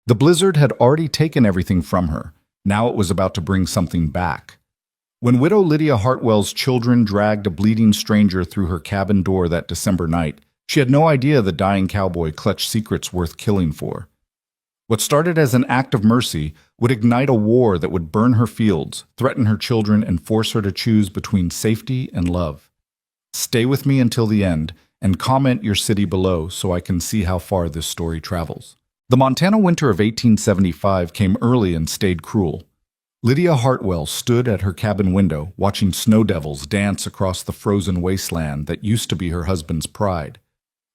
The blizzard had already taken everything from her. Now it was about to bring something back. When widow Lydia Hartwell's children dragged a bleeding stranger through her cabin door that December night, she had no idea the dying cowboy clutched secrets worth killing for. What started as an act of mercy would ignite a war that would burn her fields, threaten her children, and force her to choose between safety and love. Stay with me until the end, and comment your city below so I can see how far this story travels. The Montana winter of 1875 came early and stayed cruel. Lydia Hartwell stood at her cabin window, watching snow devils dance across the frozen wasteland that used to be her husband's pride.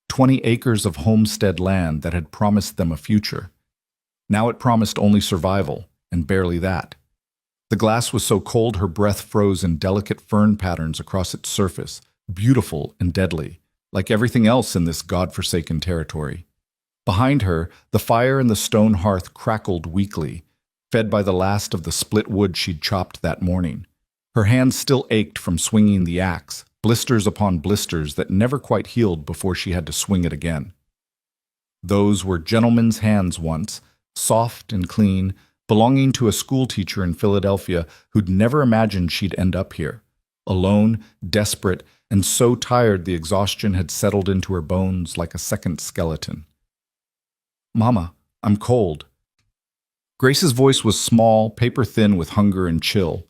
20 acres of homestead land that had promised them a future. Now it promised only survival, and barely that. The glass was so cold her breath froze in delicate fern patterns across its surface, beautiful and deadly, like everything else in this God-forsaken territory. Behind her, the fire in the stone hearth crackled weakly, fed by the last of the split wood she'd chopped that morning. Her hands still ached from swinging the axe, blisters upon blisters that never quite healed before she had to swing it again. Those were gentlemen's hands once, soft and clean, belonging to a schoolteacher in Philadelphia who'd never imagined she'd end up here. Alone, desperate, and so tired the exhaustion had settled into her bones like a second skeleton. "Mama, I'm cold." Grace's voice was small, paper-thin with hunger and chill.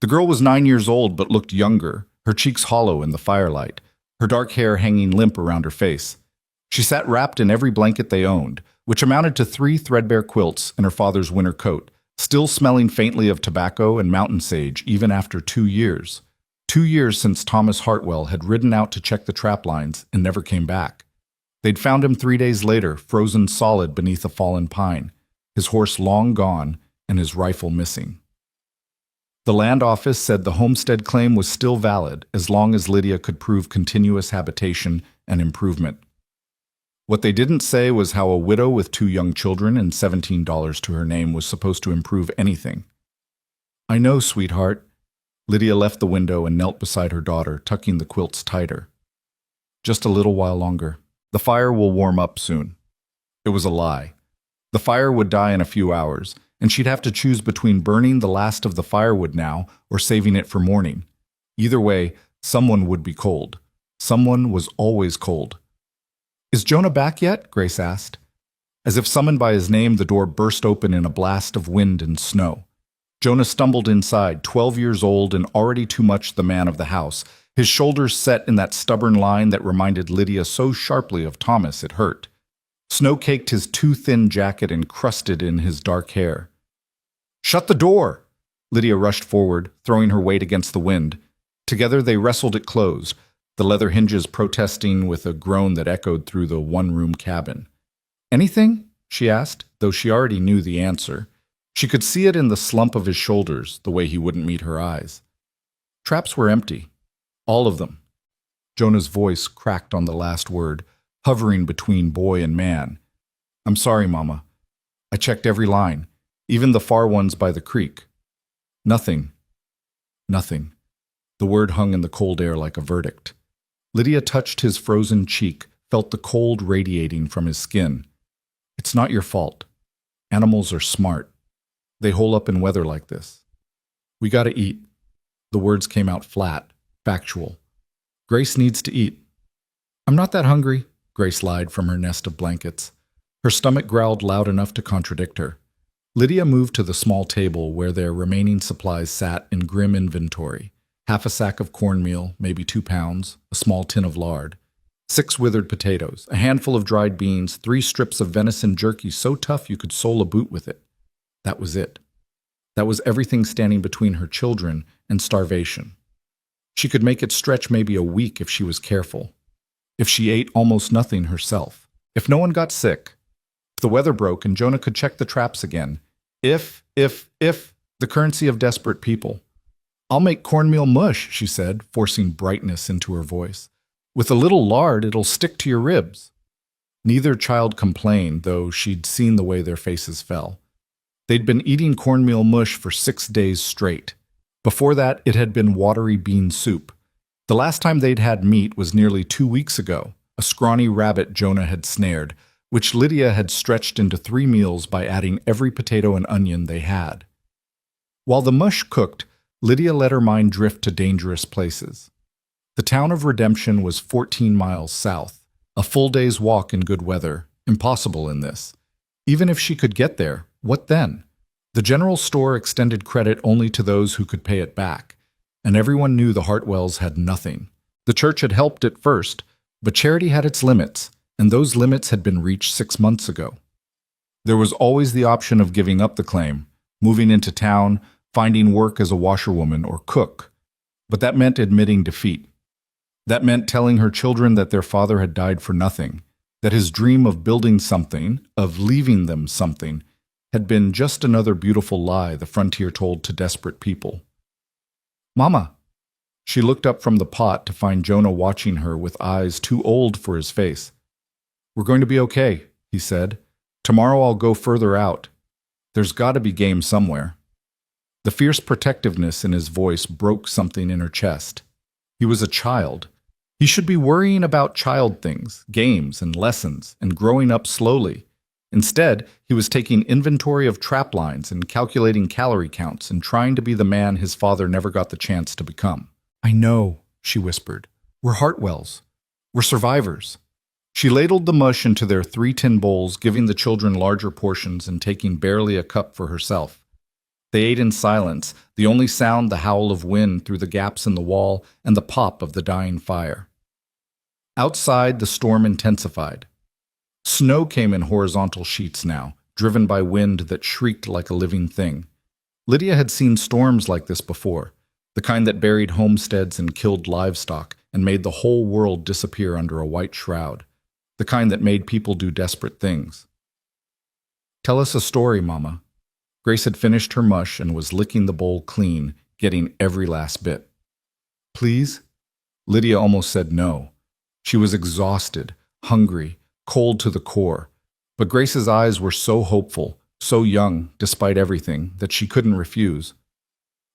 The girl was 9 years old but looked younger, her cheeks hollow in the firelight, her dark hair hanging limp around her face. She sat wrapped in every blanket they owned, which amounted to 3 threadbare quilts and her father's winter coat, still smelling faintly of tobacco and mountain sage even after 2 years. 2 years since Thomas Hartwell had ridden out to check the trap lines and never came back. They'd found him 3 days later, frozen solid beneath a fallen pine, his horse long gone and his rifle missing. The land office said the homestead claim was still valid as long as Lydia could prove continuous habitation and improvement. What they didn't say was how a widow with 2 young children and $17 to her name was supposed to improve anything. "I know, sweetheart." Lydia left the window and knelt beside her daughter, tucking the quilts tighter. "Just a little while longer. The fire will warm up soon." It was a lie. The fire would die in a few hours, and she'd have to choose between burning the last of the firewood now or saving it for morning. Either way, someone would be cold. Someone was always cold. "Is Jonah back yet?" Grace asked. As if summoned by his name, the door burst open in a blast of wind and snow. Jonah stumbled inside, 12 years old and already too much the man of the house, his shoulders set in that stubborn line that reminded Lydia so sharply of Thomas it hurt. Snow caked his too thin jacket and crusted in his dark hair. "Shut the door!" Lydia rushed forward, throwing her weight against the wind. Together they wrestled it closed, the leather hinges protesting with a groan that echoed through the one-room cabin. "Anything?" she asked, though she already knew the answer. She could see it in the slump of his shoulders, the way he wouldn't meet her eyes. Traps were empty. All of them. Jonah's voice cracked on the last word, hovering between boy and man. "I'm sorry, Mama. I checked every line, even the far ones by the creek. Nothing. Nothing." The word hung in the cold air like a verdict. Lydia touched his frozen cheek, felt the cold radiating from his skin. "It's not your fault. Animals are smart. They hole up in weather like this. We gotta eat." The words came out flat, factual. "Grace needs to eat." "I'm not that hungry," Grace lied from her nest of blankets. Her stomach growled loud enough to contradict her. Lydia moved to the small table where their remaining supplies sat in grim inventory. Half a sack of cornmeal, maybe 2 pounds, a small tin of lard, 6 withered potatoes, a handful of dried beans, 3 strips of venison jerky so tough you could sole a boot with it. That was it. That was everything standing between her children and starvation. She could make it stretch maybe a week if she was careful. If she ate almost nothing herself. If no one got sick. If the weather broke and Jonah could check the traps again. If, the currency of desperate people. "I'll make cornmeal mush," she said, forcing brightness into her voice. "With a little lard, it'll stick to your ribs." Neither child complained, though she'd seen the way their faces fell. They'd been eating cornmeal mush for 6 days straight. Before that, it had been watery bean soup. The last time they'd had meat was nearly 2 weeks ago, a scrawny rabbit Jonah had snared, which Lydia had stretched into 3 meals by adding every potato and onion they had. While the mush cooked, Lydia let her mind drift to dangerous places. The town of Redemption was 14 miles south, a full day's walk in good weather, impossible in this. Even if she could get there, what then? The general store extended credit only to those who could pay it back, and everyone knew the Hartwells had nothing. The church had helped at first, but charity had its limits, and those limits had been reached 6 months ago. There was always the option of giving up the claim, moving into town, finding work as a washerwoman or cook, but that meant admitting defeat. That meant telling her children that their father had died for nothing, that his dream of building something, of leaving them something, had been just another beautiful lie the frontier told to desperate people. "Mama!" She looked up from the pot to find Jonah watching her with eyes too old for his face. "We're going to be okay," he said. "Tomorrow I'll go further out. There's got to be game somewhere." The fierce protectiveness in his voice broke something in her chest. He was a child. He should be worrying about child things, games and lessons, and growing up slowly. Instead, he was taking inventory of trap lines and calculating calorie counts and trying to be the man his father never got the chance to become. "I know," she whispered. "We're Hartwells. We're survivors." She ladled the mush into their 3 tin bowls, giving the children larger portions and taking barely a cup for herself. They ate in silence, the only sound the howl of wind through the gaps in the wall and the pop of the dying fire. Outside, the storm intensified. Snow came in horizontal sheets now, driven by wind that shrieked like a living thing. Lydia had seen storms like this before, the kind that buried homesteads and killed livestock and made the whole world disappear under a white shroud, the kind that made people do desperate things. "Tell us a story, Mama." Grace had finished her mush and was licking the bowl clean, getting every last bit. "Please?" Lydia almost said no. She was exhausted, hungry, cold to the core, but Grace's eyes were so hopeful, so young, despite everything, that she couldn't refuse.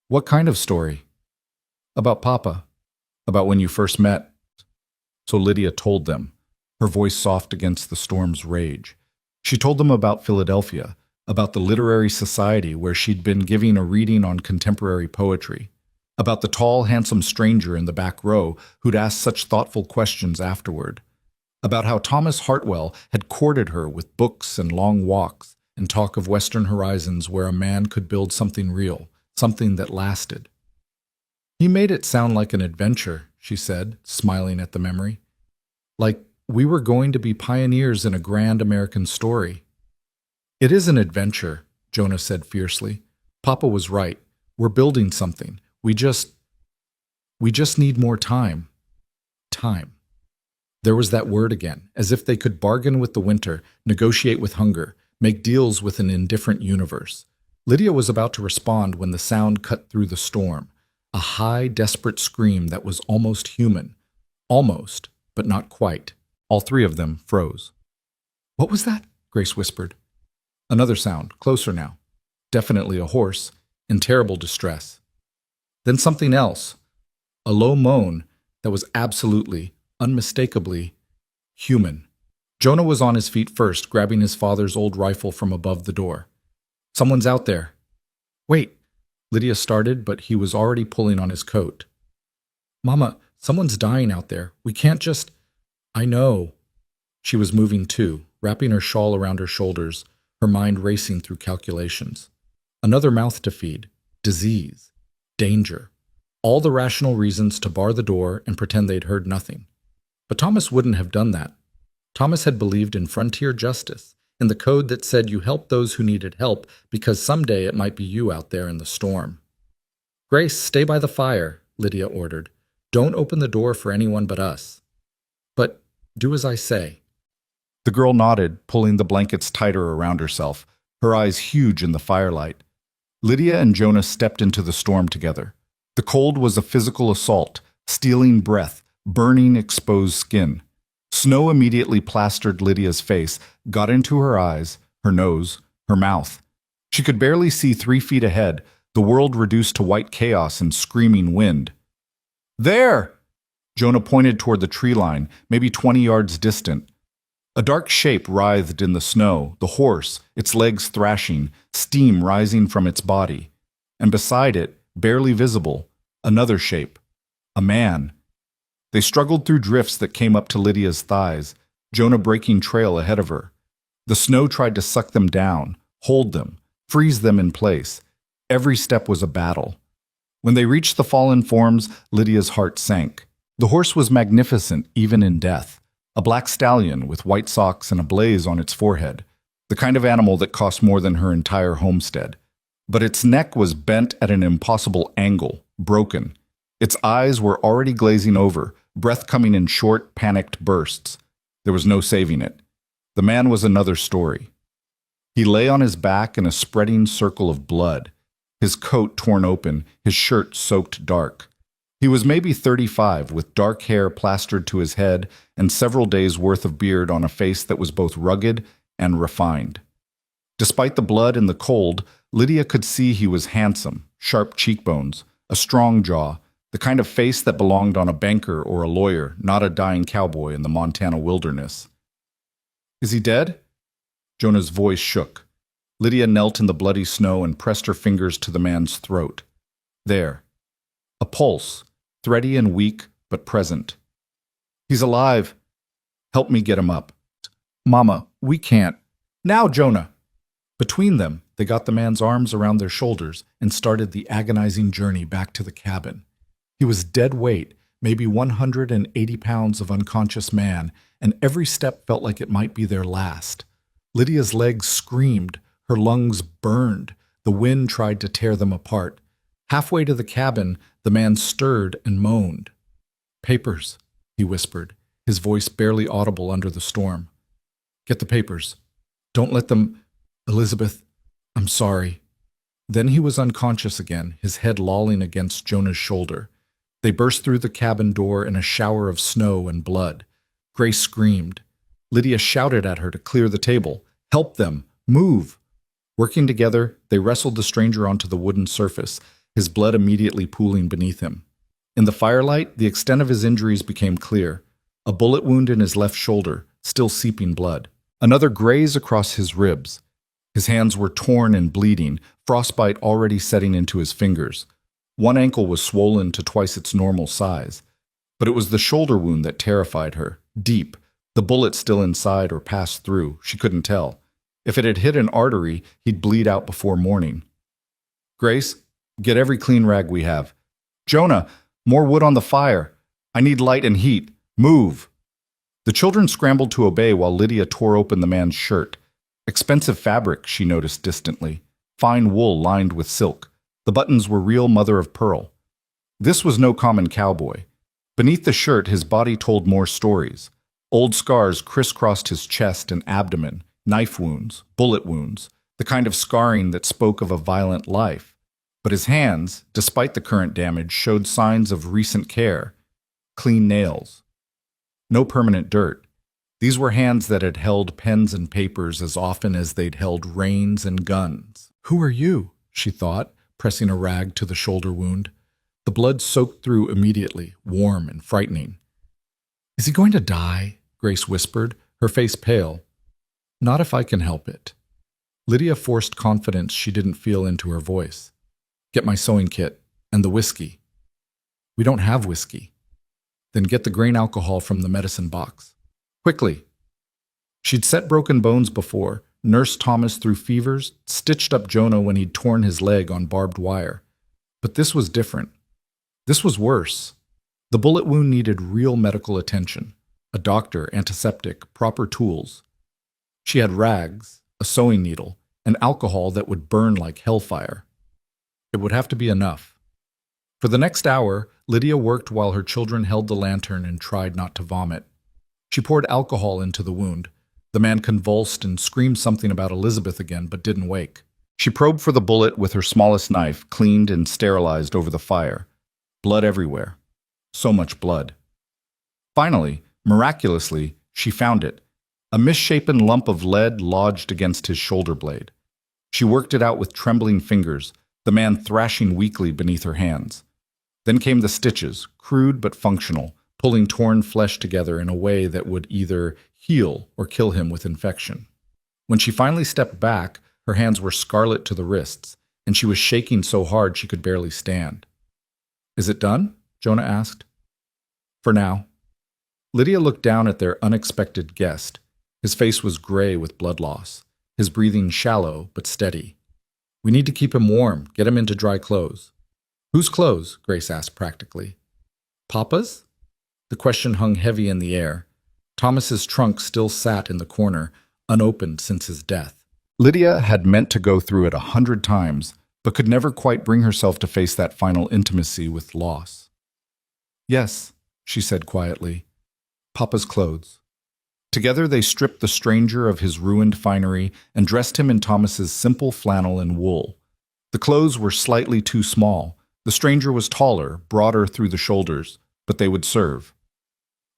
"What kind of story?" "About Papa. About when you first met." So Lydia told them, her voice soft against the storm's rage. She told them about Philadelphia, about the literary society where she'd been giving a reading on contemporary poetry, about the tall, handsome stranger in the back row who'd asked such thoughtful questions afterward, about how Thomas Hartwell had courted her with books and long walks and talk of western horizons where a man could build something real, something that lasted. "He made it sound like an adventure," she said, smiling at the memory. "Like we were going to be pioneers in a grand American story." "It is an adventure," Jonah said fiercely. "Papa was right. We're building something. We just need more time." Time. There was that word again, as if they could bargain with the winter, negotiate with hunger, make deals with an indifferent universe. Lydia was about to respond when the sound cut through the storm, a high, desperate scream that was almost human. Almost, but not quite. All 3 of them froze. "What was that?" Grace whispered. Another sound, closer now. Definitely a horse, in terrible distress. Then something else, a low moan that was absolutely, unmistakably human. Jonah was on his feet first, grabbing his father's old rifle from above the door. "Someone's out there." "Wait," Lydia started, but he was already pulling on his coat. "Mama, someone's dying out there. We can't just—" "I know." She was moving too, wrapping her shawl around her shoulders, her mind racing through calculations. Another mouth to feed, disease, danger, all the rational reasons to bar the door and pretend they'd heard nothing. But Thomas wouldn't have done that. Thomas had believed in frontier justice, in the code that said you help those who needed help because someday it might be you out there in the storm. "Grace, stay by the fire," Lydia ordered. "Don't open the door for anyone but us. But do as I say." The girl nodded, pulling the blankets tighter around herself, her eyes huge in the firelight. Lydia and Jonah stepped into the storm together. The cold was a physical assault, stealing breath, burning exposed skin. Snow immediately plastered Lydia's face, got into her eyes, her nose, her mouth. She could barely see 3 feet ahead, the world reduced to white chaos and screaming wind. "There!" Jonah pointed toward the tree line, maybe 20 yards distant. A dark shape writhed in the snow, the horse, its legs thrashing, steam rising from its body. And beside it, barely visible, another shape. A man. They struggled through drifts that came up to Lydia's thighs, Jonah breaking trail ahead of her. The snow tried to suck them down, hold them, freeze them in place. Every step was a battle. When they reached the fallen forms, Lydia's heart sank. The horse was magnificent even in death. A black stallion with white socks and a blaze on its forehead, the kind of animal that cost more than her entire homestead. But its neck was bent at an impossible angle, broken. Its eyes were already glazing over, breath coming in short, panicked bursts. There was no saving it. The man was another story. He lay on his back in a spreading circle of blood, his coat torn open, his shirt soaked dark. He was maybe 35, with dark hair plastered to his head and several days' worth of beard on a face that was both rugged and refined. Despite the blood and the cold, Lydia could see he was handsome, sharp cheekbones, a strong jaw, the kind of face that belonged on a banker or a lawyer, not a dying cowboy in the Montana wilderness. "Is he dead?" Jonah's voice shook. Lydia knelt in the bloody snow and pressed her fingers to the man's throat. There. A pulse, thready and weak, but present. "He's alive. Help me get him up." "Mama, we can't." "Now, Jonah!" Between them, they got the man's arms around their shoulders and started the agonizing journey back to the cabin. He was dead weight, maybe 180 pounds of unconscious man, and every step felt like it might be their last. Lydia's legs screamed, her lungs burned, the wind tried to tear them apart. Halfway to the cabin, the man stirred and moaned. "Papers," he whispered, his voice barely audible under the storm. "Get the papers. Don't let them... Elizabeth, I'm sorry." Then he was unconscious again, his head lolling against Jonah's shoulder. They burst through the cabin door in a shower of snow and blood. Grace screamed. Lydia shouted at her to clear the table. "Help them! Move!" Working together, they wrestled the stranger onto the wooden surface, his blood immediately pooling beneath him. In the firelight, the extent of his injuries became clear. A bullet wound in his left shoulder, still seeping blood. Another graze across his ribs. His hands were torn and bleeding, frostbite already setting into his fingers. One ankle was swollen to twice its normal size. But it was the shoulder wound that terrified her, deep, the bullet still inside or passed through, she couldn't tell. If it had hit an artery, he'd bleed out before morning. "Grace, get every clean rag we have." "Jonah, more wood on the fire. I need light and heat. Move." The children scrambled to obey while Lydia tore open the man's shirt. Expensive fabric, she noticed distantly. Fine wool lined with silk. The buttons were real mother of pearl. This was no common cowboy. Beneath the shirt, his body told more stories. Old scars crisscrossed his chest and abdomen, knife wounds, bullet wounds, the kind of scarring that spoke of a violent life. But his hands, despite the current damage, showed signs of recent care. Clean nails. No permanent dirt. These were hands that had held pens and papers as often as they'd held reins and guns. "Who are you?" she thought, pressing a rag to the shoulder wound. The blood soaked through immediately, warm and frightening. "Is he going to die?" Grace whispered, her face pale. "Not if I can help it." Lydia forced confidence she didn't feel into her voice. "Get my sewing kit, and the whiskey." "We don't have whiskey." "Then get the grain alcohol from the medicine box. Quickly." She'd set broken bones before, nursed Thomas through fevers, stitched up Jonah when he'd torn his leg on barbed wire. But this was different. This was worse. The bullet wound needed real medical attention. A doctor, antiseptic, proper tools. She had rags, a sewing needle, and alcohol that would burn like hellfire. It would have to be enough. For the next hour, Lydia worked while her children held the lantern and tried not to vomit. She poured alcohol into the wound. The man convulsed and screamed something about Elizabeth again, but didn't wake. She probed for the bullet with her smallest knife, cleaned and sterilized over the fire. Blood everywhere. So much blood. Finally, miraculously, she found it. A misshapen lump of lead lodged against his shoulder blade. She worked it out with trembling fingers, the man thrashing weakly beneath her hands. Then came the stitches, crude but functional, pulling torn flesh together in a way that would either heal or kill him with infection. When she finally stepped back, her hands were scarlet to the wrists, and she was shaking so hard she could barely stand. "Is it done?" Jonah asked. "For now." Lydia looked down at their unexpected guest. His face was gray with blood loss, his breathing shallow but steady. "We need to keep him warm, get him into dry clothes." "Whose clothes?" Grace asked practically. "Papa's?" The question hung heavy in the air. Thomas's trunk still sat in the corner, unopened since his death. Lydia had meant to go through it 100 times, but could never quite bring herself to face that final intimacy with loss. "Yes," she said quietly. "Papa's clothes." Together they stripped the stranger of his ruined finery and dressed him in Thomas's simple flannel and wool. The clothes were slightly too small. The stranger was taller, broader through the shoulders, but they would serve.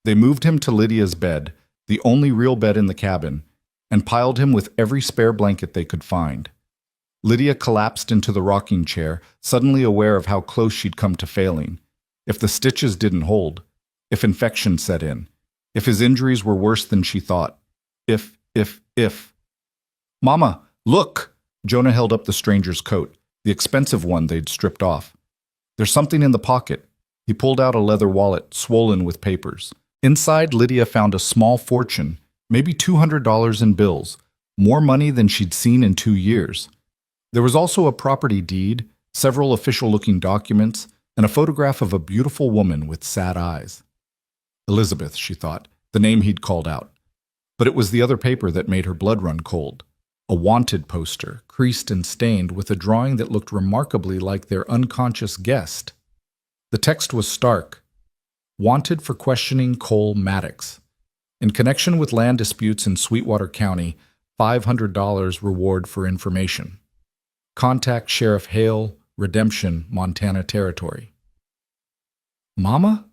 They moved him to Lydia's bed, the only real bed in the cabin, and piled him with every spare blanket they could find. Lydia collapsed into the rocking chair, suddenly aware of how close she'd come to failing. If the stitches didn't hold, if infection set in, if his injuries were worse than she thought, if. "Mama, look!" Jonah held up the stranger's coat, the expensive one they'd stripped off. "There's something in the pocket." He pulled out a leather wallet, swollen with papers. Inside, Lydia found a small fortune, maybe $200 in bills, more money than she'd seen in 2 years. There was also a property deed, several official-looking documents, and a photograph of a beautiful woman with sad eyes. Elizabeth, she thought, the name he'd called out. But it was the other paper that made her blood run cold. A wanted poster, creased and stained, with a drawing that looked remarkably like their unconscious guest. The text was stark. "Wanted for questioning Cole Maddox. In connection with land disputes in Sweetwater County, $500 reward for information. Contact Sheriff Hale, Redemption, Montana Territory." "Mama?"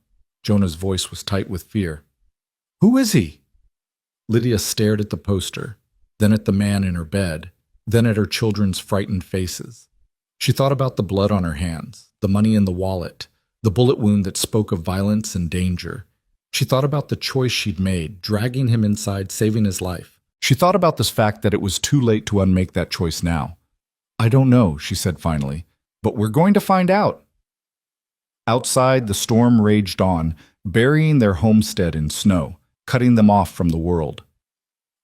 Jonah's voice was tight with fear. "Who is he?" Lydia stared at the poster, then at the man in her bed, then at her children's frightened faces. She thought about the blood on her hands, the money in the wallet, the bullet wound that spoke of violence and danger. She thought about the choice she'd made, dragging him inside, saving his life. She thought about this fact that it was too late to unmake that choice now. "I don't know," she said finally, "but we're going to find out." Outside, the storm raged on, burying their homestead in snow, cutting them off from the world.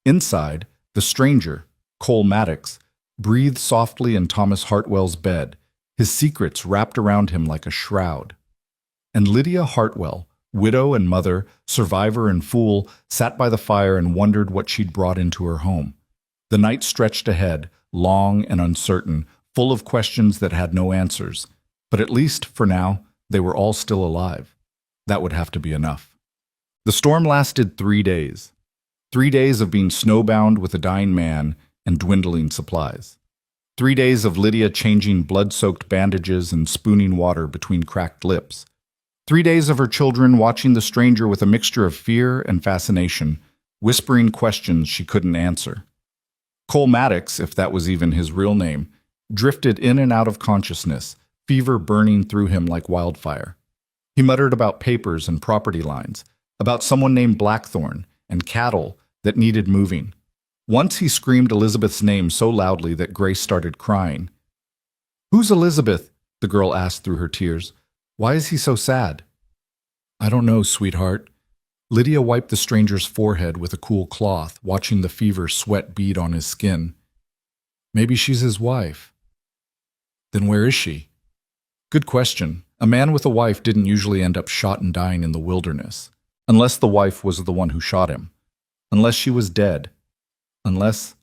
Inside, the stranger, Cole Maddox, breathed softly in Thomas Hartwell's bed, his secrets wrapped around him like a shroud. And Lydia Hartwell, widow and mother, survivor and fool, sat by the fire and wondered what she'd brought into her home. The night stretched ahead, long and uncertain, full of questions that had no answers. But at least, for now, they were all still alive. That would have to be enough. The storm lasted 3 days. 3 days of being snowbound with a dying man and dwindling supplies. 3 days of Lydia changing blood-soaked bandages and spooning water between cracked lips. 3 days of her children watching the stranger with a mixture of fear and fascination, whispering questions she couldn't answer. Cole Maddox, if that was even his real name, drifted in and out of consciousness, fever burning through him like wildfire. He muttered about papers and property lines, about someone named Blackthorn and cattle that needed moving. Once he screamed Elizabeth's name so loudly that Grace started crying. "Who's Elizabeth?" the girl asked through her tears. "Why is he so sad?" "I don't know, sweetheart." Lydia wiped the stranger's forehead with a cool cloth, watching the fever sweat bead on his skin. "Maybe she's his wife." "Then where is she?" "Good question. A man with a wife didn't usually end up shot and dying in the wilderness. Unless the wife was the one who shot him. Unless she was dead. Unless.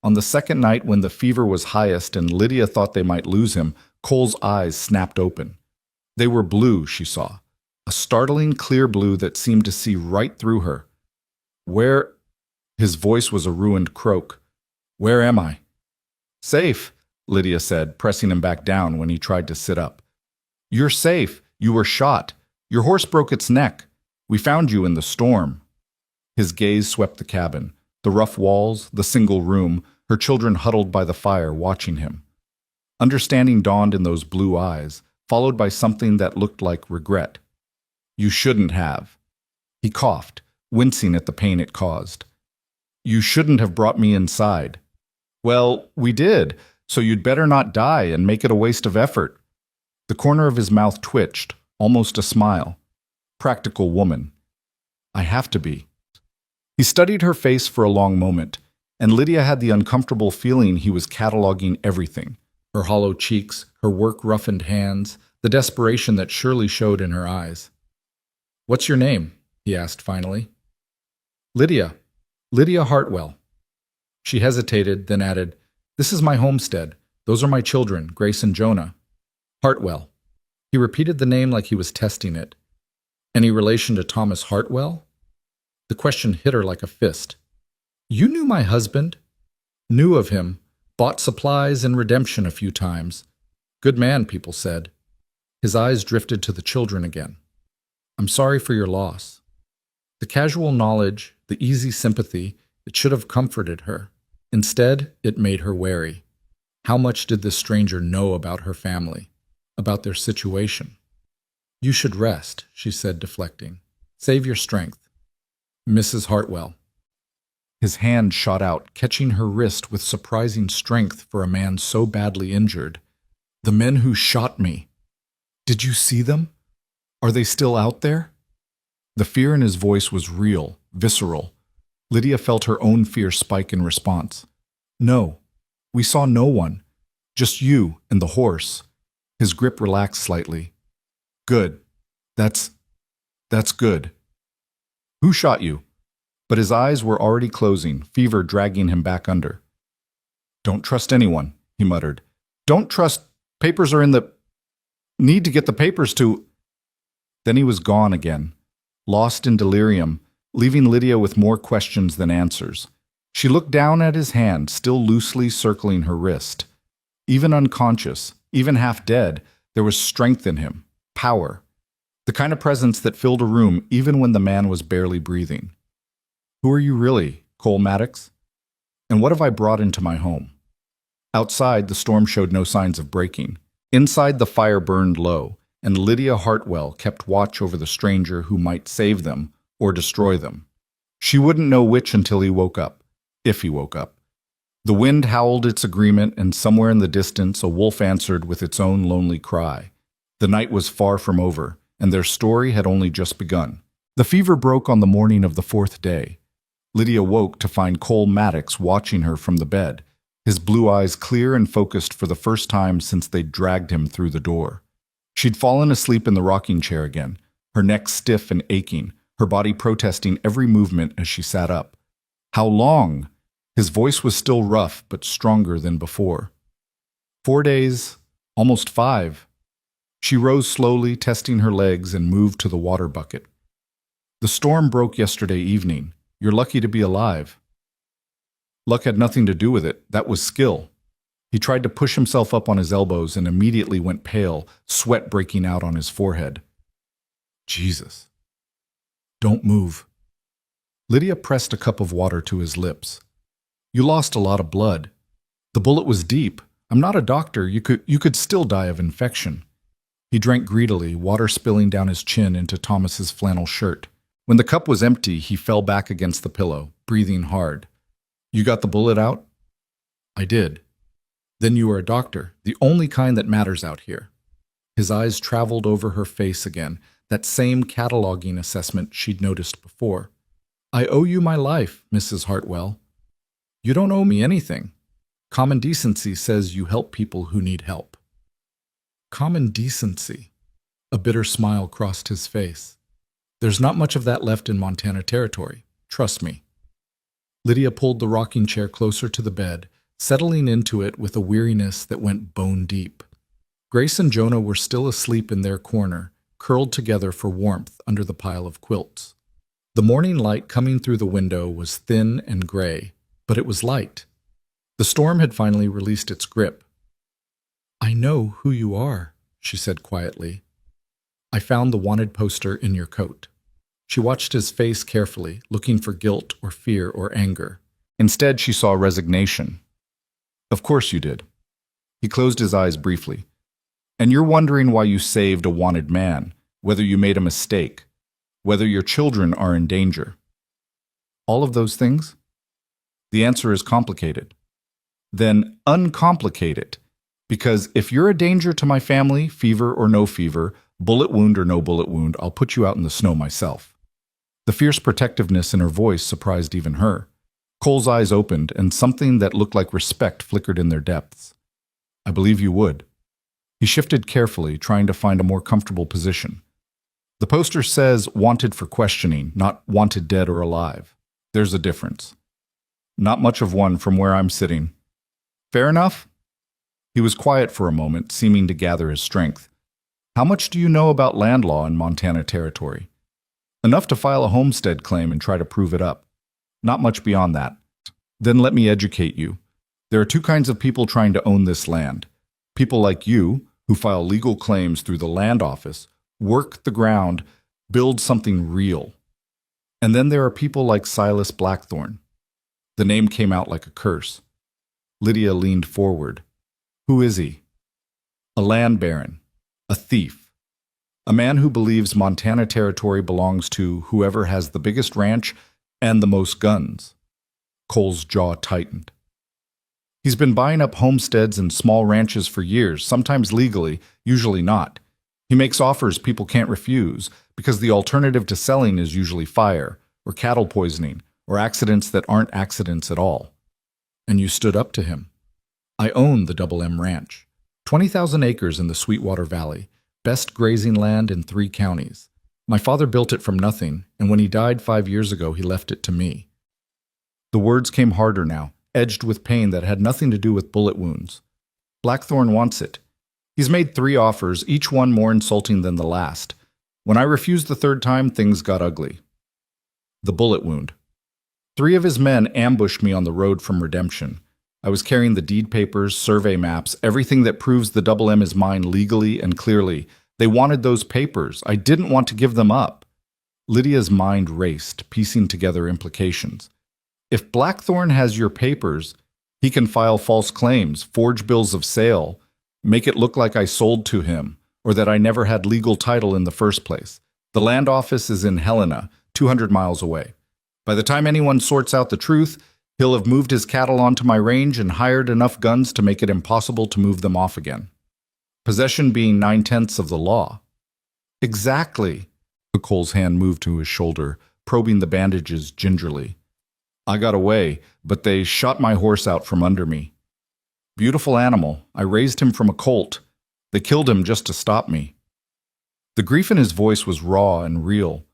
On the second night, when the fever was highest and Lydia thought they might lose him, Cole's eyes snapped open. They were blue, she saw. A startling clear blue that seemed to see right through her. "Where?" His voice was a ruined croak. "Where am I?" "Safe," Lydia said, pressing him back down when he tried to sit up. "You're safe. You were shot. Your horse broke its neck. We found you in the storm." His gaze swept the cabin, the rough walls, the single room, her children huddled by the fire watching him. Understanding dawned in those blue eyes, followed by something that looked like regret. "You shouldn't have." He coughed, wincing at the pain it caused. You shouldn't have brought me inside. Well, we did, so you'd better not die and make it a waste of effort. The corner of his mouth twitched, almost a smile. Practical woman. I have to be. He studied her face for a long moment, and Lydia had the uncomfortable feeling he was cataloging everything. Her hollow cheeks, her work-roughened hands, the desperation that surely showed in her eyes. What's your name? He asked finally. Lydia. Lydia Hartwell. She hesitated, then added, This is my homestead. Those are my children, Grace and Jonah. Hartwell. He repeated the name like he was testing it. Any relation to Thomas Hartwell? The question hit her like a fist. You knew my husband? Knew of him. Bought supplies and redemption a few times. Good man, people said. His eyes drifted to the children again. I'm sorry for your loss. The casual knowledge, the easy sympathy, it should have comforted her. Instead, it made her wary. How much did this stranger know about her family, about their situation? You should rest, she said, deflecting. Save your strength. Mrs. Hartwell. His hand shot out, catching her wrist with surprising strength for a man so badly injured. The men who shot me. Did you see them? Are they still out there? The fear in his voice was real, visceral. Lydia felt her own fear spike in response. No, we saw no one. Just you and the horse. His grip relaxed slightly. Good. That's good. Who shot you? But his eyes were already closing, fever dragging him back under. Don't trust anyone, he muttered. Don't trust. Papers are in the... Need to get the papers to... Then he was gone again, lost in delirium, leaving Lydia with more questions than answers. She looked down at his hand, still loosely circling her wrist. Even unconscious, even half dead, there was strength in him, power. The kind of presence that filled a room even when the man was barely breathing. Who are you really, Cole Maddox? And what have I brought into my home? Outside, the storm showed no signs of breaking. Inside, the fire burned low, and Lydia Hartwell kept watch over the stranger who might save them or destroy them. She wouldn't know which until he woke up, if he woke up. The wind howled its agreement, and somewhere in the distance a wolf answered with its own lonely cry. The night was far from over, and their story had only just begun. The fever broke on the morning of the fourth day. Lydia woke to find Cole Maddox watching her from the bed, his blue eyes clear and focused for the first time since they'd dragged him through the door. She'd fallen asleep in the rocking chair again, her neck stiff and aching, her body protesting every movement as she sat up. How long? His voice was still rough, but stronger than before. 4 days, almost 5. She rose slowly, testing her legs, and moved to the water bucket. The storm broke yesterday evening. You're lucky to be alive. Luck had nothing to do with it. That was skill. He tried to push himself up on his elbows and immediately went pale, sweat breaking out on his forehead. Jesus. Don't move. Lydia pressed a cup of water to his lips. You lost a lot of blood. The bullet was deep. I'm not a doctor. You could still die of infection. He drank greedily, water spilling down his chin into Thomas's flannel shirt. When the cup was empty, he fell back against the pillow, breathing hard. You got the bullet out? I did. Then you are a doctor, the only kind that matters out here. His eyes traveled over her face again, that same cataloging assessment she'd noticed before. I owe you my life, Mrs. Hartwell. You don't owe me anything. Common decency says you help people who need help. Common decency. A bitter smile crossed his face. There's not much of that left in Montana territory. Trust me. Lydia pulled the rocking chair closer to the bed, settling into it with a weariness that went bone deep. Grace and Jonah were still asleep in their corner, curled together for warmth under the pile of quilts. The morning light coming through the window was thin and gray, but it was light. The storm had finally released its grip. I know who you are, she said quietly. I found the wanted poster in your coat. She watched his face carefully, looking for guilt or fear or anger. Instead, she saw resignation. Of course you did. He closed his eyes briefly. And you're wondering why you saved a wanted man, whether you made a mistake. whether your children are in danger. All of those things? The answer is complicated. Then uncomplicate it. Because if you're a danger to my family, fever or no fever, bullet wound or no bullet wound, I'll put you out in the snow myself. The fierce protectiveness in her voice surprised even her. Cole's eyes opened, and something that looked like respect flickered in their depths. I believe you would. He shifted carefully, trying to find a more comfortable position. The poster says wanted for questioning, not wanted dead or alive. There's a difference. Not much of one from where I'm sitting. Fair enough? He was quiet for a moment, seeming to gather his strength. How much do you know about land law in Montana Territory? Enough to file a homestead claim and try to prove it up. Not much beyond that. Then let me educate you. There are two kinds of people trying to own this land. People like you, who file legal claims through the land office, work the ground, build something real. And then there are people like Silas Blackthorne. The name came out like a curse. Lydia leaned forward. Who is he? A land baron. A thief. A man who believes Montana Territory belongs to whoever has the biggest ranch and the most guns. Cole's jaw tightened. He's been buying up homesteads and small ranches for years, sometimes legally, usually not. He makes offers people can't refuse, because the alternative to selling is usually fire, or cattle poisoning, or accidents that aren't accidents at all. And you stood up to him. I own the Double M Ranch. 20,000 acres in the Sweetwater Valley, best grazing land in 3 counties. My father built it from nothing, and when he died 5 years ago, he left it to me. The words came harder now, edged with pain that had nothing to do with bullet wounds. Blackthorne wants it. He's made 3 offers, each one more insulting than the last. When I refused the 3rd time, things got ugly. The bullet wound. 3 of his men ambushed me on the road from Redemption. I was carrying the deed papers, survey maps, everything that proves the Double M is mine legally and clearly. They wanted those papers. I didn't want to give them up. Lydia's mind raced, piecing together implications. If Blackthorne has your papers, he can file false claims, forge bills of sale, make it look like I sold to him, or that I never had legal title in the first place. The land office is in Helena, 200 miles away. By the time anyone sorts out the truth, he'll have moved his cattle onto my range and hired enough guns to make it impossible to move them off again. Possession being 9/10 of the law. Exactly. Cole's hand moved to his shoulder, probing the bandages gingerly. I got away, but they shot my horse out from under me. Beautiful animal. I raised him from a colt. They killed him just to stop me. The grief in his voice was raw and real.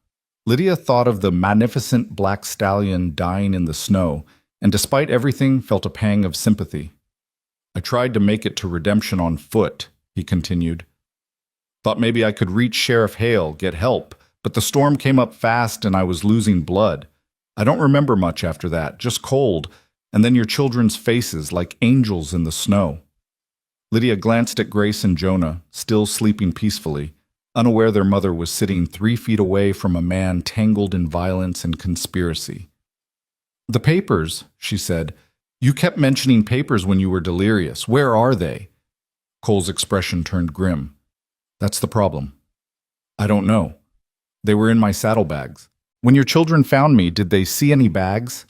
Lydia thought of the magnificent black stallion dying in the snow, and despite everything, felt a pang of sympathy. I tried to make it to Redemption on foot, he continued. Thought maybe I could reach Sheriff Hale, get help, but the storm came up fast and I was losing blood. I don't remember much after that, just cold, and then your children's faces like angels in the snow. Lydia glanced at Grace and Jonah, still sleeping peacefully, unaware their mother was sitting 3 feet away from a man tangled in violence and conspiracy. The papers, she said. You kept mentioning papers when you were delirious. Where are they? Cole's expression turned grim. That's the problem. I don't know. They were in my saddlebags. When your children found me, did they see any bags?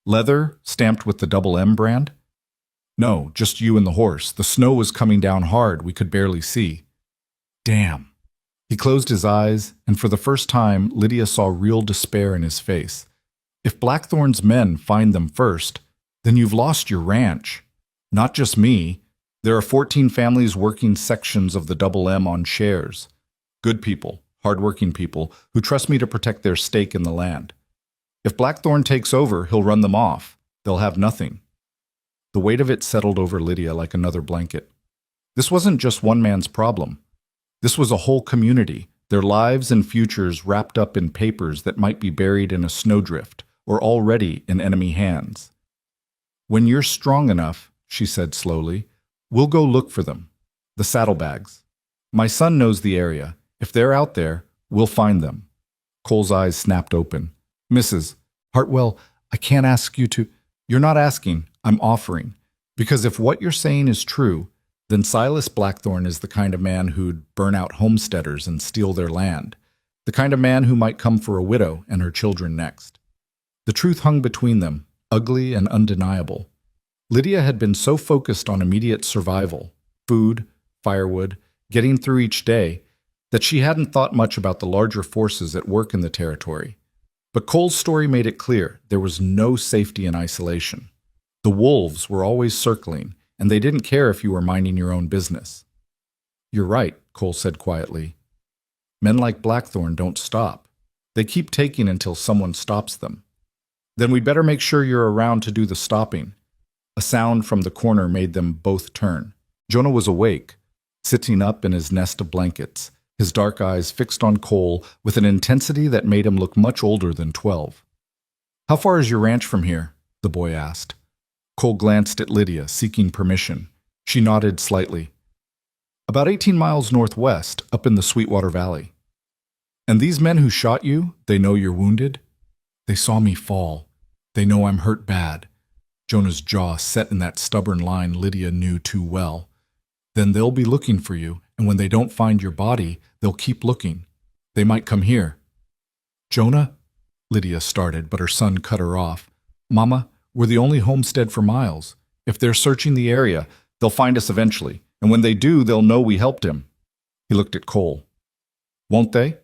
Leather, stamped with the Double M brand? No, just you and the horse. The snow was coming down hard. We could barely see. Damn. He closed his eyes, and for the first time, Lydia saw real despair in his face. If Blackthorne's men find them first, then you've lost your ranch. Not just me. There are 14 families working sections of the Double M on shares. Good people, hardworking people, who trust me to protect their stake in the land. If Blackthorne takes over, he'll run them off. They'll have nothing. The weight of it settled over Lydia like another blanket. This wasn't just one man's problem. This was a whole community, their lives and futures wrapped up in papers that might be buried in a snowdrift or already in enemy hands. When you're strong enough, she said slowly, we'll go look for them. The saddlebags. My son knows the area. If they're out there, we'll find them. Cole's eyes snapped open. Mrs. Hartwell, I can't ask you to... You're not asking, I'm offering. Because if what you're saying is true, then Silas Blackthorne is the kind of man who'd burn out homesteaders and steal their land. the kind of man who might come for a widow and her children next. The truth hung between them, ugly and undeniable. Lydia had been so focused on immediate survival, food, firewood, getting through each day, that she hadn't thought much about the larger forces at work in the territory. But Cole's story made it clear there was no safety in isolation. The wolves were always circling, and they didn't care if you were minding your own business. "You're right," Cole said quietly. "Men like Blackthorn don't stop. They keep taking until someone stops them. Then we'd better make sure you're around to do the stopping." A sound from the corner made them both turn. Jonah was awake, sitting up in his nest of blankets, his dark eyes fixed on Cole with an intensity that made him look much older than 12. "How far is your ranch from here?" the boy asked. Cole glanced at Lydia, seeking permission. She nodded slightly. "About 18 miles northwest, up in the Sweetwater Valley." "And these men who shot you, they know you're wounded?" "They saw me fall. They know I'm hurt bad." Jonah's jaw set in that stubborn line Lydia knew too well. "Then they'll be looking for you, and when they don't find your body, they'll keep looking. They might come here." "Jonah?" Lydia started, but her son cut her off. "Mama, we're the only homestead for miles. If they're searching the area, they'll find us eventually, and when they do, they'll know we helped him." He looked at Cole. "Won't they?"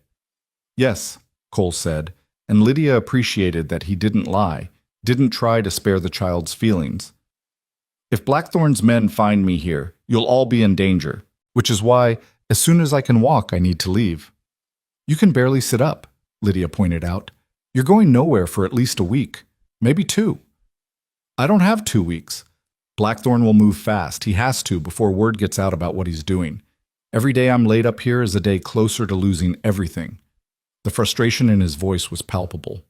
"Yes," Cole said, and Lydia appreciated that he didn't lie, didn't try to spare the child's feelings. "If Blackthorn's men find me here, you'll all be in danger, which is why, as soon as I can walk, I need to leave." "You can barely sit up," Lydia pointed out. "You're going nowhere for at least a week, maybe 2. "I don't have 2 weeks. Blackthorn will move fast. He has to before word gets out about what he's doing. Every day I'm laid up here is a day closer to losing everything." The frustration in his voice was palpable.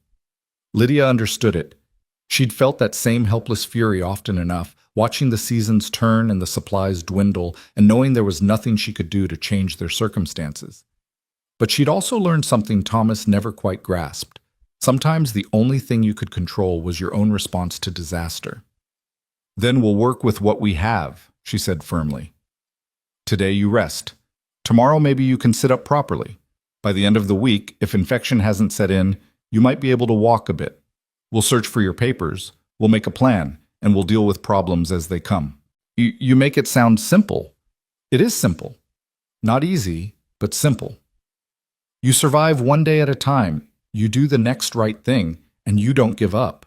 Lydia understood it. She'd felt that same helpless fury often enough, watching the seasons turn and the supplies dwindle, and knowing there was nothing she could do to change their circumstances. But she'd also learned something Thomas never quite grasped. Sometimes the only thing you could control was your own response to disaster. "Then we'll work with what we have," she said firmly. "Today you rest. Tomorrow maybe you can sit up properly. By the end of the week, if infection hasn't set in, you might be able to walk a bit. We'll search for your papers, we'll make a plan, and we'll deal with problems as they come." You make it sound simple." "It is simple. Not easy, but simple. You survive one day at a time, you do the next right thing, and you don't give up."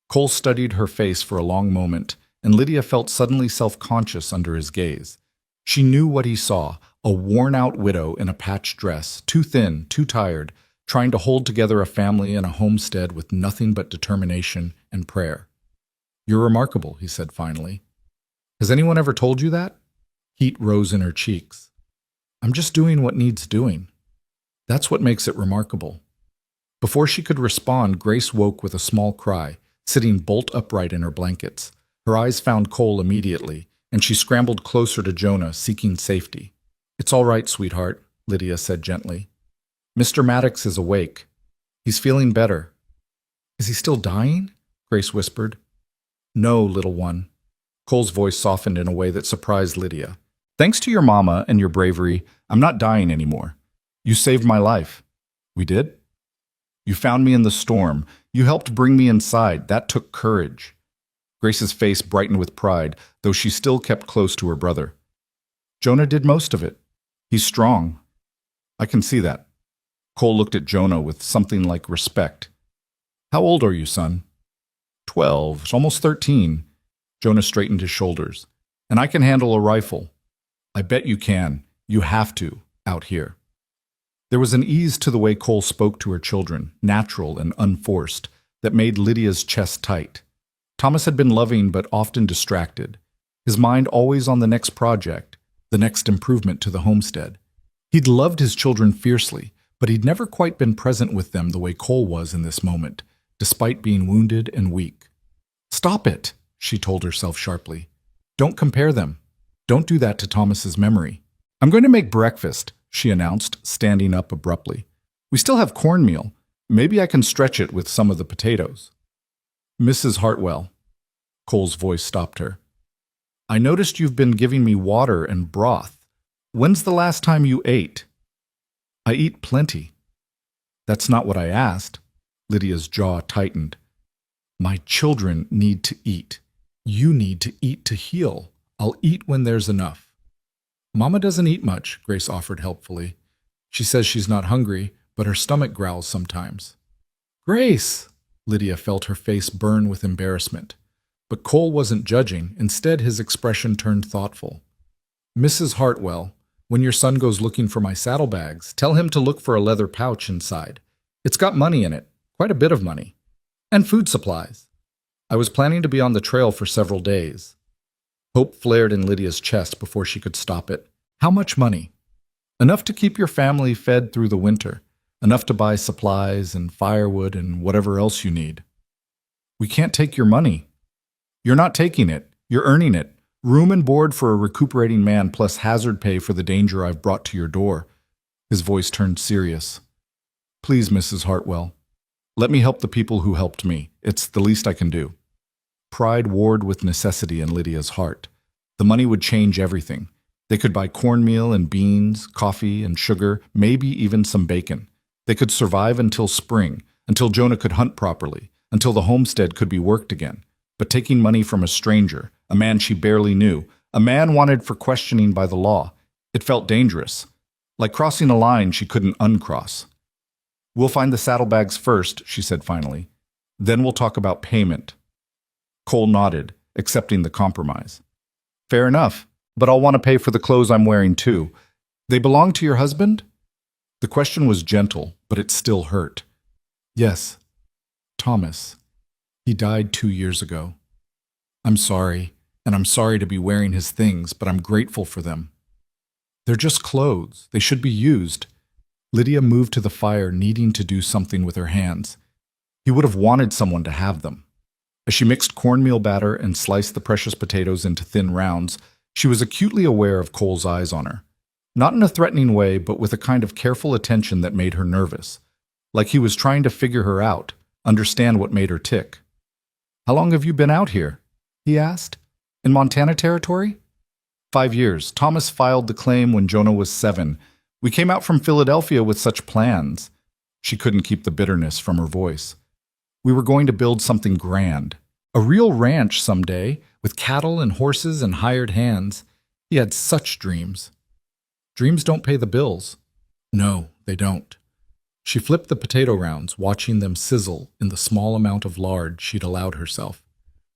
Cole studied her face for a long moment, and Lydia felt suddenly self-conscious under his gaze. She knew what he saw, a worn-out widow in a patched dress, too thin, too tired, trying to hold together a family and a homestead with nothing but determination and prayer. "You're remarkable," he said finally. "Has anyone ever told you that?" Heat rose in her cheeks. "I'm just doing what needs doing. That's what makes it remarkable." Before she could respond, Grace woke with a small cry, sitting bolt upright in her blankets. Her eyes found Cole immediately, and she scrambled closer to Jonah, seeking safety. "It's all right, sweetheart," Lydia said gently. "Mr. Maddox is awake. He's feeling better." "Is he still dying?" Grace whispered. "No, little one." Cole's voice softened in a way that surprised Lydia. "Thanks to your mama and your bravery, I'm not dying anymore. You saved my life." "We did?" "You found me in the storm. You helped bring me inside. That took courage." Grace's face brightened with pride, though she still kept close to her brother. "Jonah did most of it. He's strong." "I can see that." Cole looked at Jonah with something like respect. "How old are you, son?" 12, almost 13. Jonah straightened his shoulders. "And I can handle a rifle." "I bet you can. You have to, out here." There was an ease to the way Cole spoke to her children, natural and unforced, that made Lydia's chest tight. Thomas had been loving but often distracted, his mind always on the next project, the next improvement to the homestead. He'd loved his children fiercely, but he'd never quite been present with them the way Cole was in this moment, despite being wounded and weak. "Stop it," she told herself sharply. "Don't compare them. Don't do that to Thomas's memory." "I'm going to make breakfast," she announced, standing up abruptly. "We still have cornmeal. Maybe I can stretch it with some of the potatoes." "Mrs. Hartwell." Cole's voice stopped her. "I noticed you've been giving me water and broth. When's the last time you ate?" "I eat plenty." That's not what I asked. Lydia's jaw tightened. My children need to eat. You need to eat to heal. I'll eat when there's enough. Mama doesn't eat much, Grace offered helpfully. She says she's not hungry, but her stomach growls sometimes. Grace! Lydia felt her face burn with embarrassment. But Cole wasn't judging. Instead, his expression turned thoughtful. Mrs. Hartwell, when your son goes looking for my saddlebags, tell him to look for a leather pouch inside. It's got money in it, quite a bit of money. And food supplies. I was planning to be on the trail for several days. Hope flared in Lydia's chest before she could stop it. How much money? Enough to keep your family fed through the winter. Enough to buy supplies and firewood and whatever else you need. We can't take your money. You're not taking it. You're earning it. Room and board for a recuperating man plus hazard pay for the danger I've brought to your door. His voice turned serious. Please, Mrs. Hartwell, let me help the people who helped me. It's the least I can do. Pride warred with necessity in Lydia's heart. The money would change everything. They could buy cornmeal and beans, coffee and sugar, maybe even some bacon. They could survive until spring, until Jonah could hunt properly, until the homestead could be worked again. But taking money from a stranger, a man she barely knew, a man wanted for questioning by the law, it felt dangerous. Like crossing a line she couldn't uncross. We'll find the saddlebags first, she said finally. Then we'll talk about payment. Cole nodded, accepting the compromise. Fair enough, but I'll want to pay for the clothes I'm wearing too. They belong to your husband? The question was gentle, but it still hurt. Yes, Thomas. He died 2 years ago. I'm sorry, and I'm sorry to be wearing his things, but I'm grateful for them. They're just clothes. They should be used. Lydia moved to the fire, needing to do something with her hands. He would have wanted someone to have them. As she mixed cornmeal batter and sliced the precious potatoes into thin rounds, she was acutely aware of Cole's eyes on her. Not in a threatening way, but with a kind of careful attention that made her nervous. Like he was trying to figure her out, understand what made her tick. How long have you been out here? He asked. In Montana Territory? 5 years. Thomas filed the claim when Jonah was 7. We came out from Philadelphia with such plans. She couldn't keep the bitterness from her voice. We were going to build something grand. A real ranch someday, with cattle and horses and hired hands. He had such dreams. Dreams don't pay the bills. No, they don't. She flipped the potato rounds, watching them sizzle in the small amount of lard she'd allowed herself.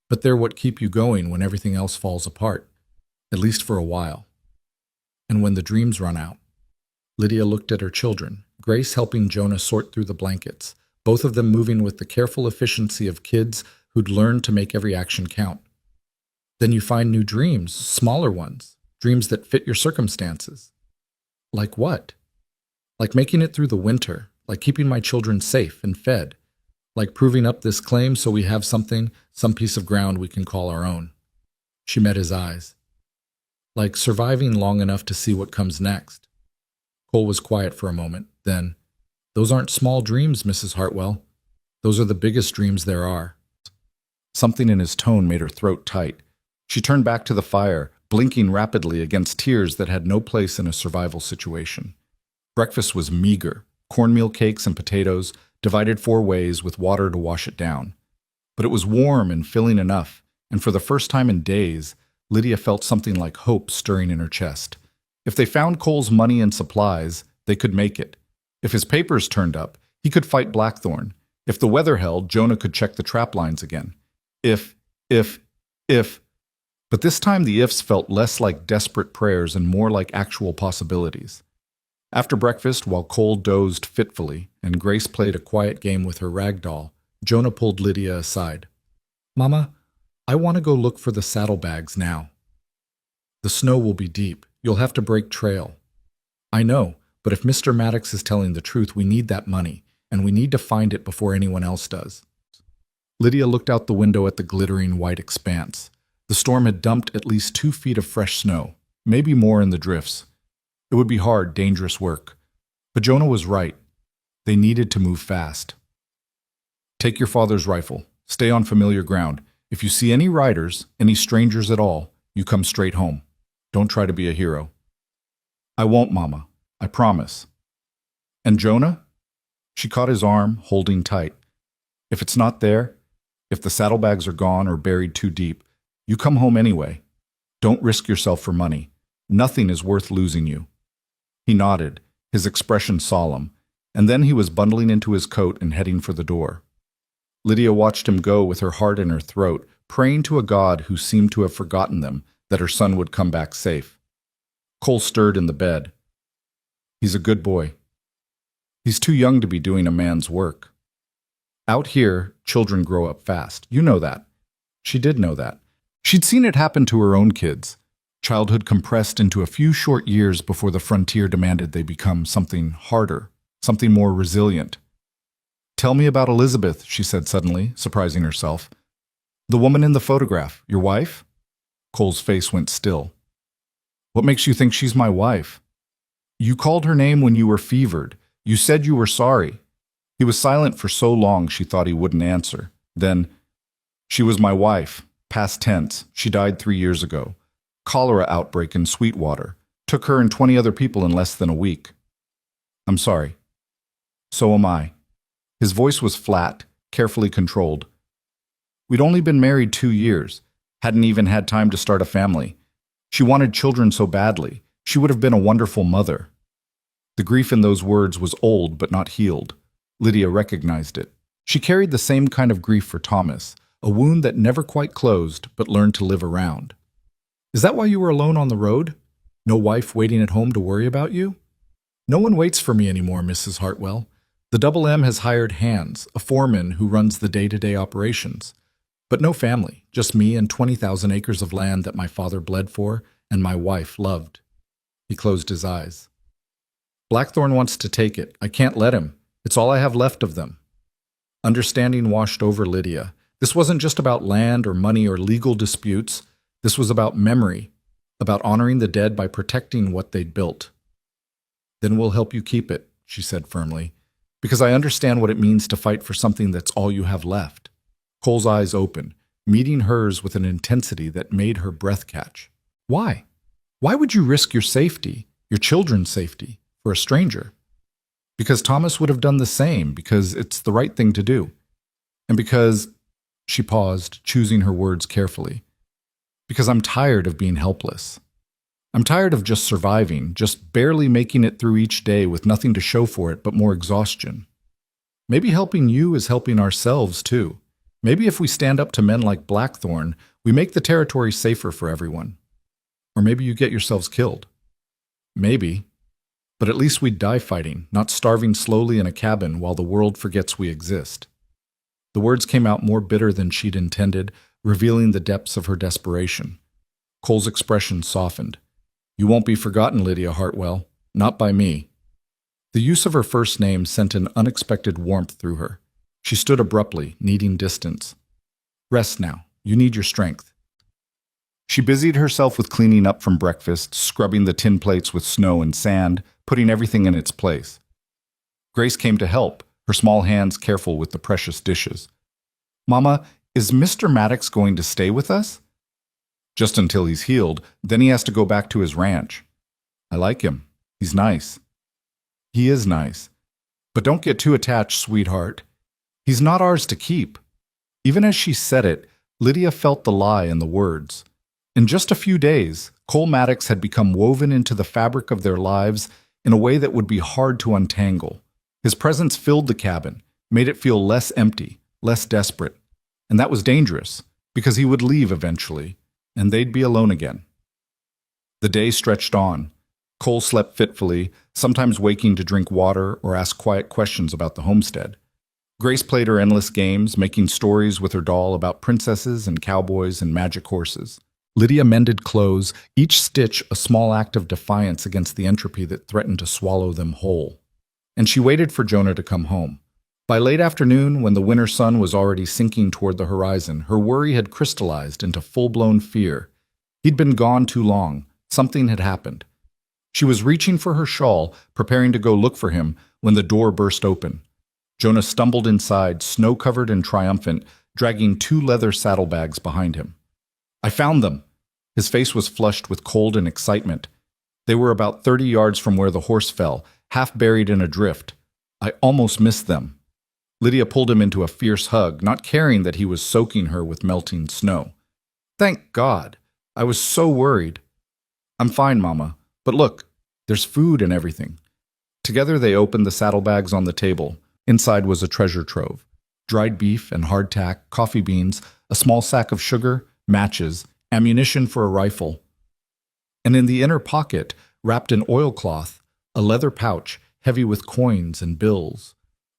But they're what keep you going when everything else falls apart, at least for a while. And when the dreams run out. Lydia looked at her children, Grace helping Jonah sort through the blankets, both of them moving with the careful efficiency of kids who'd learned to make every action count. Then you find new dreams, smaller ones, dreams that fit your circumstances. Like what? Like making it through the winter, like keeping my children safe and fed, like proving up this claim so we have something, some piece of ground we can call our own. She met his eyes. Like surviving long enough to see what comes next. Cole was quiet for a moment, then, those aren't small dreams, Mrs. Hartwell. Those are the biggest dreams there are. Something in his tone made her throat tight. She turned back to the fire, blinking rapidly against tears that had no place in a survival situation. Breakfast was meager, cornmeal cakes and potatoes, divided 4 ways with water to wash it down. But it was warm and filling enough, and for the first time in days, Lydia felt something like hope stirring in her chest. If they found Cole's money and supplies, they could make it. If his papers turned up, he could fight Blackthorn. If the weather held, Jonah could check the trap lines again. If. But this time the ifs felt less like desperate prayers and more like actual possibilities. After breakfast, while Cole dozed fitfully and Grace played a quiet game with her rag doll, Jonah pulled Lydia aside. Mama, I want to go look for the saddlebags now. The snow will be deep. You'll have to break trail. I know, but if Mr. Maddox is telling the truth, we need that money, and we need to find it before anyone else does. Lydia looked out the window at the glittering white expanse. The storm had dumped at least 2 feet of fresh snow, maybe more in the drifts. It would be hard, dangerous work. But Jonah was right. They needed to move fast. Take your father's rifle. Stay on familiar ground. If you see any riders, any strangers at all, you come straight home. Don't try to be a hero. I won't, Mama. I promise. And Jonah? She caught his arm, holding tight. If it's not there, if the saddlebags are gone or buried too deep, you come home anyway. Don't risk yourself for money. Nothing is worth losing you. He nodded, his expression solemn, and then he was bundling into his coat and heading for the door. Lydia watched him go with her heart in her throat, praying to a God who seemed to have forgotten them, that her son would come back safe. Cole stirred in the bed. He's a good boy. He's too young to be doing a man's work. Out here, children grow up fast. You know that. She did know that. She'd seen it happen to her own kids. Childhood compressed into a few short years before the frontier demanded they become something harder, something more resilient. Tell me about Elizabeth, she said suddenly, surprising herself. The woman in the photograph, your wife? Cole's face went still. What makes you think she's my wife? You called her name when you were fevered. You said you were sorry. He was silent for so long she thought he wouldn't answer. Then, she was my wife, past tense. She died 3 years ago. Cholera outbreak in Sweetwater. Took her and 20 other people in less than a week. I'm sorry. So am I. His voice was flat, carefully controlled. We'd only been married 2 years. Hadn't even had time to start a family. She wanted children so badly. She would have been a wonderful mother. The grief in those words was old but not healed. Lydia recognized it. She carried the same kind of grief for Thomas, a wound that never quite closed but learned to live around. Is that why you were alone on the road? No wife waiting at home to worry about you? No one waits for me anymore, Mrs. Hartwell. The Double M has hired hands, a foreman who runs the day-to-day operations. But no family, just me and 20,000 acres of land that my father bled for and my wife loved. He closed his eyes. Blackthorn wants to take it. I can't let him. It's all I have left of them. Understanding washed over Lydia. This wasn't just about land or money or legal disputes. This was about memory, about honoring the dead by protecting what they'd built. Then we'll help you keep it, she said firmly, because I understand what it means to fight for something that's all you have left. Cole's eyes opened, meeting hers with an intensity that made her breath catch. Why? Why would you risk your safety, your children's safety, for a stranger? Because Thomas would have done the same, because it's the right thing to do. And because, she paused, choosing her words carefully, because I'm tired of being helpless. I'm tired of just surviving, just barely making it through each day with nothing to show for it but more exhaustion. Maybe helping you is helping ourselves too. Maybe if we stand up to men like Blackthorn, we make the territory safer for everyone. Or maybe you get yourselves killed. Maybe. But at least we'd die fighting, not starving slowly in a cabin while the world forgets we exist. The words came out more bitter than she'd intended, revealing the depths of her desperation. Cole's expression softened. You won't be forgotten, Lydia Hartwell. Not by me. The use of her first name sent an unexpected warmth through her. She stood abruptly, needing distance. Rest now. You need your strength. She busied herself with cleaning up from breakfast, scrubbing the tin plates with snow and sand, putting everything in its place. Grace came to help, her small hands careful with the precious dishes. Mama, is Mr. Maddox going to stay with us? Just until he's healed, then he has to go back to his ranch. I like him. He's nice. He is nice. But don't get too attached, sweetheart. He's not ours to keep. Even as she said it, Lydia felt the lie in the words. In just a few days, Cole Maddox had become woven into the fabric of their lives in a way that would be hard to untangle. His presence filled the cabin, made it feel less empty, less desperate. And that was dangerous, because he would leave eventually, and they'd be alone again. The day stretched on. Cole slept fitfully, sometimes waking to drink water or ask quiet questions about the homestead. Grace played her endless games, making stories with her doll about princesses and cowboys and magic horses. Lydia mended clothes, each stitch a small act of defiance against the entropy that threatened to swallow them whole. And she waited for Jonah to come home. By late afternoon, when the winter sun was already sinking toward the horizon, her worry had crystallized into full-blown fear. He'd been gone too long. Something had happened. She was reaching for her shawl, preparing to go look for him, when the door burst open. Jonah stumbled inside, snow-covered and triumphant, dragging 2 leather saddlebags behind him. I found them! His face was flushed with cold and excitement. They were about 30 yards from where the horse fell, half buried in a drift. I almost missed them. Lydia pulled him into a fierce hug, not caring that he was soaking her with melting snow. Thank God. I was so worried. I'm fine, Mama. But look, there's food and everything. Together they opened the saddlebags on the table. Inside was a treasure trove. Dried beef and hardtack, coffee beans, a small sack of sugar, matches, ammunition for a rifle. And in the inner pocket, wrapped in oilcloth, a leather pouch heavy with coins and bills.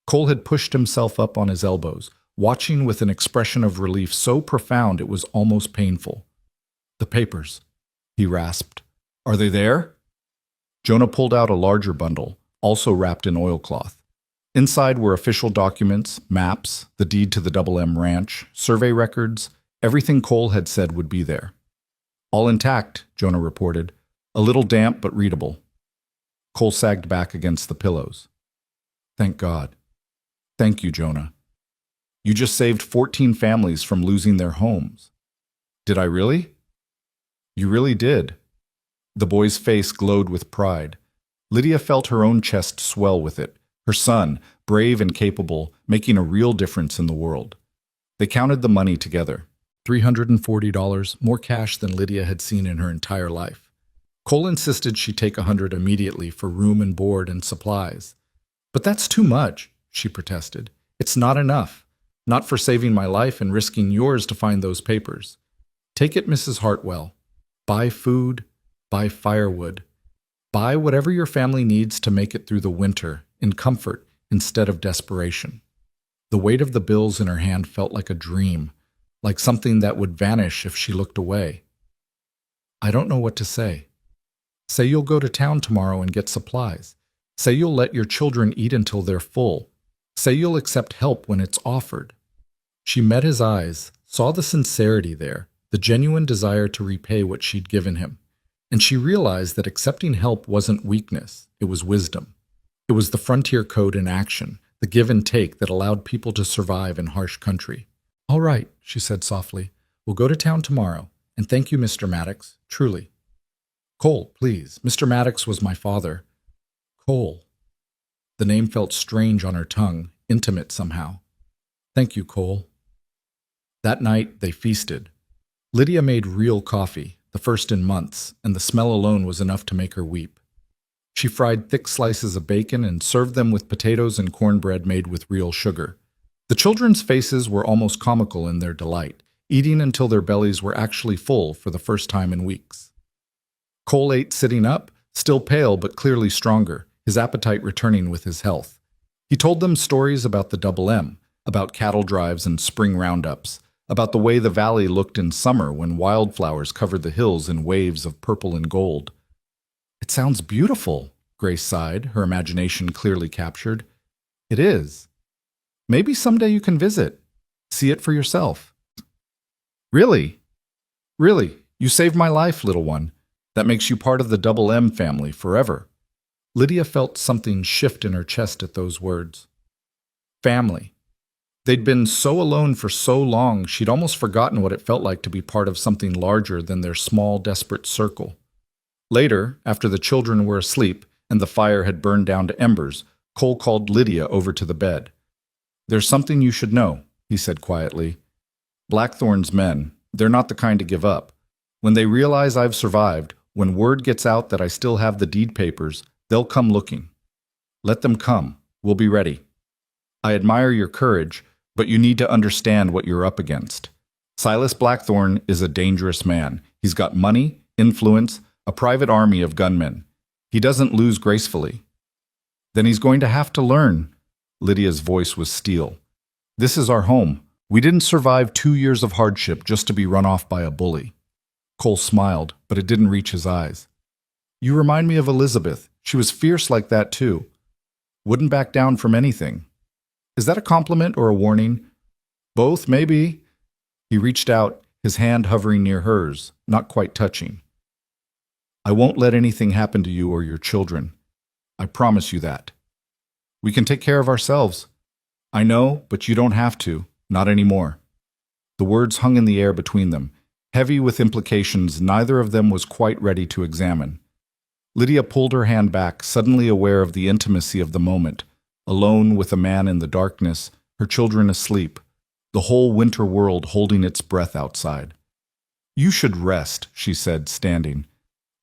Cole had pushed himself up on his elbows, watching with an expression of relief so profound it was almost painful. The papers, he rasped. Are they there? Jonah pulled out a larger bundle, also wrapped in oilcloth. Inside were official documents, maps, the deed to the Double M Ranch, survey records, everything Cole had said would be there. All intact, Jonah reported. A little damp but readable. Cole sagged back against the pillows. Thank God. Thank you, Jonah. You just saved 14 families from losing their homes. Did I really? You really did. The boy's face glowed with pride. Lydia felt her own chest swell with it. Her son, brave and capable, making a real difference in the world. They counted the money together. $340, more cash than Lydia had seen in her entire life. Cole insisted she take $100 immediately for room and board and supplies. But that's too much, she protested. It's not enough. Not for saving my life and risking yours to find those papers. Take it, Mrs. Hartwell. Buy food, buy firewood. Buy whatever your family needs to make it through the winter, in comfort instead of desperation. The weight of the bills in her hand felt like a dream, like something that would vanish if she looked away. I don't know what to say. Say you'll go to town tomorrow and get supplies. Say you'll let your children eat until they're full. Say you'll accept help when it's offered. She met his eyes, saw the sincerity there, the genuine desire to repay what she'd given him. And she realized that accepting help wasn't weakness, it was wisdom. It was the frontier code in action, the give and take that allowed people to survive in harsh country. All right, she said softly. We'll go to town tomorrow. And thank you, Mr. Maddox, truly. Cole, please. Mr. Maddox was my father. Cole. The name felt strange on her tongue, intimate somehow. Thank you, Cole. That night, they feasted. Lydia made real coffee, the first in months, and the smell alone was enough to make her weep. She fried thick slices of bacon and served them with potatoes and cornbread made with real sugar. The children's faces were almost comical in their delight, eating until their bellies were actually full for the first time in weeks. Cole ate sitting up, still pale but clearly stronger, his appetite returning with his health. He told them stories about the Double M, about cattle drives and spring roundups, about the way the valley looked in summer when wildflowers covered the hills in waves of purple and gold. It sounds beautiful, Grace sighed, her imagination clearly captured. It is. Maybe someday you can visit. See it for yourself. Really? Really, you saved my life, little one. That makes you part of the Double M family forever. Lydia felt something shift in her chest at those words. Family. They'd been so alone for so long, she'd almost forgotten what it felt like to be part of something larger than their small, desperate circle. Later, after the children were asleep and the fire had burned down to embers, Cole called Lydia over to the bed. There's something you should know, he said quietly. Blackthorn's men, they're not the kind to give up. When they realize I've survived, when word gets out that I still have the deed papers, they'll come looking. Let them come. We'll be ready. I admire your courage, but you need to understand what you're up against. Silas Blackthorn is a dangerous man. He's got money, influence, a private army of gunmen. He doesn't lose gracefully. Then he's going to have to learn. Lydia's voice was steel. This is our home. We didn't survive 2 years of hardship just to be run off by a bully. Cole smiled, but it didn't reach his eyes. You remind me of Elizabeth. She was fierce like that too. Wouldn't back down from anything. Is that a compliment or a warning? Both, maybe. He reached out, his hand hovering near hers, not quite touching. I won't let anything happen to you or your children. I promise you that. We can take care of ourselves. I know, but you don't have to. Not anymore. The words hung in the air between them, heavy with implications neither of them was quite ready to examine. Lydia pulled her hand back, suddenly aware of the intimacy of the moment, alone with a man in the darkness, her children asleep, the whole winter world holding its breath outside. "You should rest," she said, standing.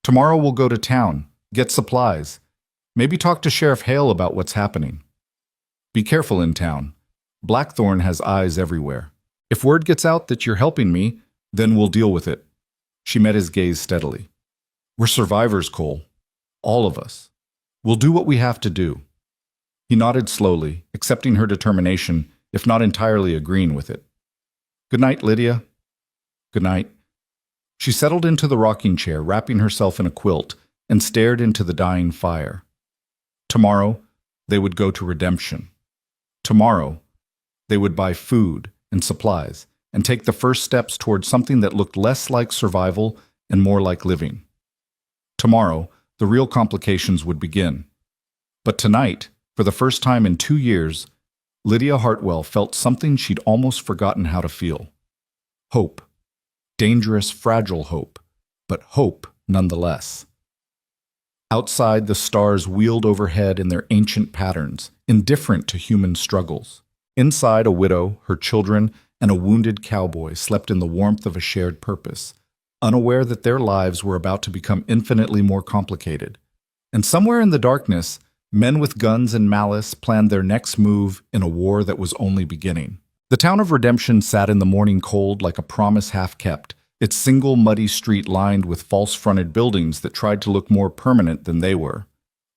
"Tomorrow we'll go to town, get supplies. Maybe talk to Sheriff Hale about what's happening. Be careful in town. Blackthorn has eyes everywhere. If word gets out that you're helping me, then we'll deal with it." She met his gaze steadily. "We're survivors, Cole. All of us. We'll do what we have to do." He nodded slowly, accepting her determination, if not entirely agreeing with it. "Good night, Lydia." "Good night." She settled into the rocking chair, wrapping herself in a quilt, and stared into the dying fire. Tomorrow, they would go to Redemption. Tomorrow, they would buy food and supplies and take the first steps toward something that looked less like survival and more like living. Tomorrow, the real complications would begin. But tonight, for the first time in 2 years, Lydia Hartwell felt something she'd almost forgotten how to feel. Hope. Dangerous, fragile hope, but hope nonetheless. Outside, the stars wheeled overhead in their ancient patterns, indifferent to human struggles. Inside, a widow, her children, and a wounded cowboy slept in the warmth of a shared purpose, unaware that their lives were about to become infinitely more complicated. And somewhere in the darkness, men with guns and malice planned their next move in a war that was only beginning. The town of Redemption sat in the morning cold like a promise half-kept, its single muddy street lined with false-fronted buildings that tried to look more permanent than they were.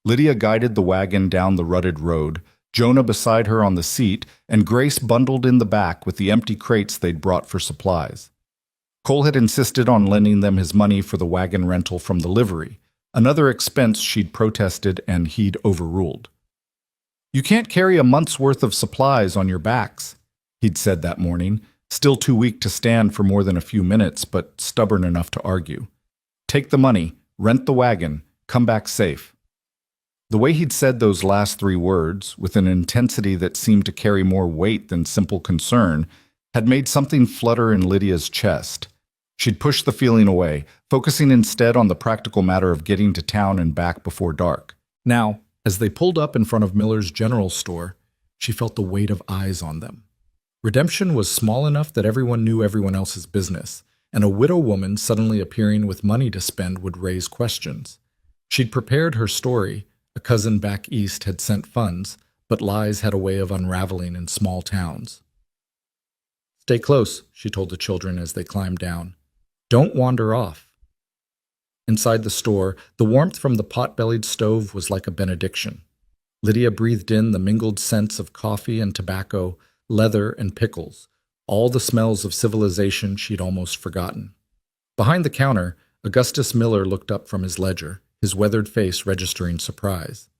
Lydia guided the wagon down the rutted road, Jonah beside her on the seat, and Grace bundled in the back with the empty crates they'd brought for supplies. Cole had insisted on lending them his money for the wagon rental from the livery, another expense she'd protested and he'd overruled. "You can't carry a month's worth of supplies on your backs," he'd said that morning, still too weak to stand for more than a few minutes, but stubborn enough to argue. "Take the money, rent the wagon, come back safe." The way he'd said those last 3 words, with an intensity that seemed to carry more weight than simple concern, had made something flutter in Lydia's chest. She'd pushed the feeling away, focusing instead on the practical matter of getting to town and back before dark. Now, as they pulled up in front of Miller's General Store, she felt the weight of eyes on them. Redemption was small enough that everyone knew everyone else's business, and a widow woman suddenly appearing with money to spend would raise questions. She'd prepared her story. A cousin back east had sent funds, but lies had a way of unraveling in small towns. "Stay close," she told the children as they climbed down. "Don't wander off." Inside the store, the warmth from the pot-bellied stove was like a benediction. Lydia breathed in the mingled scents of coffee and tobacco, leather and pickles, all the smells of civilization she'd almost forgotten. Behind the counter, Augustus Miller looked up from his ledger, his weathered face registering surprise.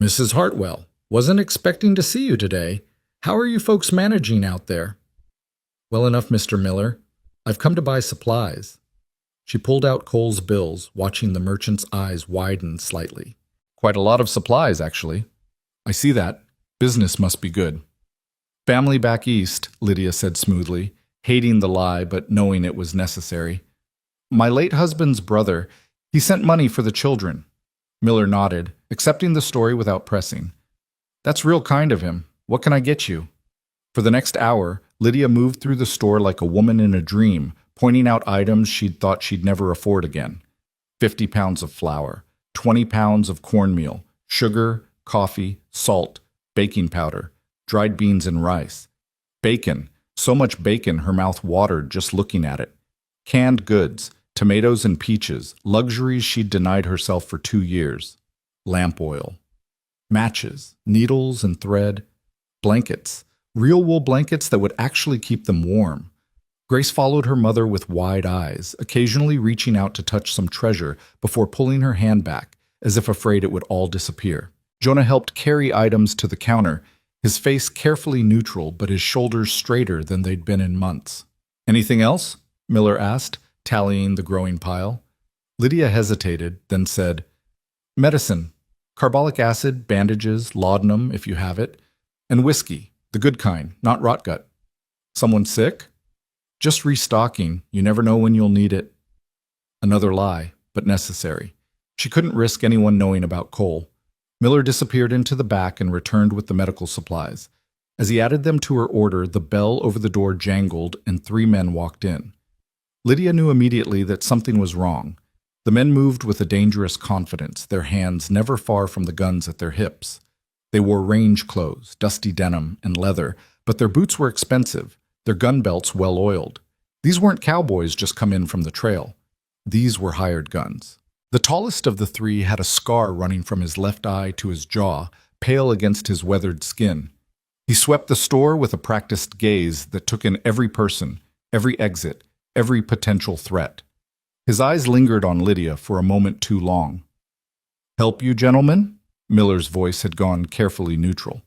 "Mrs. Hartwell, wasn't expecting to see you today. How are you folks managing out there?" "Well enough, Mr. Miller. I've come to buy supplies." She pulled out Cole's bills, watching the merchant's eyes widen slightly. "Quite a lot of supplies, actually." "I see that. Business must be good." "Family back east," Lydia said smoothly, hating the lie but knowing it was necessary. "My late husband's brother, he sent money for the children." Miller nodded, accepting the story without pressing. "That's real kind of him. What can I get you?" For the next hour, Lydia moved through the store like a woman in a dream, pointing out items she'd thought she'd never afford again. 50 pounds of flour, 20 pounds of cornmeal, sugar, coffee, salt, baking powder, dried beans and rice. Bacon, so much bacon her mouth watered just looking at it. Canned goods, tomatoes and peaches, luxuries she'd denied herself for 2 years. Lamp oil. Matches, needles and thread. Blankets, real wool blankets that would actually keep them warm. Grace followed her mother with wide eyes, occasionally reaching out to touch some treasure before pulling her hand back, as if afraid it would all disappear. Jonah helped carry items to the counter, his face carefully neutral but his shoulders straighter than they'd been in months. "Anything else?" Miller asked, tallying the growing pile. Lydia hesitated, then said, "Medicine, carbolic acid, bandages, laudanum if you have it, and whiskey, the good kind, not rotgut." "Someone sick?" "Just restocking. You never know when you'll need it." Another lie, but necessary. She couldn't risk anyone knowing about Cole. Miller disappeared into the back and returned with the medical supplies. As he added them to her order, the bell over the door jangled and 3 men walked in. Lydia knew immediately that something was wrong. The men moved with a dangerous confidence, their hands never far from the guns at their hips. They wore range clothes, dusty denim, and leather, but their boots were expensive, their gun belts well-oiled. These weren't cowboys just come in from the trail. These were hired guns. The tallest of the 3 had a scar running from his left eye to his jaw, pale against his weathered skin. He swept the store with a practiced gaze that took in every person, every exit, every potential threat. His eyes lingered on Lydia for a moment too long. "Help you, gentlemen?" Miller's voice had gone carefully neutral.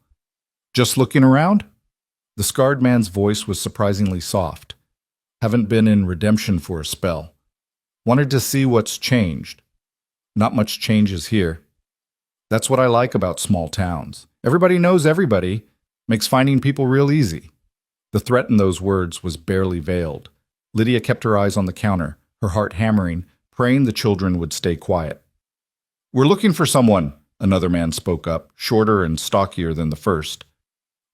"Just looking around?" The scarred man's voice was surprisingly soft. "Haven't been in redemption for a spell. Wanted to see what's changed. Not much changes here. That's what I like about small towns. Everybody knows everybody. Makes finding people real easy." The threat in those words was barely veiled. Lydia kept her eyes on the counter, her heart hammering, praying the children would stay quiet. "We're looking for someone," another man spoke up, shorter and stockier than the first.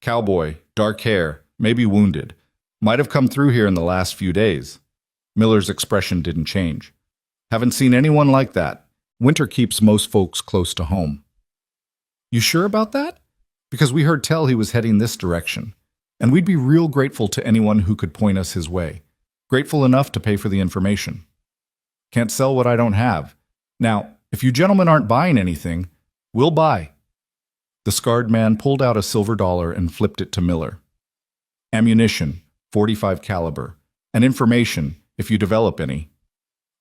"Cowboy, dark hair, maybe wounded. Might have come through here in the last few days." Miller's expression didn't change. "Haven't seen anyone like that. Winter keeps most folks close to home." "You sure about that? Because we heard tell he was heading this direction, and we'd be real grateful to anyone who could point us his way. Grateful enough to pay for the information." "Can't sell what I don't have. Now, if you gentlemen aren't buying anything, we'll buy." The scarred man pulled out a silver dollar and flipped it to Miller. "Ammunition, .45 caliber, and information, if you develop any."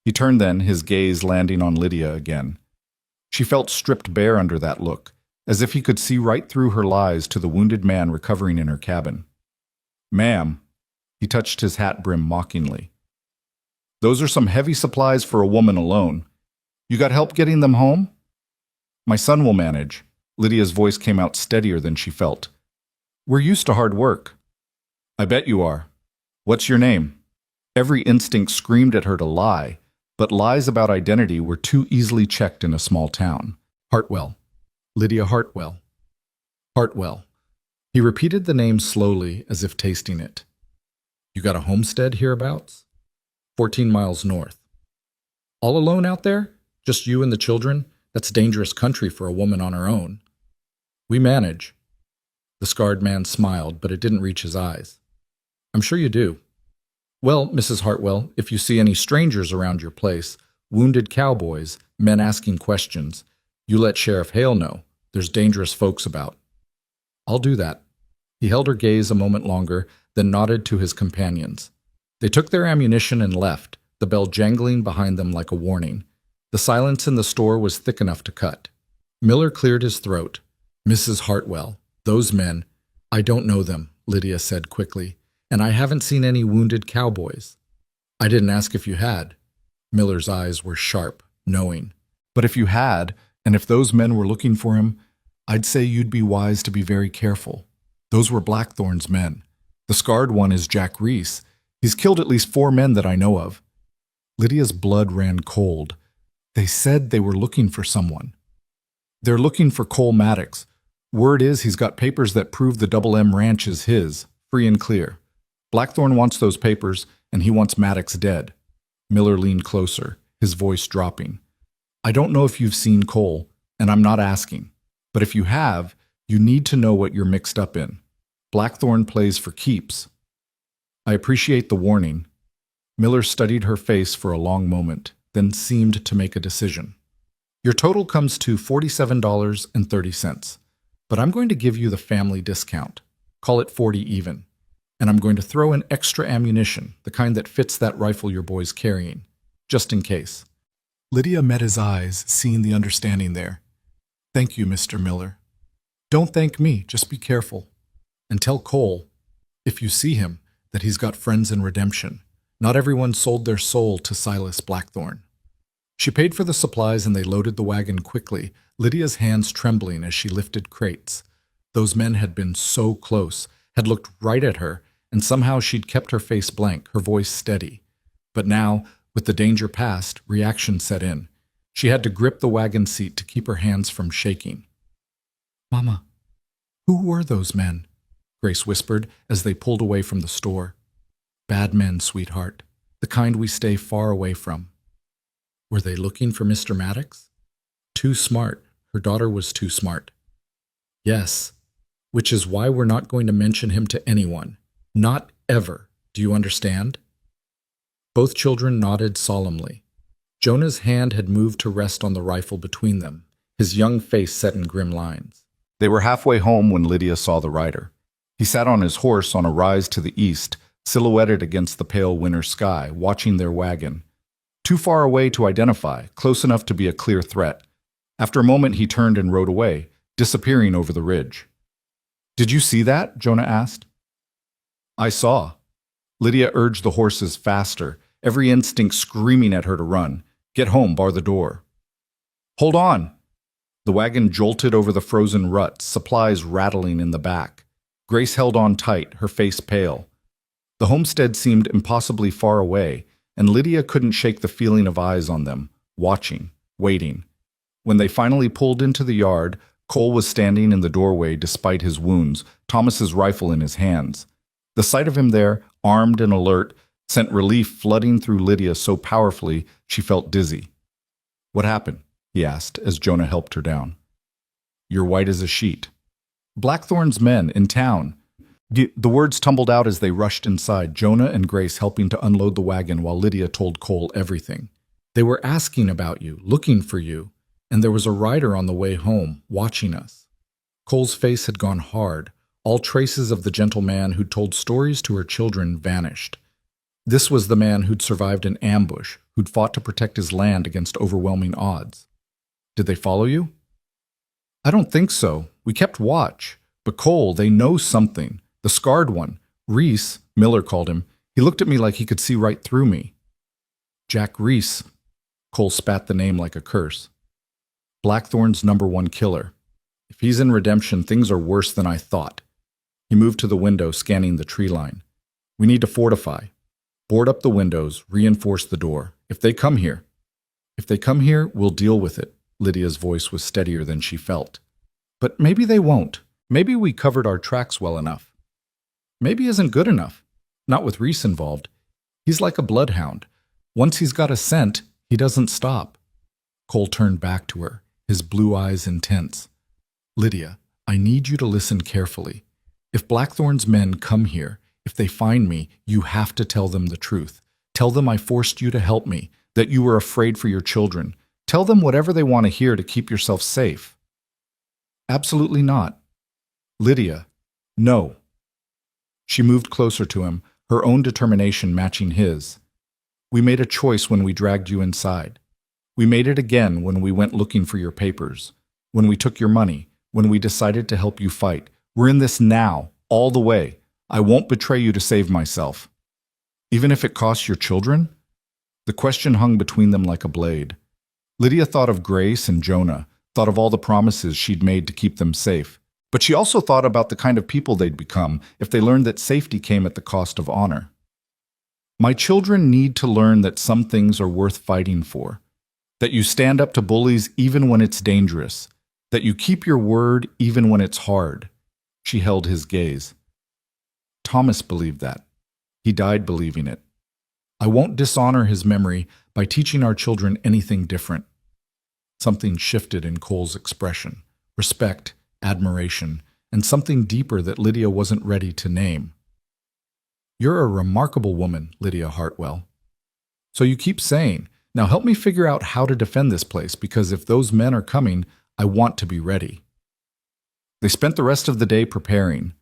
He turned then, his gaze landing on Lydia again. She felt stripped bare under that look, as if he could see right through her lies to the wounded man recovering in her cabin. "Ma'am," he touched his hat brim mockingly, "those are some heavy supplies for a woman alone. You got help getting them home?" "My son will manage." Lydia's voice came out steadier than she felt. "We're used to hard work." "I bet you are. What's your name?" Every instinct screamed at her to lie, but lies about identity were too easily checked in a small town. "Hartwell. Lydia Hartwell." "Hartwell." He repeated the name slowly, as if tasting it. "You got a homestead hereabouts?" 14 miles north." "All alone out there? Just you and the children? That's dangerous country for a woman on her own." "We manage." The scarred man smiled, but it didn't reach his eyes. "I'm sure you do. Well, Mrs. Hartwell, if you see any strangers around your place, wounded cowboys, men asking questions, you let Sheriff Hale know. There's dangerous folks about." "I'll do that." He held her gaze a moment longer, then nodded to his companions. They took their ammunition and left, the bell jangling behind them like a warning. The silence in the store was thick enough to cut. Miller cleared his throat. "Mrs. Hartwell, those men, I don't know them," Lydia said quickly, "and I haven't seen any wounded cowboys." "I didn't ask if you had." Miller's eyes were sharp, knowing. "But if you had, and if those men were looking for him, I'd say you'd be wise to be very careful. Those were Blackthorn's men. The scarred one is Jack Reese. He's killed at least 4 men that I know of." Lydia's blood ran cold. "They said they were looking for someone." "They're looking for Cole Maddox. Word is he's got papers that prove the Double M Ranch is his, free and clear. Blackthorn wants those papers, and he wants Maddox dead." Miller leaned closer, his voice dropping. "I don't know if you've seen Cole, and I'm not asking. But if you have, you need to know what you're mixed up in. Blackthorn plays for keeps." "I appreciate the warning." Miller studied her face for a long moment, then seemed to make a decision. "Your total comes to $47.30, but I'm going to give you the family discount. Call it 40 even. And I'm going to throw in extra ammunition, the kind that fits that rifle your boy's carrying, just in case." Lydia met his eyes, seeing the understanding there. "Thank you, Mr. Miller." "Don't thank me, just be careful. And tell Cole, if you see him, that he's got friends in redemption. Not everyone sold their soul to Silas Blackthorn." She paid for the supplies and they loaded the wagon quickly, Lydia's hands trembling as she lifted crates. Those men had been so close, had looked right at her, and somehow she'd kept her face blank, her voice steady. But now, with the danger past, reaction set in. She had to grip the wagon seat to keep her hands from shaking. Mama, who were those men? Grace whispered as they pulled away from the store. Bad men, sweetheart. The kind we stay far away from. Were they looking for Mr. Maddox? Too smart. Her daughter was too smart. Yes, which is why we're not going to mention him to anyone. Not ever. Do you understand? Both children nodded solemnly. Jonah's hand had moved to rest on the rifle between them, his young face set in grim lines. They were halfway home when Lydia saw the rider. He sat on his horse on a rise to the east, silhouetted against the pale winter sky, watching their wagon. Too far away to identify, close enough to be a clear threat. After a moment he turned and rode away, disappearing over the ridge. Did you see that? Jonah asked. I saw. Lydia urged the horses faster, every instinct screaming at her to run. Get home, bar the door. Hold on! The wagon jolted over the frozen ruts, supplies rattling in the back. Grace held on tight, her face pale. The homestead seemed impossibly far away, and Lydia couldn't shake the feeling of eyes on them, watching, waiting. When they finally pulled into the yard, Cole was standing in the doorway despite his wounds, Thomas's rifle in his hands. The sight of him there, armed and alert, sent relief flooding through Lydia so powerfully she felt dizzy. What happened? He asked as Jonah helped her down. You're white as a sheet. Blackthorn's men in town. The words tumbled out as they rushed inside, Jonah and Grace helping to unload the wagon while Lydia told Cole everything. They were asking about you, looking for you, and there was a rider on the way home, watching us. Cole's face had gone hard. All traces of the gentle man who'd told stories to her children vanished. This was the man who'd survived an ambush, who'd fought to protect his land against overwhelming odds. Did they follow you? I don't think so. We kept watch. But Cole, they know something. The scarred one, Reese, Miller called him, he looked at me like he could see right through me. Jack Reese. Cole spat the name like a curse. Blackthorn's #1 killer. If he's in redemption, things are worse than I thought. He moved to the window, scanning the tree line. We need to fortify. Board up the windows, reinforce the door. If they come here, we'll deal with it. Lydia's voice was steadier than she felt. But maybe they won't. Maybe we covered our tracks well enough. Maybe isn't good enough. Not with Reese involved. He's like a bloodhound. Once he's got a scent, he doesn't stop. Cole turned back to her, his blue eyes intense. Lydia, I need you to listen carefully. If Blackthorn's men come here, if they find me, you have to tell them the truth. Tell them I forced you to help me, that you were afraid for your children. Tell them whatever they want to hear to keep yourself safe. Absolutely not. Lydia, no. She moved closer to him, her own determination matching his. We made a choice when we dragged you inside. We made it again when we went looking for your papers, when we took your money, when we decided to help you fight. We're in this now, all the way. I won't betray you to save myself. Even if it costs your children? The question hung between them like a blade. Lydia thought of Grace and Jonah, thought of all the promises she'd made to keep them safe. But she also thought about the kind of people they'd become if they learned that safety came at the cost of honor. My children need to learn that some things are worth fighting for, that you stand up to bullies even when it's dangerous, that you keep your word even when it's hard. She held his gaze. Thomas believed that. He died believing it. I won't dishonor his memory by teaching our children anything different. Something shifted in Cole's expression. Respect, admiration, and something deeper that Lydia wasn't ready to name. You're a remarkable woman, Lydia Hartwell. So you keep saying, now help me figure out how to defend this place, because if those men are coming, I want to be ready. They spent the rest of the day preparing.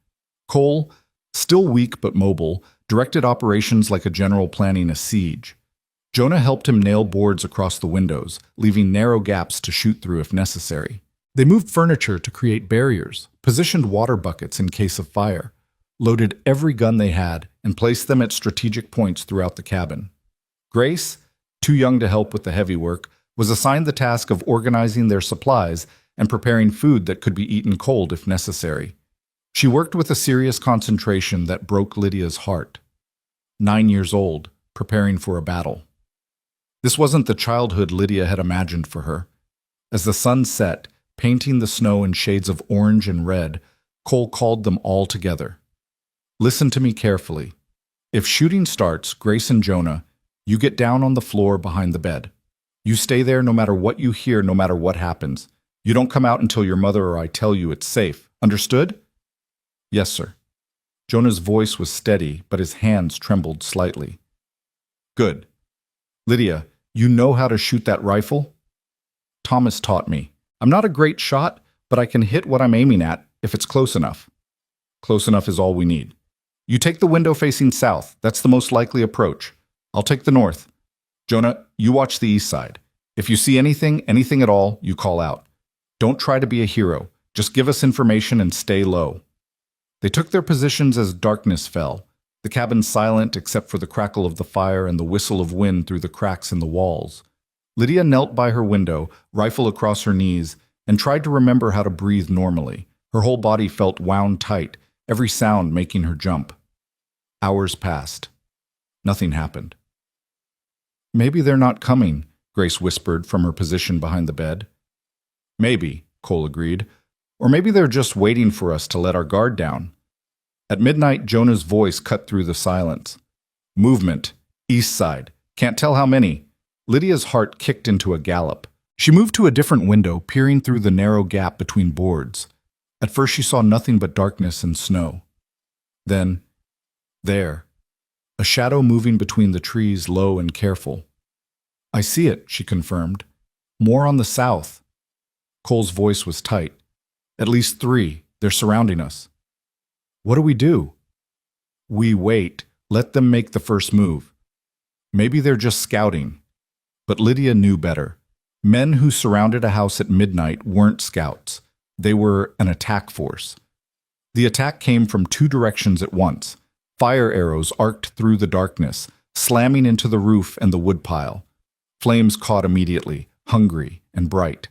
Cole, still weak but mobile, directed operations like a general planning a siege. Jonah helped him nail boards across the windows, leaving narrow gaps to shoot through if necessary. They moved furniture to create barriers, positioned water buckets in case of fire, loaded every gun they had, and placed them at strategic points throughout the cabin. Grace, too young to help with the heavy work, was assigned the task of organizing their supplies and preparing food that could be eaten cold if necessary. She worked with a serious concentration that broke Lydia's heart. 9 years old, preparing for a battle. This wasn't the childhood Lydia had imagined for her. As the sun set, painting the snow in shades of orange and red. Cole called them all together. Listen to me carefully. If shooting starts, Grace and Jonah, you get down on the floor behind the bed. You stay there no matter what you hear, no matter what happens. You don't come out until your mother or I tell you it's safe. Understood? Yes, sir. Jonah's voice was steady, but his hands trembled slightly. Good. Lydia, you know how to shoot that rifle? Thomas taught me. I'm not a great shot, but I can hit what I'm aiming at if it's close enough. Close enough is all we need. You take the window facing south. That's the most likely approach. I'll take the north. Jonah, you watch the east side. If you see anything at all, you call out. Don't try to be a hero. Just give us information and stay low. They took their positions as darkness fell, the cabin silent except for the crackle of the fire and the whistle of wind through the cracks in the walls. Lydia knelt by her window, rifle across her knees, and tried to remember how to breathe normally. Her whole body felt wound tight, every sound making her jump. Hours passed. Nothing happened. Maybe they're not coming, Grace whispered from her position behind the bed. Maybe, Cole agreed. Or maybe they're just waiting for us to let our guard down. At midnight, Jonah's voice cut through the silence. Movement. East side. Can't tell how many. Lydia's heart kicked into a gallop. She moved to a different window, peering through the narrow gap between boards. At first she saw nothing but darkness and snow. Then, there, a shadow moving between the trees, low and careful. I see it, she confirmed. More on the south. Cole's voice was tight. At least 3. They're surrounding us. What do we do? We wait. Let them make the first move. Maybe they're just scouting. But Lydia knew better. Men who surrounded a house at midnight weren't scouts. They were an attack force. The attack came from 2 directions at once. Fire arrows arced through the darkness, slamming into the roof and the woodpile. Flames caught immediately, hungry and bright.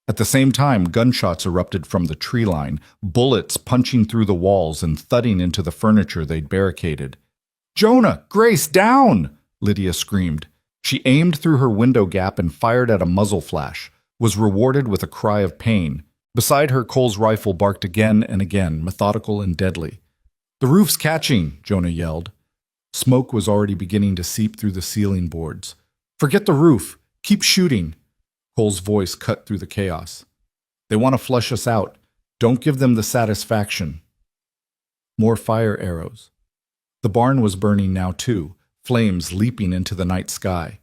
At the same time, gunshots erupted from the tree line, bullets punching through the walls and thudding into the furniture they'd barricaded. Jonah! Grace, down! Lydia screamed. She aimed through her window gap and fired at a muzzle flash, was rewarded with a cry of pain. Beside her, Cole's rifle barked again and again, methodical and deadly. The roof's catching, Jonah yelled. Smoke was already beginning to seep through the ceiling boards. Forget the roof. Keep shooting. Cole's voice cut through the chaos. They want to flush us out. Don't give them the satisfaction. More fire arrows. The barn was burning now too, flames leaping into the night sky.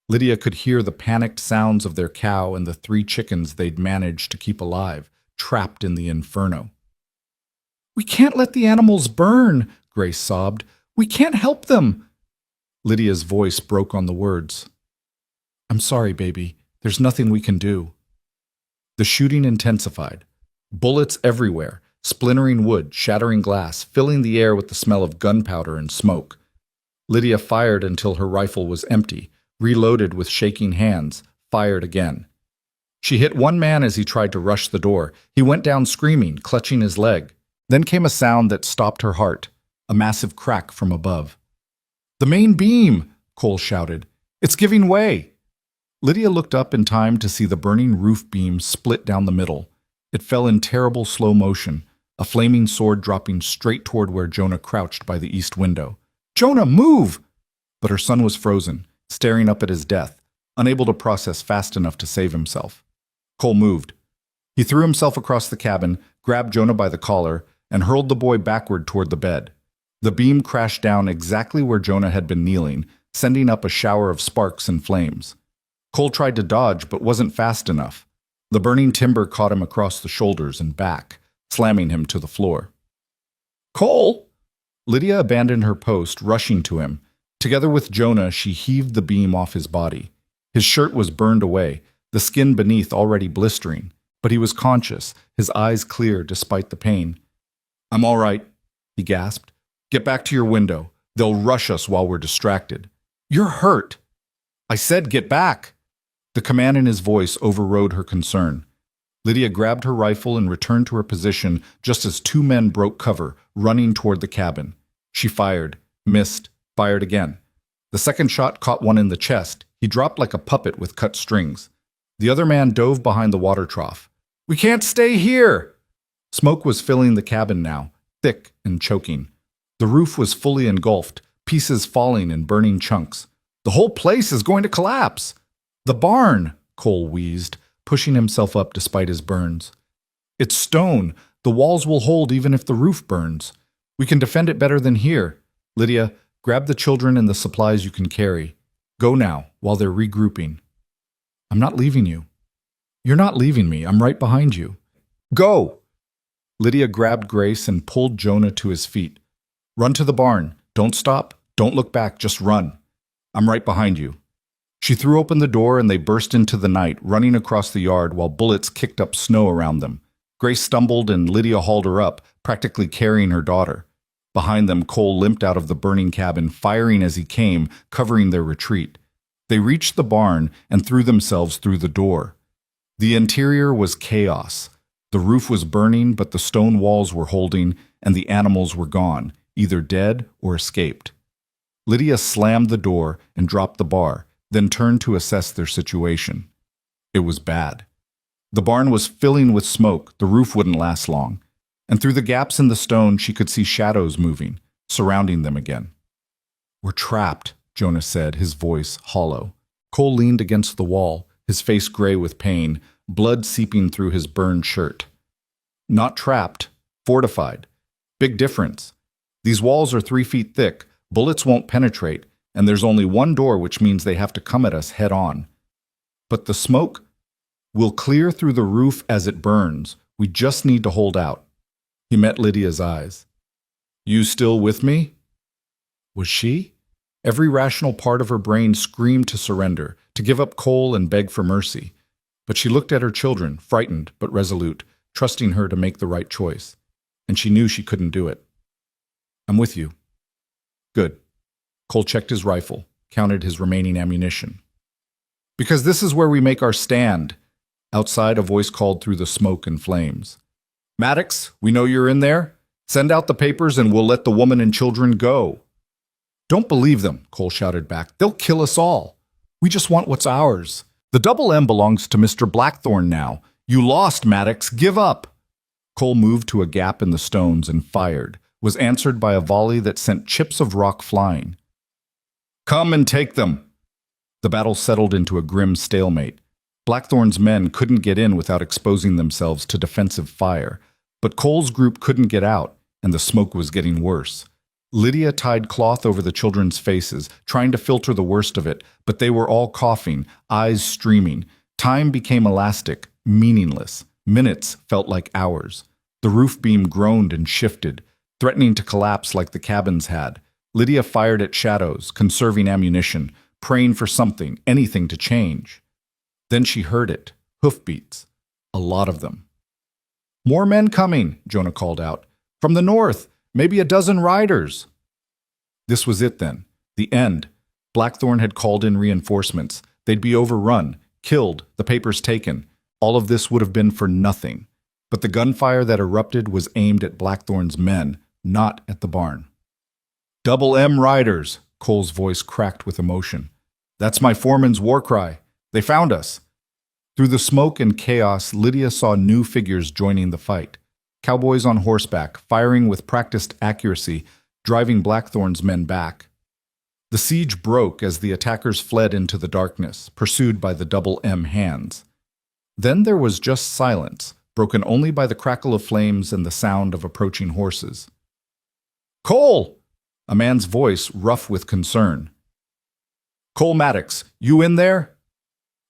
Lydia could hear the panicked sounds of their cow and the 3 chickens they'd managed to keep alive, trapped in the inferno. We can't let the animals burn, Grace sobbed. We can't help them. Lydia's voice broke on the words. I'm sorry, baby. There's nothing we can do. The shooting intensified. Bullets everywhere, splintering wood, shattering glass, filling the air with the smell of gunpowder and smoke. Lydia fired until her rifle was empty, reloaded with shaking hands, fired again. She hit one man as he tried to rush the door. He went down screaming, clutching his leg. Then came a sound that stopped her heart, a massive crack from above. The main beam, Cole shouted. It's giving way. Lydia looked up in time to see the burning roof beam split down the middle. It fell in terrible slow motion, a flaming sword dropping straight toward where Jonah crouched by the east window. Jonah, move! But her son was frozen, staring up at his death, unable to process fast enough to save himself. Cole moved. He threw himself across the cabin, grabbed Jonah by the collar, and hurled the boy backward toward the bed. The beam crashed down exactly where Jonah had been kneeling, sending up a shower of sparks and flames. Cole tried to dodge, but wasn't fast enough. The burning timber caught him across the shoulders and back, slamming him to the floor. Cole! Lydia abandoned her post, rushing to him. Together with Jonah, she heaved the beam off his body. His shirt was burned away, the skin beneath already blistering, but he was conscious, his eyes clear despite the pain. I'm all right, he gasped. Get back to your window. They'll rush us while we're distracted. You're hurt. I said get back. The command in his voice overrode her concern. Lydia grabbed her rifle and returned to her position just as 2 men broke cover, running toward the cabin. She fired, missed, fired again. The second shot caught one in the chest. He dropped like a puppet with cut strings. The other man dove behind the water trough. We can't stay here! Smoke was filling the cabin now, thick and choking. The roof was fully engulfed, pieces falling in burning chunks. The whole place is going to collapse! The barn, Cole wheezed, pushing himself up despite his burns. It's stone. The walls will hold even if the roof burns. We can defend it better than here. Lydia, grab the children and the supplies you can carry. Go now, while they're regrouping. I'm not leaving you. You're not leaving me. I'm right behind you. Go! Lydia grabbed Grace and pulled Jonah to his feet. Run to the barn. Don't stop. Don't look back. Just run. I'm right behind you. She threw open the door and they burst into the night, running across the yard while bullets kicked up snow around them. Grace stumbled and Lydia hauled her up, practically carrying her daughter. Behind them, Cole limped out of the burning cabin, firing as he came, covering their retreat. They reached the barn and threw themselves through the door. The interior was chaos. The roof was burning, but the stone walls were holding, and the animals were gone, either dead or escaped. Lydia slammed the door and dropped the bar, then turned to assess their situation. It was bad. The barn was filling with smoke, the roof wouldn't last long, and through the gaps in the stone she could see shadows moving, surrounding them again. We're trapped, Jonah said, his voice hollow. Cole leaned against the wall, his face gray with pain, blood seeping through his burned shirt. Not trapped, fortified. Big difference. These walls are 3 feet thick, bullets won't penetrate, and there's only one door, which means they have to come at us head on. But the smoke will clear through the roof as it burns. We just need to hold out. He met Lydia's eyes. You still with me? Was she? Every rational part of her brain screamed to surrender, to give up Cole and beg for mercy. But she looked at her children, frightened but resolute, trusting her to make the right choice. And she knew she couldn't do it. I'm with you. Good. Cole checked his rifle, counted his remaining ammunition. Because this is where we make our stand. Outside, a voice called through the smoke and flames. Maddox, we know you're in there. Send out the papers and we'll let the woman and children go. Don't believe them, Cole shouted back. They'll kill us all. We just want what's ours. The double M belongs to Mr. Blackthorne now. You lost, Maddox. Give up. Cole moved to a gap in the stones and fired, was answered by a volley that sent chips of rock flying. Come and take them. The battle settled into a grim stalemate. Blackthorne's men couldn't get in without exposing themselves to defensive fire, but Cole's group couldn't get out, and the smoke was getting worse. Lydia tied cloth over the children's faces, trying to filter the worst of it, but they were all coughing, eyes streaming. Time became elastic, meaningless. Minutes felt like hours. The roof beam groaned and shifted, threatening to collapse like the cabins had. Lydia fired at shadows, conserving ammunition, praying for something, anything to change. Then she heard it, hoofbeats, a lot of them. More men coming, Jonah called out. From the north, maybe a dozen riders. This was it then, the end. Blackthorne had called in reinforcements. They'd be overrun, killed, the papers taken. All of this would have been for nothing. But the gunfire that erupted was aimed at Blackthorne's men, not at the barn. Double M riders, Cole's voice cracked with emotion. That's my foreman's war cry. They found us. Through the smoke and chaos, Lydia saw new figures joining the fight. Cowboys on horseback, firing with practiced accuracy, driving Blackthorne's men back. The siege broke as the attackers fled into the darkness, pursued by the double M hands. Then there was just silence, broken only by the crackle of flames and the sound of approaching horses. Cole! A man's voice, rough with concern. Cole Maddox, you in there?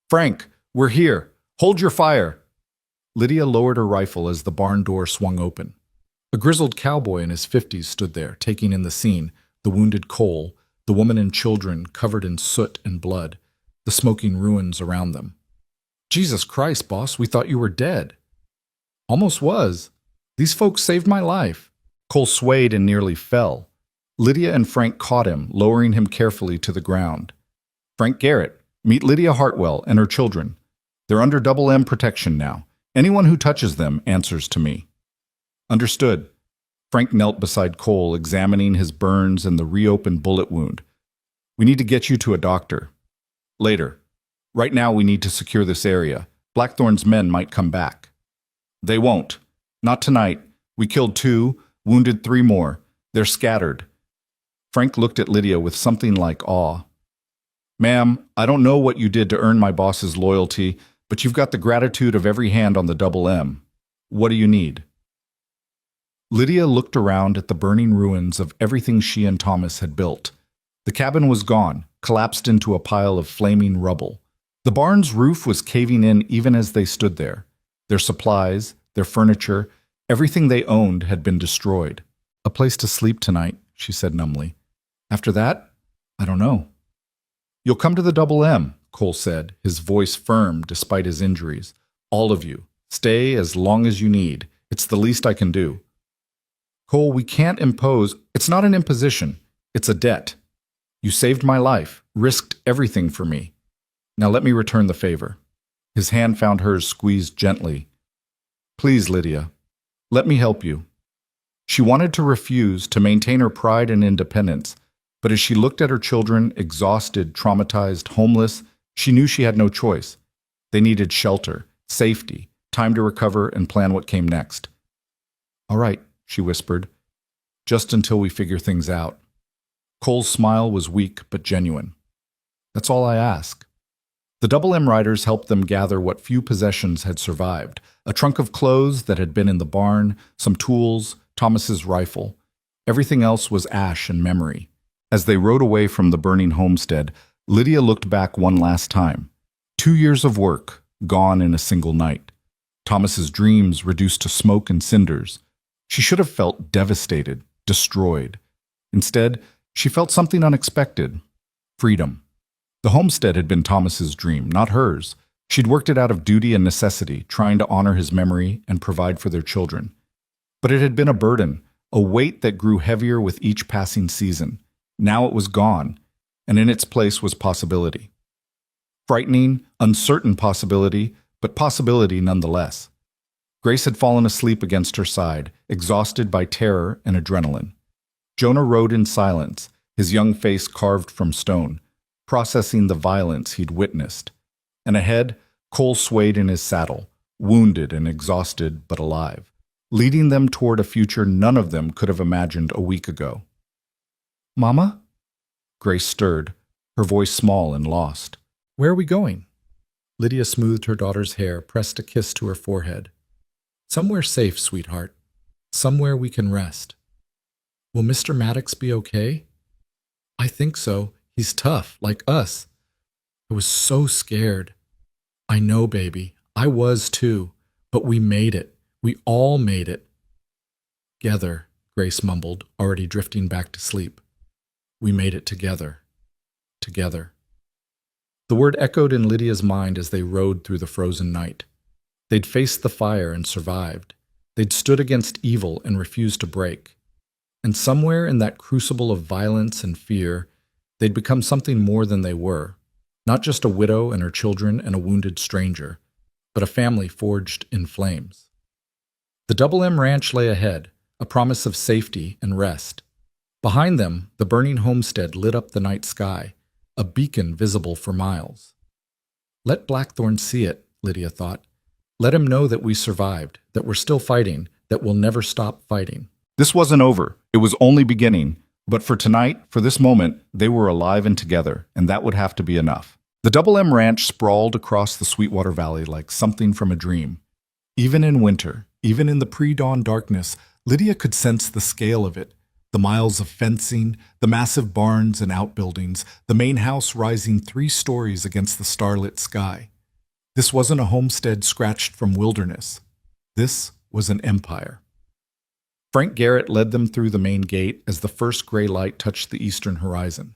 Frank, we're here. Hold your fire. Lydia lowered her rifle as the barn door swung open. A grizzled cowboy in his 50s stood there, taking in the scene, the wounded Cole, the woman and children covered in soot and blood, the smoking ruins around them. Jesus Christ, boss, we thought you were dead. Almost was. These folks saved my life. Cole swayed and nearly fell. Lydia and Frank caught him, lowering him carefully to the ground. Frank Garrett, meet Lydia Hartwell and her children. They're under double M protection now. Anyone who touches them answers to me. Understood. Frank knelt beside Cole, examining his burns and the reopened bullet wound. We need to get you to a doctor. Later. Right now we need to secure this area. Blackthorne's men might come back. They won't. Not tonight. We killed 2, wounded 3 more. They're scattered. Frank looked at Lydia with something like awe. Ma'am, I don't know what you did to earn my boss's loyalty, but you've got the gratitude of every hand on the double M. What do you need? Lydia looked around at the burning ruins of everything she and Thomas had built. The cabin was gone, collapsed into a pile of flaming rubble. The barn's roof was caving in even as they stood there. Their supplies, their furniture, everything they owned had been destroyed. A place to sleep tonight, she said numbly. After that, I don't know. You'll come to the double M, Cole said, his voice firm despite his injuries. All of you. Stay as long as you need. It's the least I can do. Cole, we can't impose. It's not an imposition. It's a debt. You saved my life, risked everything for me. Now let me return the favor. His hand found hers squeezed gently. Please, Lydia, let me help you. She wanted to refuse, to maintain her pride and independence, but as she looked at her children, exhausted, traumatized, homeless, she knew she had no choice. They needed shelter, safety, time to recover and plan what came next. All right, she whispered, just until we figure things out. Cole's smile was weak but genuine. That's all I ask. The Double M Riders helped them gather what few possessions had survived, a trunk of clothes that had been in the barn, some tools, Thomas's rifle. Everything else was ash and memory. As they rode away from the burning homestead, Lydia looked back one last time. 2 years of work, gone in a single night. Thomas's dreams reduced to smoke and cinders. She should have felt devastated, destroyed. Instead, she felt something unexpected. Freedom. The homestead had been Thomas's dream, not hers. She'd worked it out of duty and necessity, trying to honor his memory and provide for their children. But it had been a burden, a weight that grew heavier with each passing season. Now it was gone, and in its place was possibility. Frightening, uncertain possibility, but possibility nonetheless. Grace had fallen asleep against her side, exhausted by terror and adrenaline. Jonah rode in silence, his young face carved from stone, processing the violence he'd witnessed. And ahead, Cole swayed in his saddle, wounded and exhausted but alive, leading them toward a future none of them could have imagined a week ago. Mama? Grace stirred, her voice small and lost. Where are we going? Lydia smoothed her daughter's hair, pressed a kiss to her forehead. Somewhere safe, sweetheart. Somewhere we can rest. Will Mr. Maddox be okay? I think so. He's tough, like us. I was so scared. I know, baby. I was too. But we made it. We all made it. Together, Grace mumbled, already drifting back to sleep. We made it together. Together. The word echoed in Lydia's mind as they rode through the frozen night. They'd faced the fire and survived. They'd stood against evil and refused to break. And somewhere in that crucible of violence and fear, they'd become something more than they were. Not just a widow and her children and a wounded stranger, but a family forged in flames. The Double M Ranch lay ahead, a promise of safety and rest. Behind them, the burning homestead lit up the night sky, a beacon visible for miles. Let Blackthorn see it, Lydia thought. Let him know that we survived, that we're still fighting, that we'll never stop fighting. This wasn't over. It was only beginning. But for tonight, for this moment, they were alive and together, and that would have to be enough. The Double M Ranch sprawled across the Sweetwater Valley like something from a dream. Even in winter, even in the pre-dawn darkness, Lydia could sense the scale of it. The miles of fencing, the massive barns and outbuildings, the main house rising 3 stories against the starlit sky. This wasn't a homestead scratched from wilderness. This was an empire. Frank Garrett led them through the main gate as the first gray light touched the eastern horizon.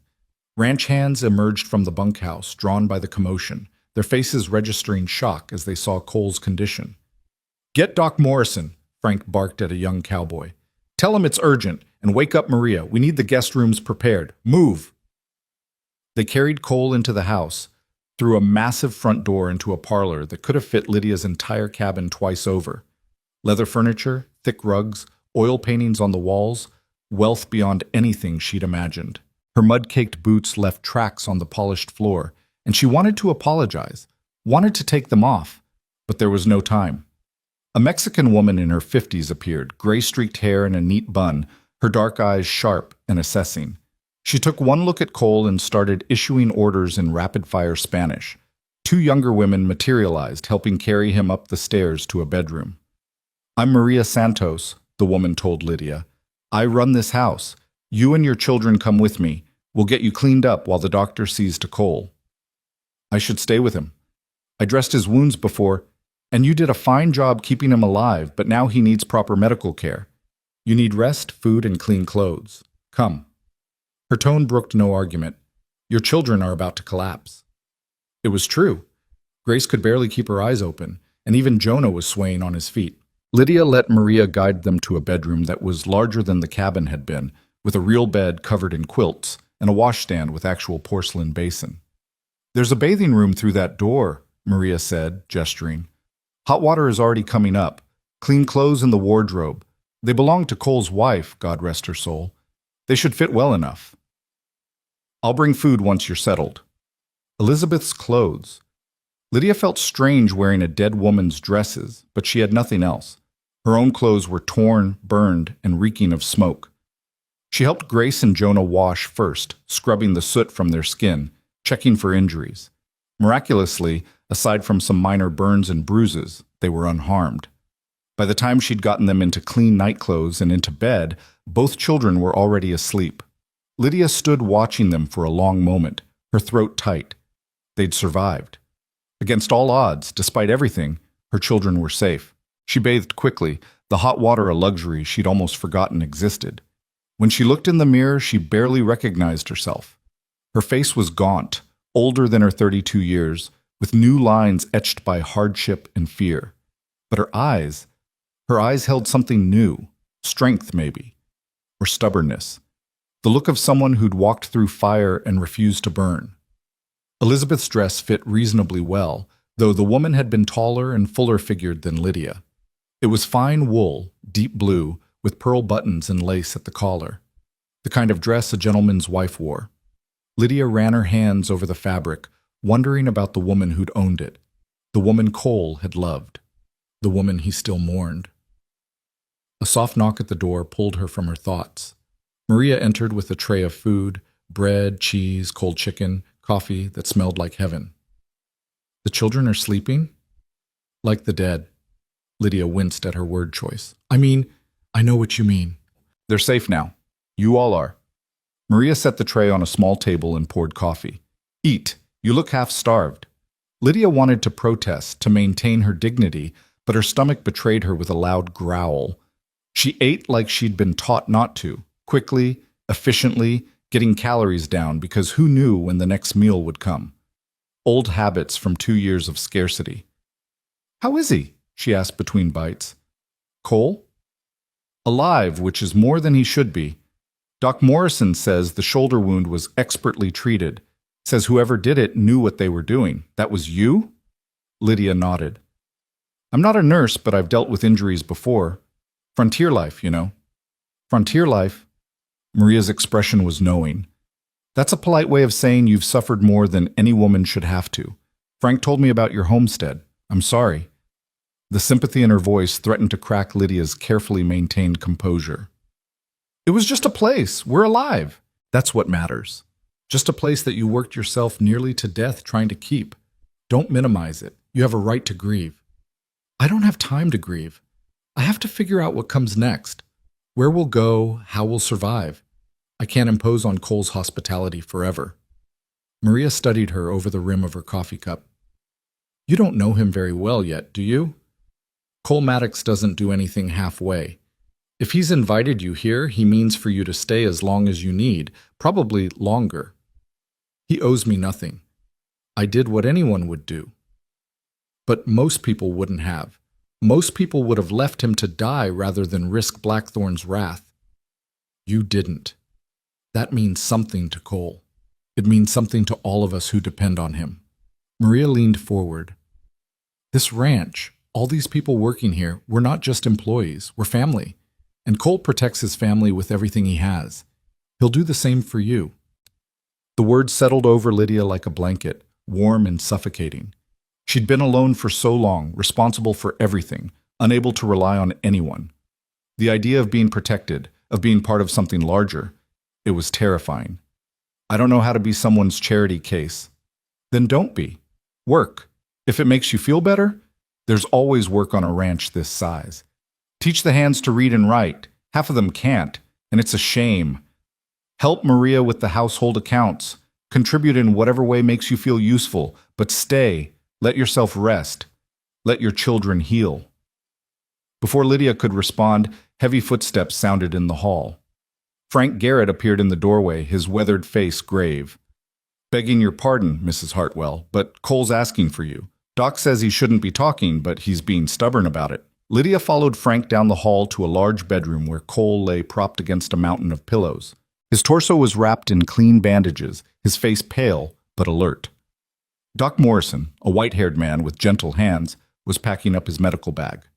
Ranch hands emerged from the bunkhouse, drawn by the commotion, their faces registering shock as they saw Cole's condition. Get Doc Morrison, Frank barked at a young cowboy. Tell him it's urgent, and wake up Maria. We need the guest rooms prepared. Move! They carried Cole into the house, through a massive front door into a parlor that could have fit Lydia's entire cabin twice over. Leather furniture, thick rugs, oil paintings on the walls, wealth beyond anything she'd imagined. Her mud-caked boots left tracks on the polished floor, and she wanted to apologize, wanted to take them off, but there was no time. A Mexican woman in her 50s appeared, gray-streaked hair and a neat bun, her dark eyes sharp and assessing. She took one look at Cole and started issuing orders in rapid-fire Spanish. Two younger women materialized, helping carry him up the stairs to a bedroom. "I'm Maria Santos," the woman told Lydia. "I run this house. You and your children come with me. We'll get you cleaned up while the doctor sees to Cole." "I should stay with him. I dressed his wounds before, and you did a fine job keeping him alive, but now he needs proper medical care. You need rest, food, and clean clothes. Come." Her tone brooked no argument. "Your children are about to collapse." It was true. Grace could barely keep her eyes open, and even Jonah was swaying on his feet. Lydia let Maria guide them to a bedroom that was larger than the cabin had been, with a real bed covered in quilts and a washstand with actual porcelain basin. "There's a bathing room through that door," Maria said, gesturing. "Hot water is already coming up. Clean clothes in the wardrobe. They belong to Cole's wife, God rest her soul. They should fit well enough. I'll bring food once you're settled." Elizabeth's clothes. Lydia felt strange wearing a dead woman's dresses, but she had nothing else. Her own clothes were torn, burned, and reeking of smoke. She helped Grace and Jonah wash first, scrubbing the soot from their skin, checking for injuries. Miraculously, aside from some minor burns and bruises, they were unharmed. By the time she'd gotten them into clean nightclothes and into bed, both children were already asleep. Lydia stood watching them for a long moment, her throat tight. They'd survived. Against all odds, despite everything, her children were safe. She bathed quickly, the hot water a luxury she'd almost forgotten existed. When she looked in the mirror, she barely recognized herself. Her face was gaunt, older than her 32 years, with new lines etched by hardship and fear. But her eyes held something new, strength maybe, or stubbornness. The look of someone who'd walked through fire and refused to burn. Elizabeth's dress fit reasonably well, though the woman had been taller and fuller-figured than Lydia. It was fine wool, deep blue, with pearl buttons and lace at the collar, the kind of dress a gentleman's wife wore. Lydia ran her hands over the fabric, wondering about the woman who'd owned it, the woman Cole had loved, the woman he still mourned. A soft knock at the door pulled her from her thoughts. Maria entered with a tray of food, bread, cheese, cold chicken, coffee that smelled like heaven. "The children are sleeping?" "Like the dead." Lydia winced at her word choice. I know what you mean." "They're safe now. You all are." Maria set the tray on a small table and poured coffee. "Eat. You look half-starved." Lydia wanted to protest, to maintain her dignity, but her stomach betrayed her with a loud growl. She ate like she'd been taught not to, quickly, efficiently, getting calories down because who knew when the next meal would come. Old habits from 2 years of scarcity. "How is he?" she asked between bites. "Cole?" "Alive, which is more than he should be. Doc Morrison says the shoulder wound was expertly treated. Says whoever did it knew what they were doing. That was you?" Lydia nodded. "I'm not a nurse, but I've dealt with injuries before. Frontier life, you know." "Frontier life?" Maria's expression was knowing. "That's a polite way of saying you've suffered more than any woman should have to. Frank told me about your homestead. I'm sorry." The sympathy in her voice threatened to crack Lydia's carefully maintained composure. "It was just a place. We're alive. That's what matters. Just a place that you worked yourself nearly to death trying to keep. Don't minimize it. You have a right to grieve." "I don't have time to grieve. I have to figure out what comes next. Where we'll go, how we'll survive. I can't impose on Cole's hospitality forever." Maria studied her over the rim of her coffee cup. "You don't know him very well yet, do you? Cole Maddox doesn't do anything halfway. If he's invited you here, he means for you to stay as long as you need, probably longer. He owes me nothing. I did what anyone would do. But most people wouldn't have. Most people would have left him to die rather than risk Blackthorn's wrath. You didn't. That means something to Cole. It means something to all of us who depend on him." Maria leaned forward. "This ranch, all these people working here, we're not just employees, we're family. And Cole protects his family with everything he has. He'll do the same for you." The words settled over Lydia like a blanket, warm and suffocating. She'd been alone for so long, responsible for everything, unable to rely on anyone. The idea of being protected, of being part of something larger, it was terrifying. I don't know how to be someone's charity case. Then don't be. Work. If it makes you feel better, there's always work on a ranch this size. Teach the hands to read and write. Half of them can't, and it's a shame. Help Maria with the household accounts. Contribute in whatever way makes you feel useful, but stay. Let yourself rest. Let your children heal. Before Lydia could respond, heavy footsteps sounded in the hall. Frank Garrett appeared in the doorway, his weathered face grave. "Begging your pardon, Mrs. Hartwell, but Cole's asking for you. Doc says he shouldn't be talking, but he's being stubborn about it." Lydia followed Frank down the hall to a large bedroom where Cole lay propped against a mountain of pillows. His torso was wrapped in clean bandages, his face pale but alert. Doc Morrison, a white-haired man with gentle hands, was packing up his medical bag.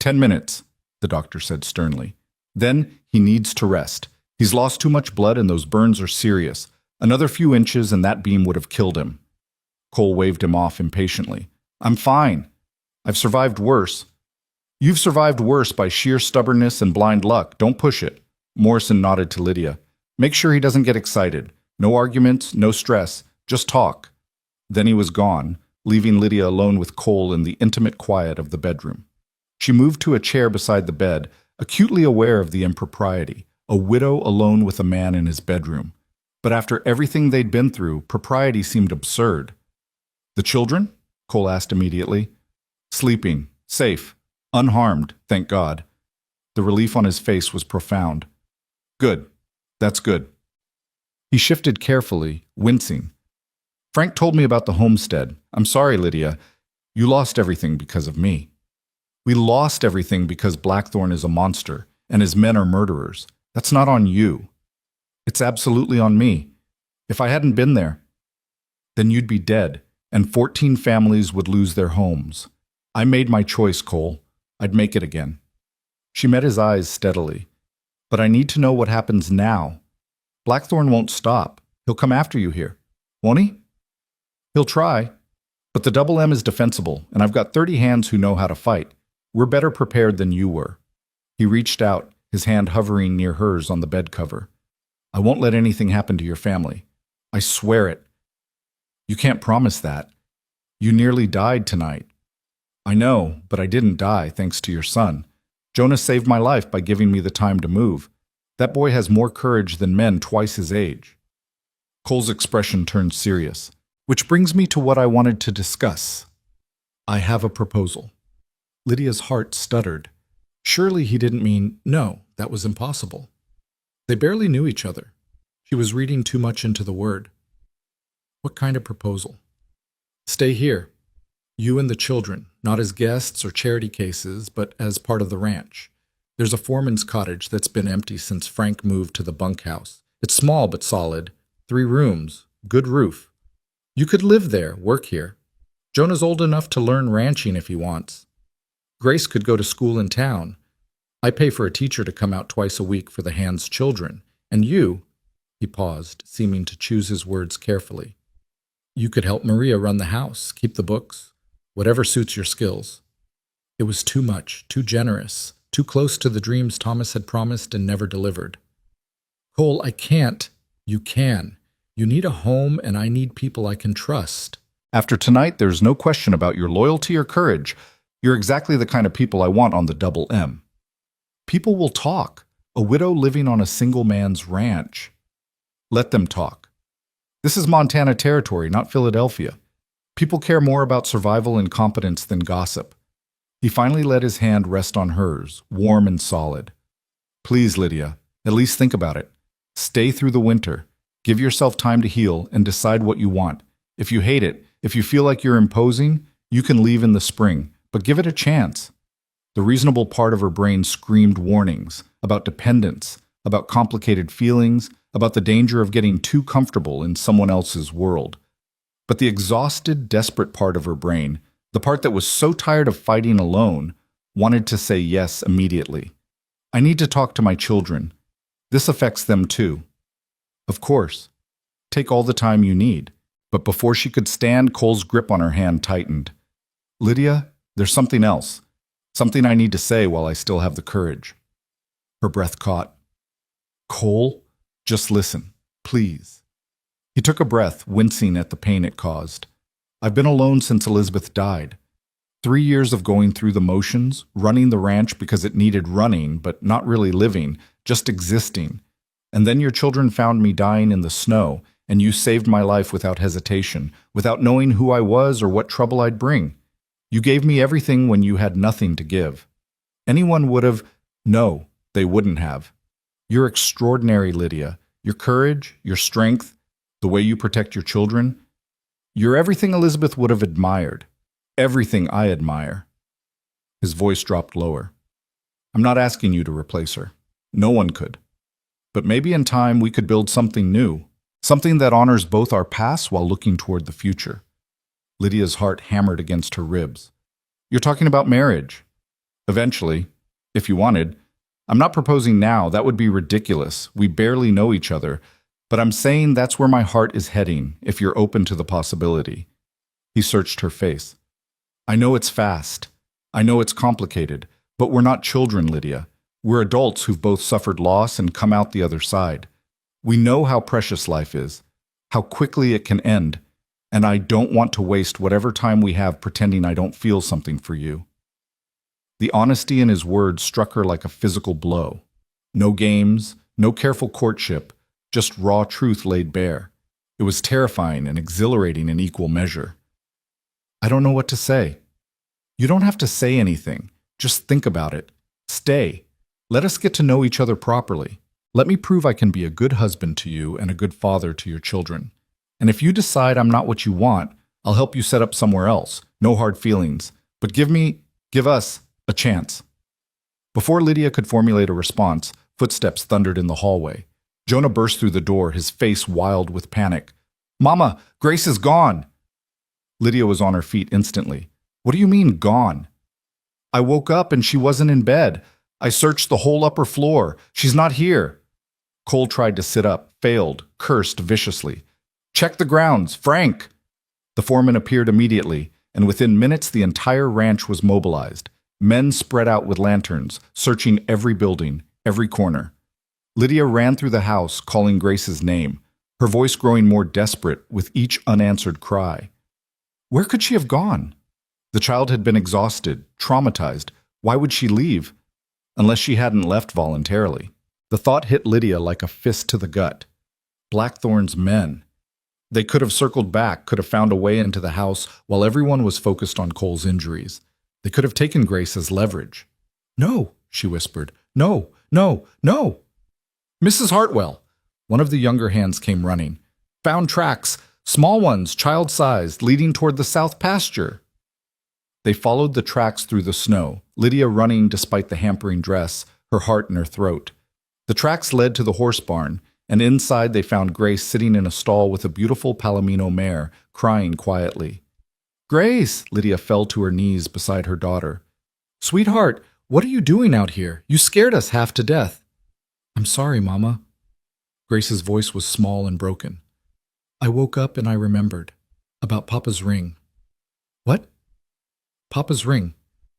10 minutes, the doctor said sternly. Then he needs to rest. He's lost too much blood and those burns are serious. Another few inches and that beam would have killed him. Cole waved him off impatiently. "I'm fine. I've survived worse." "You've survived worse by sheer stubbornness and blind luck. Don't push it." Morrison nodded to Lydia. "Make sure he doesn't get excited. No arguments, no stress. Just talk." Then he was gone, leaving Lydia alone with Cole in the intimate quiet of the bedroom. She moved to a chair beside the bed, acutely aware of the impropriety, a widow alone with a man in his bedroom. But after everything they'd been through, propriety seemed absurd. "The children?" Cole asked immediately. "Sleeping, safe, unharmed, thank God." The relief on his face was profound. "Good. That's good." He shifted carefully, wincing. "Frank told me about the homestead. I'm sorry, Lydia. You lost everything because of me." "We lost everything because Blackthorn is a monster, and his men are murderers. That's not on you. It's absolutely on me. If I hadn't been there, then you'd be dead, and 14 families would lose their homes. I made my choice, Cole. I'd make it again." She met his eyes steadily. "But I need to know what happens now. Blackthorn won't stop. He'll come after you here. Won't he?" "He'll try. But the Double M is defensible, and I've got 30 hands who know how to fight. We're better prepared than you were." He reached out, his hand hovering near hers on the bed cover. "I won't let anything happen to your family. I swear it." "You can't promise that. You nearly died tonight." "I know, but I didn't die thanks to your son. Jonas saved my life by giving me the time to move. That boy has more courage than men twice his age." Cole's expression turned serious. "Which brings me to what I wanted to discuss. I have a proposal." Lydia's heart stuttered. Surely he didn't mean, no, that was impossible. They barely knew each other. She was reading too much into the word. "What kind of proposal?" "Stay here. You and the children, not as guests or charity cases, but as part of the ranch. There's a foreman's cottage that's been empty since Frank moved to the bunkhouse. It's small but solid. 3 rooms, good roof. You could live there, work here. Jonah's old enough to learn ranching if he wants. Grace could go to school in town. I pay for a teacher to come out twice a week for the Hands children. And you," he paused, seeming to choose his words carefully, "you could help Maria run the house, keep the books, whatever suits your skills." It was too much, too generous, too close to the dreams Thomas had promised and never delivered. "Cole, I can't." "You can. You need a home, and I need people I can trust." "After tonight, there's no question about your loyalty or courage. You're exactly the kind of people I want on the Double M." "People will talk. A widow living on a single man's ranch." "Let them talk. This is Montana territory, not Philadelphia. People care more about survival and competence than gossip." He finally let his hand rest on hers, warm and solid. "Please, Lydia, at least think about it. Stay through the winter. Give yourself time to heal and decide what you want. If you hate it, if you feel like you're imposing, you can leave in the spring, but give it a chance." The reasonable part of her brain screamed warnings about dependence, about complicated feelings, about the danger of getting too comfortable in someone else's world. But the exhausted, desperate part of her brain, the part that was so tired of fighting alone, wanted to say yes immediately. "I need to talk to my children. This affects them too." "Of course. Take all the time you need." But before she could stand, Cole's grip on her hand tightened. "Lydia, there's something else. Something I need to say while I still have the courage. Her breath caught. Cole, just listen, please. He took a breath, wincing at the pain it caused. I've been alone since Elizabeth died. 3 years of going through the motions, running the ranch because it needed running, but not really living, just existing. And then your children found me dying in the snow, and you saved my life without hesitation, without knowing who I was or what trouble I'd bring. You gave me everything when you had nothing to give. Anyone would have. No, they wouldn't have. You're extraordinary, Lydia. Your courage, your strength, the way you protect your children. You're everything Elizabeth would have admired. Everything I admire. His voice dropped lower. I'm not asking you to replace her. No one could. But maybe in time we could build something new, something that honors both our past while looking toward the future. Lydia's heart hammered against her ribs. You're talking about marriage. Eventually, if you wanted. I'm not proposing now, that would be ridiculous. We barely know each other. But I'm saying that's where my heart is heading, if you're open to the possibility. He searched her face. I know it's fast. I know it's complicated. But we're not children, Lydia. We're adults who've both suffered loss and come out the other side. We know how precious life is, how quickly it can end, and I don't want to waste whatever time we have pretending I don't feel something for you. The honesty in his words struck her like a physical blow. No games, no careful courtship, just raw truth laid bare. It was terrifying and exhilarating in equal measure. I don't know what to say. You don't have to say anything. Just think about it. Stay. Let us get to know each other properly. Let me prove I can be a good husband to you and a good father to your children. And if you decide I'm not what you want, I'll help you set up somewhere else. No hard feelings. But give us a chance. Before Lydia could formulate a response, footsteps thundered in the hallway. Jonah burst through the door, his face wild with panic. Mama, Grace is gone! Lydia was on her feet instantly. What do you mean, gone? I woke up and she wasn't in bed. I searched the whole upper floor. She's not here. Cole tried to sit up, failed, cursed viciously. Check the grounds, Frank! The foreman appeared immediately, and within minutes the entire ranch was mobilized. Men spread out with lanterns, searching every building, every corner. Lydia ran through the house, calling Grace's name, her voice growing more desperate with each unanswered cry. Where could she have gone? The child had been exhausted, traumatized. Why would she leave? Unless she hadn't left voluntarily. The thought hit Lydia like a fist to the gut. Blackthorn's men. They could have circled back, could have found a way into the house while everyone was focused on Cole's injuries. They could have taken Grace as leverage. No, she whispered. No, no, no. Mrs. Hartwell. One of the younger hands came running. Found tracks, small ones, child-sized, leading toward the south pasture. They followed the tracks through the snow, Lydia running despite the hampering dress, her heart in her throat. The tracks led to the horse barn, and inside they found Grace sitting in a stall with a beautiful Palomino mare, crying quietly. Grace! Lydia fell to her knees beside her daughter. Sweetheart, what are you doing out here? You scared us half to death. I'm sorry, Mama. Grace's voice was small and broken. I woke up and I remembered. About Papa's ring. What? Papa's ring.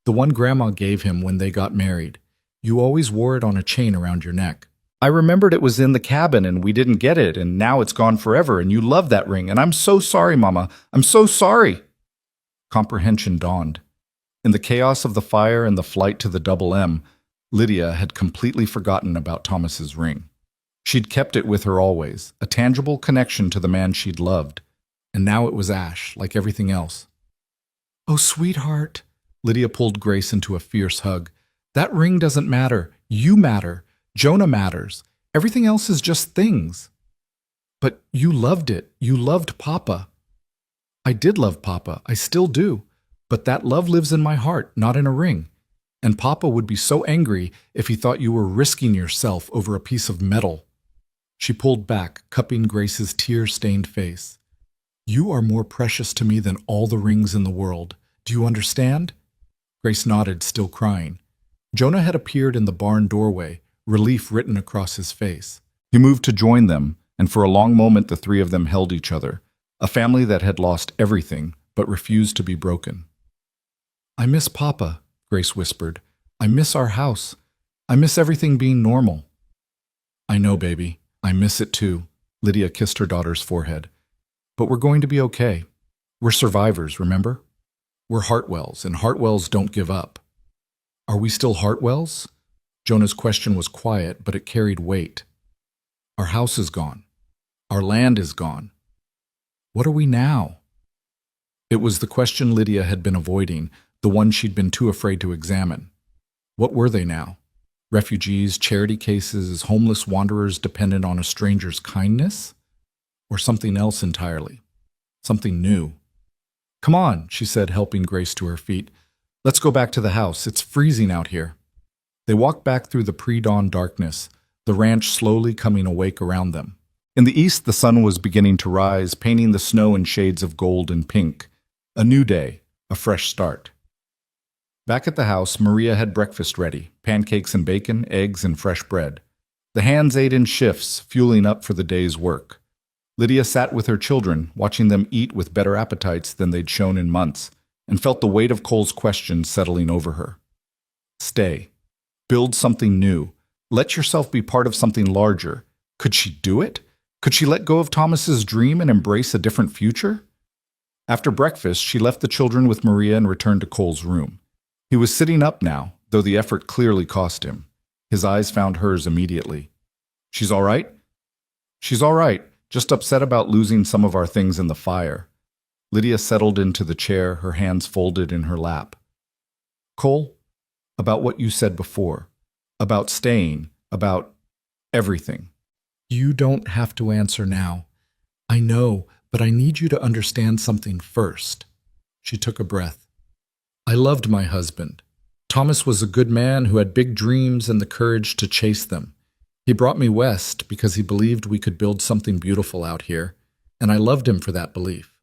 The one Grandma gave him when they got married. You always wore it on a chain around your neck. I remembered it was in the cabin and we didn't get it, and now it's gone forever, and you love that ring, and I'm so sorry, Mama. I'm so sorry. Comprehension dawned. In the chaos of the fire and the flight to the Double M, Lydia had completely forgotten about Thomas's ring. She'd kept it with her always, a tangible connection to the man she'd loved. And now it was ash, like everything else. Oh, sweetheart. Lydia pulled Grace into a fierce hug. That ring doesn't matter. You matter. Jonah matters. Everything else is just things. But you loved it. You loved Papa. I did love Papa. I still do. But that love lives in my heart, not in a ring. And Papa would be so angry if he thought you were risking yourself over a piece of metal. She pulled back, cupping Grace's tear-stained face. You are more precious to me than all the rings in the world. Do you understand? Grace nodded, still crying. Jonah had appeared in the barn doorway, relief written across his face. He moved to join them, and for a long moment the three of them held each other, a family that had lost everything but refused to be broken. I miss Papa, Grace whispered. I miss our house. I miss everything being normal. I know, baby. I miss it too. Lydia kissed her daughter's forehead. But we're going to be okay. We're survivors, remember? We're Hartwells, and Hartwells don't give up. Are we still Hartwells? Jonah's question was quiet, but it carried weight. Our house is gone. Our land is gone. What are we now? It was the question Lydia had been avoiding, the one she'd been too afraid to examine. What were they now? Refugees, charity cases, homeless wanderers dependent on a stranger's kindness? Or something else entirely? Something new? Come on, she said, helping Grace to her feet. Let's go back to the house. It's freezing out here. They walked back through the pre-dawn darkness, the ranch slowly coming awake around them. In the east, the sun was beginning to rise, painting the snow in shades of gold and pink. A new day, a fresh start. Back at the house, Maria had breakfast ready, pancakes and bacon, eggs and fresh bread. The hands ate in shifts, fueling up for the day's work. Lydia sat with her children, watching them eat with better appetites than they'd shown in months, and felt the weight of Cole's questions settling over her. Stay. Build something new. Let yourself be part of something larger. Could she do it? Could she let go of Thomas's dream and embrace a different future? After breakfast, she left the children with Maria and returned to Cole's room. He was sitting up now, though the effort clearly cost him. His eyes found hers immediately. She's all right? She's all right, just upset about losing some of our things in the fire. Lydia settled into the chair, her hands folded in her lap. Cole, about what you said before, about staying, about everything. You don't have to answer now. I know, but I need you to understand something first. She took a breath. I loved my husband. Thomas was a good man who had big dreams and the courage to chase them. He brought me west because he believed we could build something beautiful out here, and I loved him for that belief.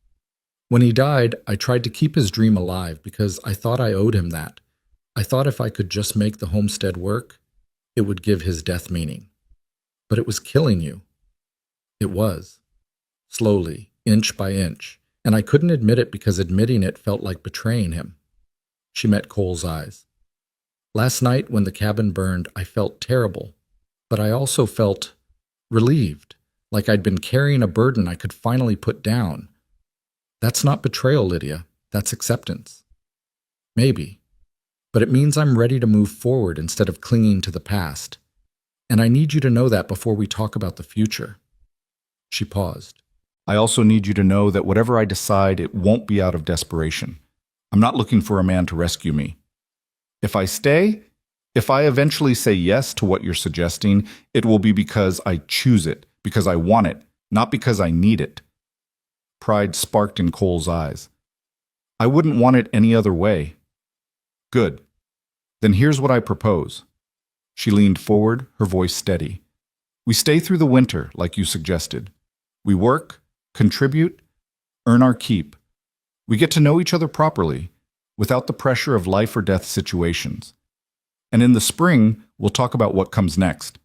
When he died, I tried to keep his dream alive because I thought I owed him that. I thought if I could just make the homestead work, it would give his death meaning. But it was killing you. It was. Slowly, inch by inch, and I couldn't admit it because admitting it felt like betraying him. She met Cole's eyes. Last night when the cabin burned, I felt terrible, but I also felt relieved, like I'd been carrying a burden I could finally put down. That's not betrayal, Lydia. That's acceptance. Maybe. But it means I'm ready to move forward instead of clinging to the past. And I need you to know that before we talk about the future. She paused. I also need you to know that whatever I decide, it won't be out of desperation. I'm not looking for a man to rescue me. If I stay, if I eventually say yes to what you're suggesting, it will be because I choose it, because I want it, not because I need it. Pride sparked in Cole's eyes. I wouldn't want it any other way. Good. Then here's what I propose. She leaned forward, her voice steady. We stay through the winter, like you suggested. We work, contribute, earn our keep. We get to know each other properly, without the pressure of life or death situations. And in the spring, we'll talk about what comes next.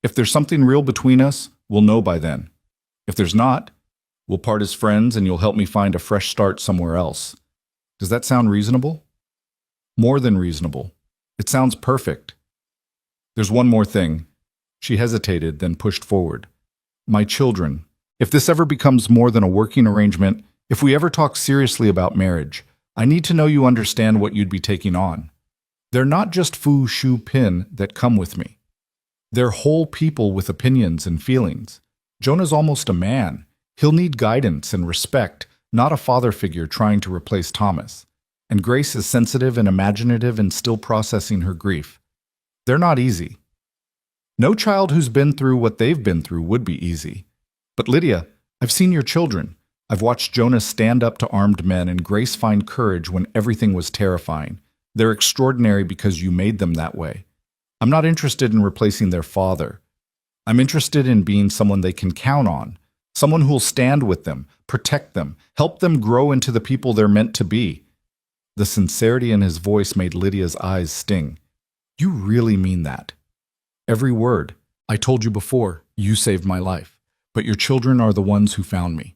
If there's something real between us, we'll know by then. If there's not, we'll part as friends and you'll help me find a fresh start somewhere else. Does that sound reasonable? More than reasonable. It sounds perfect. There's one more thing. She hesitated, then pushed forward. My children. If this ever becomes more than a working arrangement, if we ever talk seriously about marriage, I need to know you understand what you'd be taking on. They're not just Fu Shu Pin that come with me. They're whole people with opinions and feelings. Jonah's almost a man. He'll need guidance and respect, not a father figure trying to replace Thomas. And Grace is sensitive and imaginative and still processing her grief. They're not easy. No child who's been through what they've been through would be easy. But Lydia, I've seen your children. I've watched Jonah stand up to armed men and Grace find courage when everything was terrifying. They're extraordinary because you made them that way. I'm not interested in replacing their father. I'm interested in being someone they can count on, someone who'll stand with them, protect them, help them grow into the people they're meant to be. The sincerity in his voice made Lydia's eyes sting. You really mean that? Every word. I told you before, you saved my life. But your children are the ones who found me,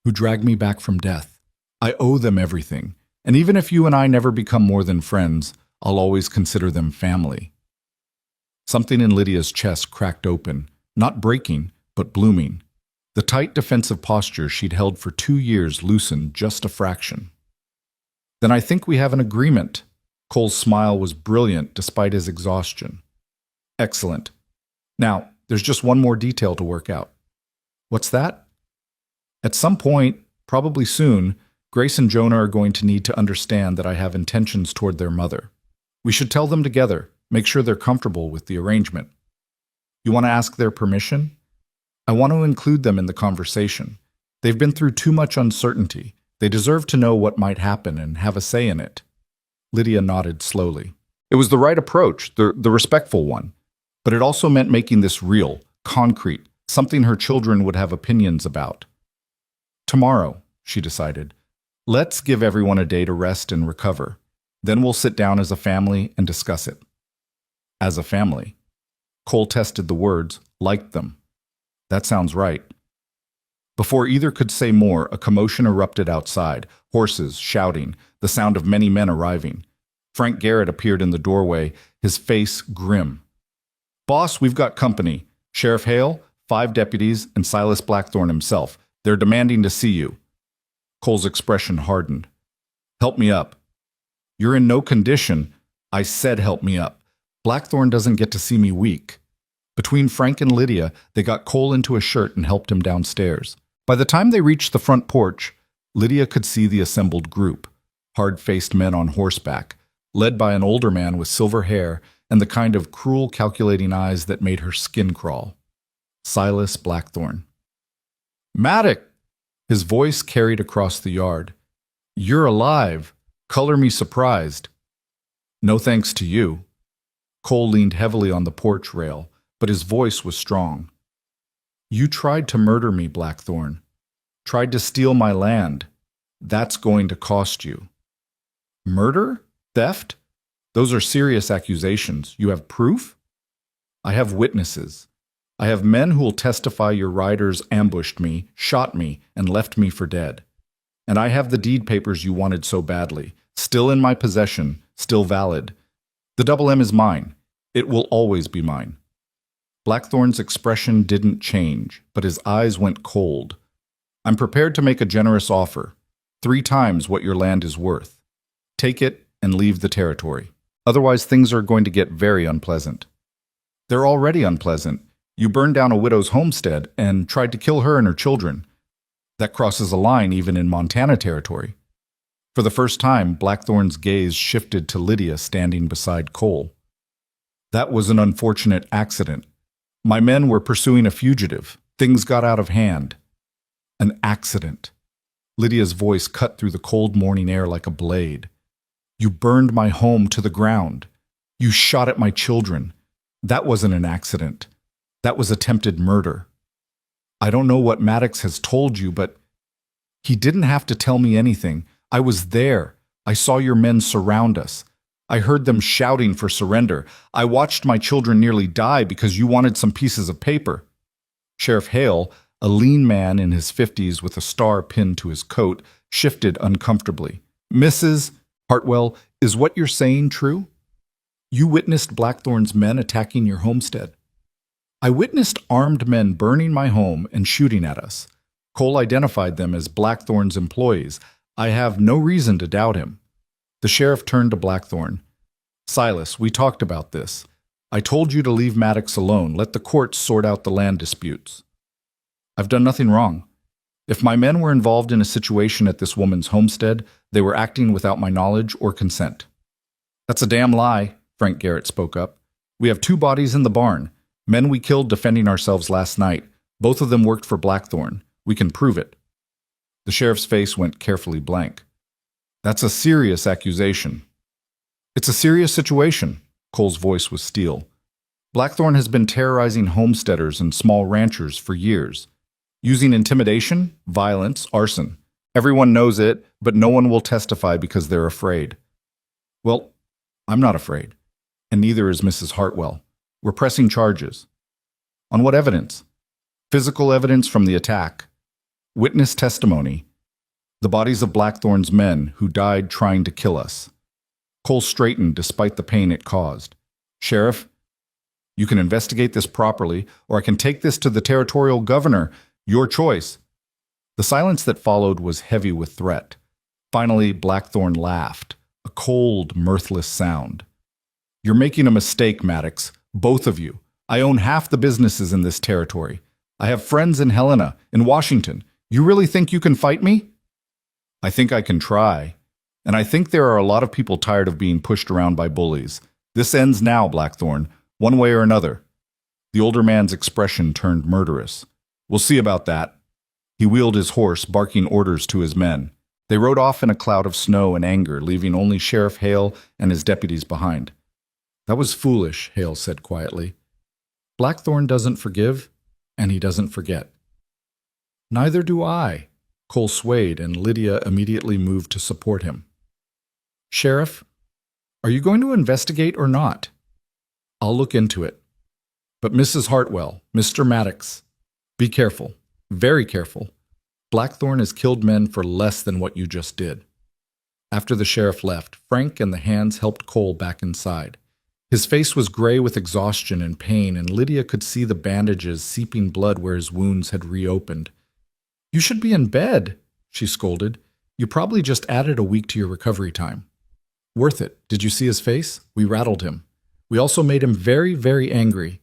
who dragged me back from death. I owe them everything. And even if you and I never become more than friends, I'll always consider them family. Something in Lydia's chest cracked open, not breaking, but blooming. The tight defensive posture she'd held for 2 years loosened just a fraction. Then I think we have an agreement. Cole's smile was brilliant despite his exhaustion. Excellent. Now, there's just one more detail to work out. What's that? At some point, probably soon, Grace and Jonah are going to need to understand that I have intentions toward their mother. We should tell them together, make sure they're comfortable with the arrangement. You want to ask their permission? I want to include them in the conversation. They've been through too much uncertainty. They deserve to know what might happen and have a say in it. Lydia nodded slowly. It was the right approach, the respectful one. But it also meant making this real, concrete, something her children would have opinions about. Tomorrow, she decided, let's give everyone a day to rest and recover. Then we'll sit down as a family and discuss it. As a family. Cole tested the words, liked them. That sounds right. Before either could say more, a commotion erupted outside, horses shouting, the sound of many men arriving. Frank Garrett appeared in the doorway, his face grim. Boss, we've got company. Sheriff Hale, 5 deputies, and Silas Blackthorne himself. They're demanding to see you. Cole's expression hardened. Help me up. You're in no condition. I said help me up. Blackthorne doesn't get to see me weak. Between Frank and Lydia, they got Cole into a shirt and helped him downstairs. By the time they reached the front porch, Lydia could see the assembled group, hard-faced men on horseback, led by an older man with silver hair and the kind of cruel, calculating eyes that made her skin crawl. Silas Blackthorne. Maddox! His voice carried across the yard. You're alive. Color me surprised. No thanks to you. Cole leaned heavily on the porch rail, but his voice was strong. You tried to murder me, Blackthorne. Tried to steal my land. That's going to cost you. Murder? Theft? Those are serious accusations. You have proof? I have witnesses. I have men who will testify your riders ambushed me, shot me, and left me for dead. And I have the deed papers you wanted so badly, still in my possession, still valid. The double M is mine. It will always be mine. Blackthorne's expression didn't change, but his eyes went cold. I'm prepared to make a generous offer, 3 times what your land is worth. Take it and leave the territory. Otherwise, things are going to get very unpleasant. They're already unpleasant. You burned down a widow's homestead and tried to kill her and her children. That crosses a line even in Montana territory. For the first time, Blackthorne's gaze shifted to Lydia standing beside Cole. That was an unfortunate accident. My men were pursuing a fugitive. Things got out of hand. An accident. Lydia's voice cut through the cold morning air like a blade. You burned my home to the ground. You shot at my children. That wasn't an accident. That was attempted murder. I don't know what Maddox has told you, but he didn't have to tell me anything. I was there. I saw your men surround us. I heard them shouting for surrender. I watched my children nearly die because you wanted some pieces of paper. Sheriff Hale, a lean man in his 50s with a star pinned to his coat, shifted uncomfortably. Mrs. Hartwell, is what you're saying true? You witnessed Blackthorne's men attacking your homestead. I witnessed armed men burning my home and shooting at us. Cole identified them as Blackthorne's employees. I have no reason to doubt him. The sheriff turned to Blackthorne. Silas, we talked about this. I told you to leave Maddox alone. Let the courts sort out the land disputes. I've done nothing wrong. If my men were involved in a situation at this woman's homestead, they were acting without my knowledge or consent. That's a damn lie, Frank Garrett spoke up. We have 2 bodies in the barn. Men we killed defending ourselves last night. Both of them worked for Blackthorne. We can prove it. The sheriff's face went carefully blank. That's a serious accusation. It's a serious situation. Cole's voice was steel. Blackthorne has been terrorizing homesteaders and small ranchers for years, using intimidation, violence, arson. Everyone knows it, but no one will testify because they're afraid. Well, I'm not afraid, and neither is Mrs. Hartwell. We're pressing charges. On what evidence? Physical evidence from the attack, witness testimony, the bodies of Blackthorne's men who died trying to kill us. Cole straightened despite the pain it caused. Sheriff, you can investigate this properly, or I can take this to the territorial governor. Your choice. The silence that followed was heavy with threat. Finally, Blackthorn laughed, a cold, mirthless sound. You're making a mistake, Maddox. Both of you. I own half the businesses in this territory. I have friends in Helena, in Washington. You really think you can fight me? I think I can try. And I think there are a lot of people tired of being pushed around by bullies. This ends now, Blackthorn, one way or another. The older man's expression turned murderous. We'll see about that. He wheeled his horse, barking orders to his men. They rode off in a cloud of snow and anger, leaving only Sheriff Hale and his deputies behind. That was foolish, Hale said quietly. Blackthorn doesn't forgive, and he doesn't forget. Neither do I. Cole swayed, and Lydia immediately moved to support him. Sheriff, are you going to investigate or not? I'll look into it. But Mrs. Hartwell, Mr. Maddox, be careful, very careful. Blackthorn has killed men for less than what you just did. After the sheriff left, Frank and the hands helped Cole back inside. His face was gray with exhaustion and pain, and Lydia could see the bandages seeping blood where his wounds had reopened. You should be in bed, she scolded. You probably just added a week to your recovery time. Worth it. Did you see his face? We rattled him. We also made him very, very angry.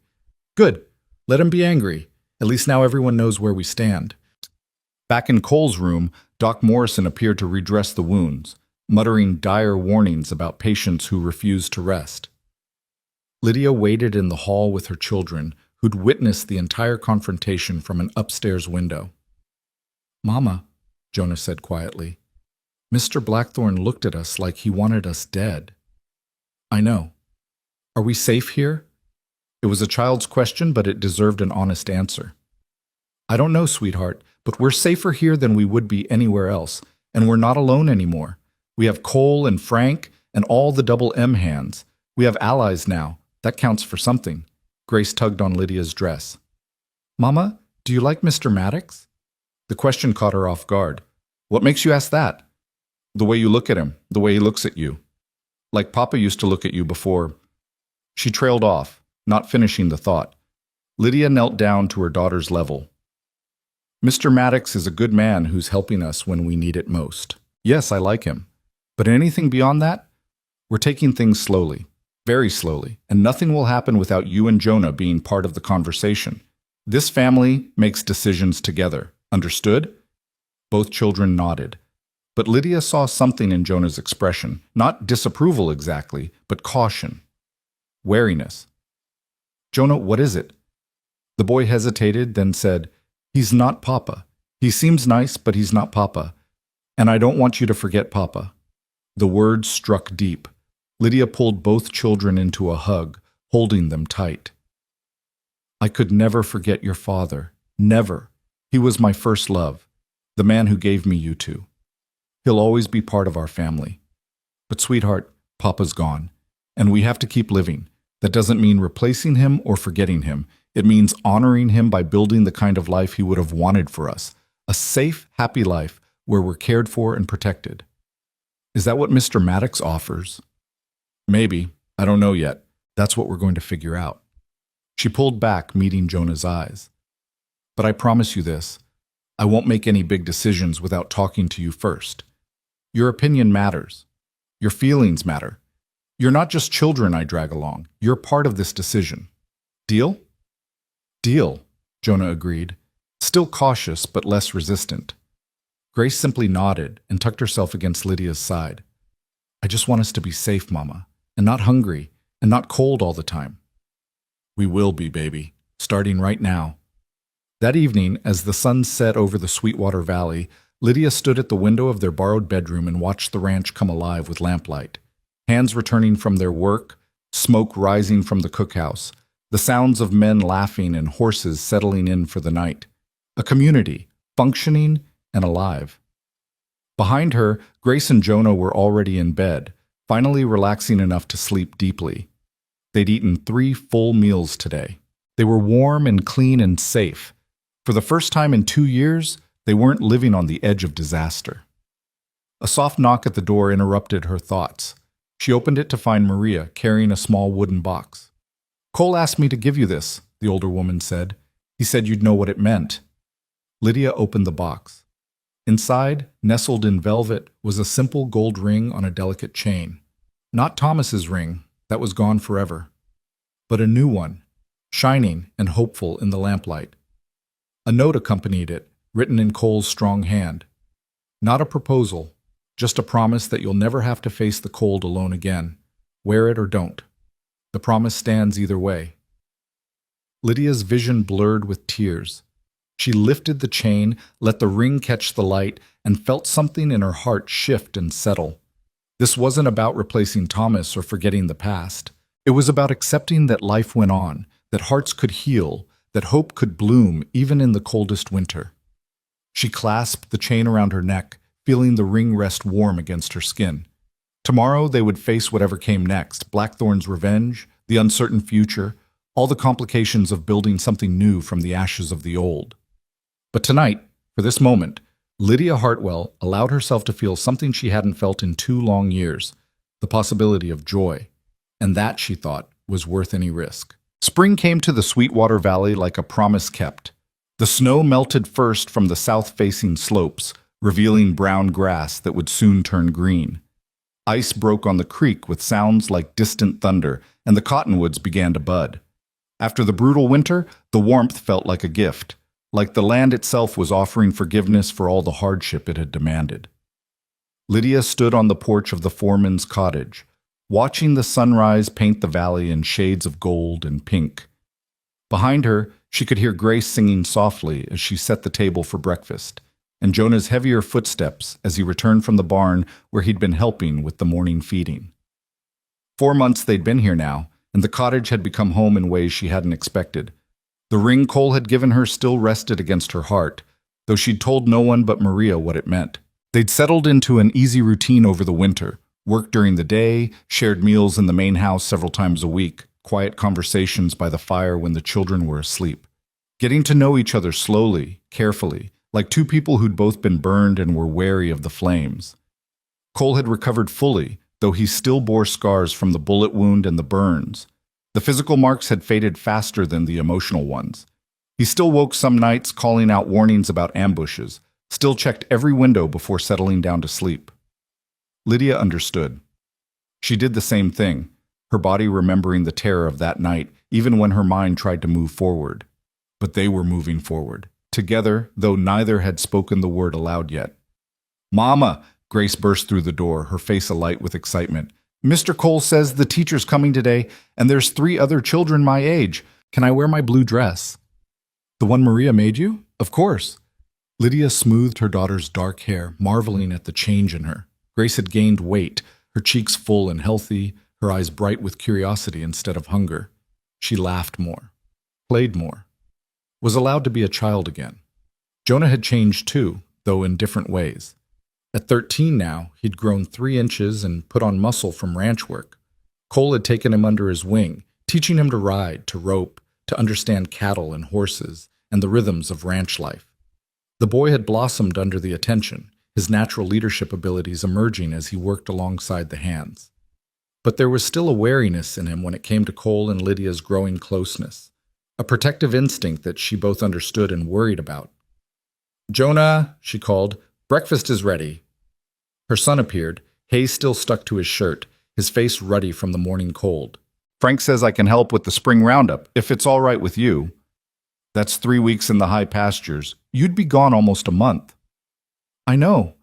Good. Let him be angry. At least now everyone knows where we stand. Back in Cole's room, Doc Morrison appeared to redress the wounds, muttering dire warnings about patients who refused to rest. Lydia waited in the hall with her children, who'd witnessed the entire confrontation from an upstairs window. Mama, Jonah said quietly, Mr. Blackthorn looked at us like he wanted us dead. I know. Are we safe here? It was a child's question, but it deserved an honest answer. I don't know, sweetheart, but we're safer here than we would be anywhere else, and we're not alone anymore. We have Cole and Frank and all the double M hands. We have allies now. That counts for something. Grace tugged on Lydia's dress. Mama, do you like Mr. Maddox? The question caught her off guard. What makes you ask that? The way you look at him, the way he looks at you. Like Papa used to look at you before. She trailed off, not finishing the thought. Lydia knelt down to her daughter's level. Mr. Maddox is a good man who's helping us when we need it most. Yes, I like him. But anything beyond that? We're taking things slowly, very slowly, and nothing will happen without you and Jonah being part of the conversation. This family makes decisions together. Understood? Both children nodded. But Lydia saw something in Jonah's expression, not disapproval exactly, but caution. Wariness. Jonah, what is it? The boy hesitated, then said, He's not Papa. He seems nice, but he's not Papa. And I don't want you to forget Papa. The words struck deep. Lydia pulled both children into a hug, holding them tight. I could never forget your father. Never. He was my first love, the man who gave me you two. He'll always be part of our family. But sweetheart, Papa's gone, and we have to keep living. That doesn't mean replacing him or forgetting him. It means honoring him by building the kind of life he would have wanted for us. A safe, happy life where we're cared for and protected. Is that what Mr. Maddox offers? Maybe. I don't know yet. That's what we're going to figure out. She pulled back, meeting Jonah's eyes. But I promise you this. I won't make any big decisions without talking to you first. Your opinion matters. Your feelings matter. You're not just children I drag along. You're part of this decision. Deal? Deal, Jonah agreed, still cautious but less resistant. Grace simply nodded and tucked herself against Lydia's side. I just want us to be safe, Mama, and not hungry, and not cold all the time. We will be, baby, starting right now. That evening, as the sun set over the Sweetwater Valley, Lydia stood at the window of their borrowed bedroom and watched the ranch come alive with lamplight. Hands returning from their work, smoke rising from the cookhouse, the sounds of men laughing and horses settling in for the night. A community, functioning and alive. Behind her, Grace and Jonah were already in bed, finally relaxing enough to sleep deeply. They'd eaten 3 full meals today. They were warm and clean and safe. For the first time in 2 years, they weren't living on the edge of disaster. A soft knock at the door interrupted her thoughts. She opened it to find Maria carrying a small wooden box. "Cole asked me to give you this," the older woman said. "He said you'd know what it meant." Lydia opened the box. Inside, nestled in velvet, was a simple gold ring on a delicate chain. Not Thomas's ring, that was gone forever, but a new one, shining and hopeful in the lamplight. A note accompanied it, written in Cole's strong hand. Not a proposal, just a promise that you'll never have to face the cold alone again. Wear it or don't. The promise stands either way. Lydia's vision blurred with tears. She lifted the chain, let the ring catch the light, and felt something in her heart shift and settle. This wasn't about replacing Thomas or forgetting the past. It was about accepting that life went on, that hearts could heal, that hope could bloom even in the coldest winter. She clasped the chain around her neck, feeling the ring rest warm against her skin. Tomorrow they would face whatever came next, Blackthorn's revenge, the uncertain future, all the complications of building something new from the ashes of the old. But tonight, for this moment, Lydia Hartwell allowed herself to feel something she hadn't felt in 2 long years, the possibility of joy. And that, she thought, was worth any risk. Spring came to the Sweetwater Valley like a promise kept. The snow melted first from the south-facing slopes, revealing brown grass that would soon turn green. Ice broke on the creek with sounds like distant thunder, and the cottonwoods began to bud. After the brutal winter, the warmth felt like a gift, like the land itself was offering forgiveness for all the hardship it had demanded. Lydia stood on the porch of the foreman's cottage, watching the sunrise paint the valley in shades of gold and pink. Behind her, she could hear Grace singing softly as she set the table for breakfast, and Jonah's heavier footsteps as he returned from the barn where he'd been helping with the morning feeding. 4 months they'd been here now, and the cottage had become home in ways she hadn't expected. The ring Cole had given her still rested against her heart, though she'd told no one but Maria what it meant. They'd settled into an easy routine over the winter, worked during the day, shared meals in the main house several times a week, quiet conversations by the fire when the children were asleep. Getting to know each other slowly, carefully, like 2 people who'd both been burned and were wary of the flames. Cole had recovered fully, though he still bore scars from the bullet wound and the burns. The physical marks had faded faster than the emotional ones. He still woke some nights calling out warnings about ambushes, still checked every window before settling down to sleep. Lydia understood. She did the same thing, her body remembering the terror of that night, even when her mind tried to move forward. But they were moving forward, together, though neither had spoken the word aloud yet. "Mama!" Grace burst through the door, her face alight with excitement. "Mr. Cole says the teacher's coming today, and there's 3 other children my age. Can I wear my blue dress?" "The one Maria made you?" "Of course." Lydia smoothed her daughter's dark hair, marveling at the change in her. Grace had gained weight, her cheeks full and healthy, her eyes bright with curiosity instead of hunger. She laughed more, played more, was allowed to be a child again. Jonah had changed too, though in different ways. At 13 now, he'd grown 3 inches and put on muscle from ranch work. Cole had taken him under his wing, teaching him to ride, to rope, to understand cattle and horses, and the rhythms of ranch life. The boy had blossomed under the attention, his natural leadership abilities emerging as he worked alongside the hands. But there was still a wariness in him when it came to Cole and Lydia's growing closeness, a protective instinct that she both understood and worried about. "Jonah," she called, "breakfast is ready." Her son appeared, hay still stuck to his shirt, his face ruddy from the morning cold. "Frank says I can help with the spring roundup, if it's all right with you. That's 3 weeks in the high pastures. You'd be gone almost a month." "I know.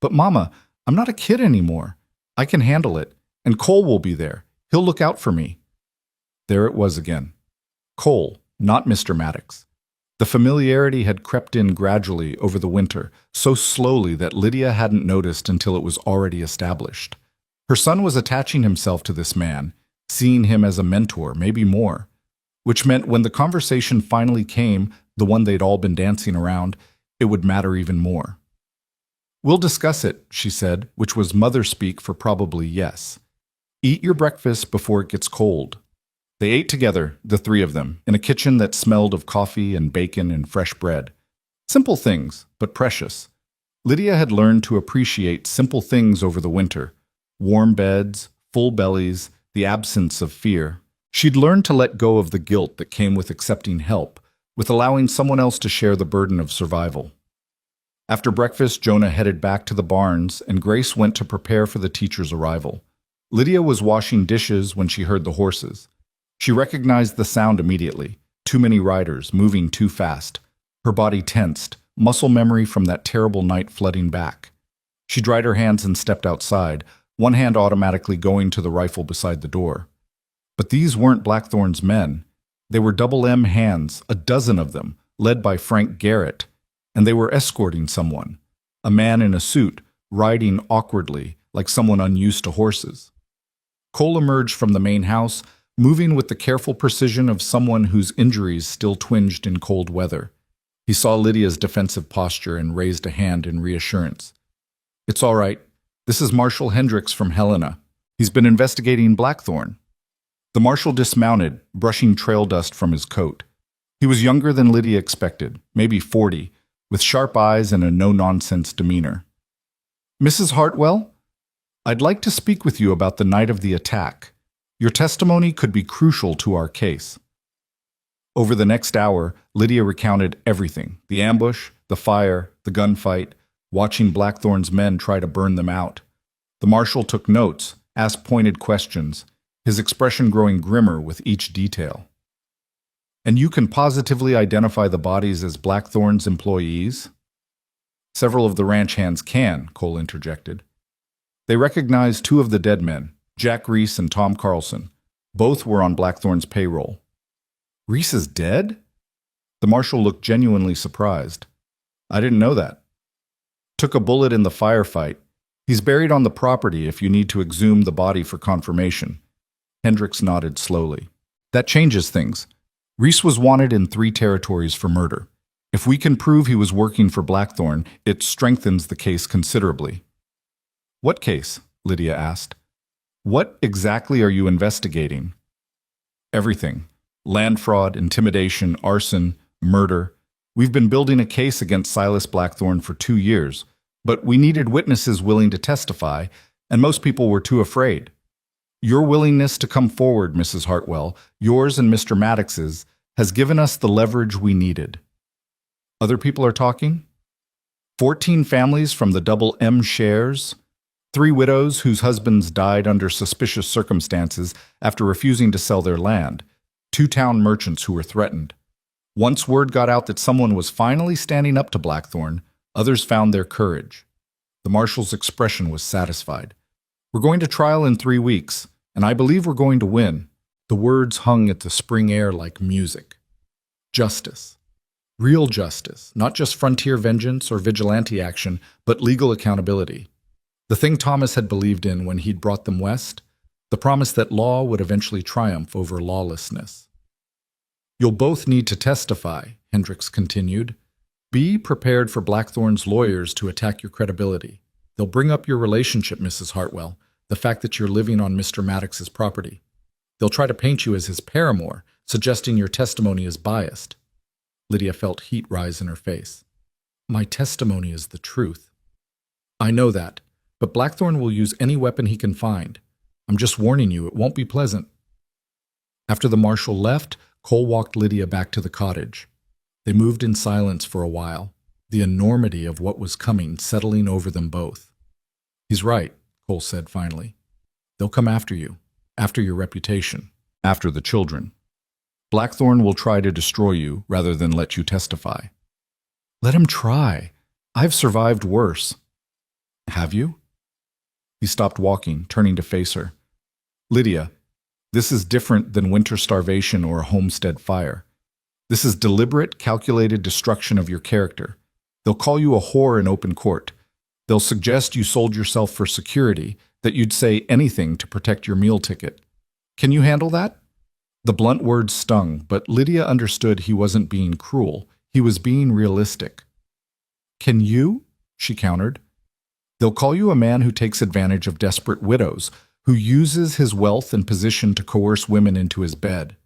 But Mama, I'm not a kid anymore. I can handle it, and Cole will be there. He'll look out for me." There it was again. Cole, not Mr. Maddox. The familiarity had crept in gradually over the winter, so slowly that Lydia hadn't noticed until it was already established. Her son was attaching himself to this man, seeing him as a mentor, maybe more, which meant when the conversation finally came, the one they'd all been dancing around, it would matter even more. "We'll discuss it," she said, which was mother speak for probably yes. "Eat your breakfast before it gets cold." They ate together, the 3 of them, in a kitchen that smelled of coffee and bacon and fresh bread. Simple things, but precious. Lydia had learned to appreciate simple things over the winter. Warm beds, full bellies, the absence of fear. She'd learned to let go of the guilt that came with accepting help, with allowing someone else to share the burden of survival. After breakfast, Jonah headed back to the barns, and Grace went to prepare for the teacher's arrival. Lydia was washing dishes when she heard the horses. She recognized the sound immediately. Too many riders, moving too fast. Her body tensed, muscle memory from that terrible night flooding back. She dried her hands and stepped outside, one hand automatically going to the rifle beside the door. But these weren't Blackthorn's men. They were double M hands, a dozen of them, led by Frank Garrett, and they were escorting someone, a man in a suit, riding awkwardly, like someone unused to horses. Cole emerged from the main house, moving with the careful precision of someone whose injuries still twinged in cold weather. He saw Lydia's defensive posture and raised a hand in reassurance. "It's all right. This is Marshal Hendricks from Helena. He's been investigating Blackthorn." The marshal dismounted, brushing trail dust from his coat. He was younger than Lydia expected, maybe 40, with sharp eyes and a no-nonsense demeanor. "Mrs. Hartwell, I'd like to speak with you about the night of the attack. Your testimony could be crucial to our case." Over the next hour, Lydia recounted everything: the ambush, the fire, the gunfight, watching Blackthorn's men try to burn them out. The marshal took notes, asked pointed questions, his expression growing grimmer with each detail. "And you can positively identify the bodies as Blackthorn's employees?" "Several of the ranch hands can," Cole interjected. They recognized two of the dead men, Jack Reese and Tom Carlson. Both were on Blackthorn's payroll. "Reese is dead?" The marshal looked genuinely surprised. "I didn't know that." "Took a bullet in the firefight. He's buried on the property if you need to exhume the body for confirmation." Hendricks nodded slowly. "That changes things. Reese was wanted in 3 territories for murder. If we can prove he was working for Blackthorn, it strengthens the case considerably." "What case?" Lydia asked. "What exactly are you investigating?" "Everything. Land fraud, intimidation, arson, murder. We've been building a case against Silas Blackthorn for 2 years, but we needed witnesses willing to testify, and most people were too afraid. Your willingness to come forward, Mrs. Hartwell, yours and Mr. Maddox's, has given us the leverage we needed." "Other people are talking?" 14 families from the double M shares, 3 widows whose husbands died under suspicious circumstances after refusing to sell their land, 2 town merchants who were threatened. Once word got out that someone was finally standing up to Blackthorn, others found their courage. The marshal's expression was satisfied. "We're going to trial in 3 weeks, and I believe we're going to win." The words hung at the spring air like music. Justice. Real justice, not just frontier vengeance or vigilante action, but legal accountability. The thing Thomas had believed in when he'd brought them west, the promise that law would eventually triumph over lawlessness. "You'll both need to testify," Hendricks continued. "Be prepared for Blackthorn's lawyers to attack your credibility. They'll bring up your relationship, Mrs. Hartwell, the fact that you're living on Mr. Maddox's property. They'll try to paint you as his paramour, suggesting your testimony is biased." Lydia felt heat rise in her face. "My testimony is the truth." "I know that, but Blackthorn will use any weapon he can find. I'm just warning you, it won't be pleasant." After the marshal left, Cole walked Lydia back to the cottage. They moved in silence for a while, the enormity of what was coming settling over them both. "He's right," Cole said finally. "They'll come after you, after your reputation, after the children. Blackthorn will try to destroy you rather than let you testify." "Let him try. I've survived worse." "Have you?" He stopped walking, turning to face her. "Lydia, this is different than winter starvation or a homestead fire. This is deliberate, calculated destruction of your character. They'll call you a whore in open court. They'll suggest you sold yourself for security, that you'd say anything to protect your meal ticket. Can you handle that?" The blunt words stung, but Lydia understood he wasn't being cruel. He was being realistic. "Can you?" she countered. "They'll call you a man who takes advantage of desperate widows, who uses his wealth and position to coerce women into his bed.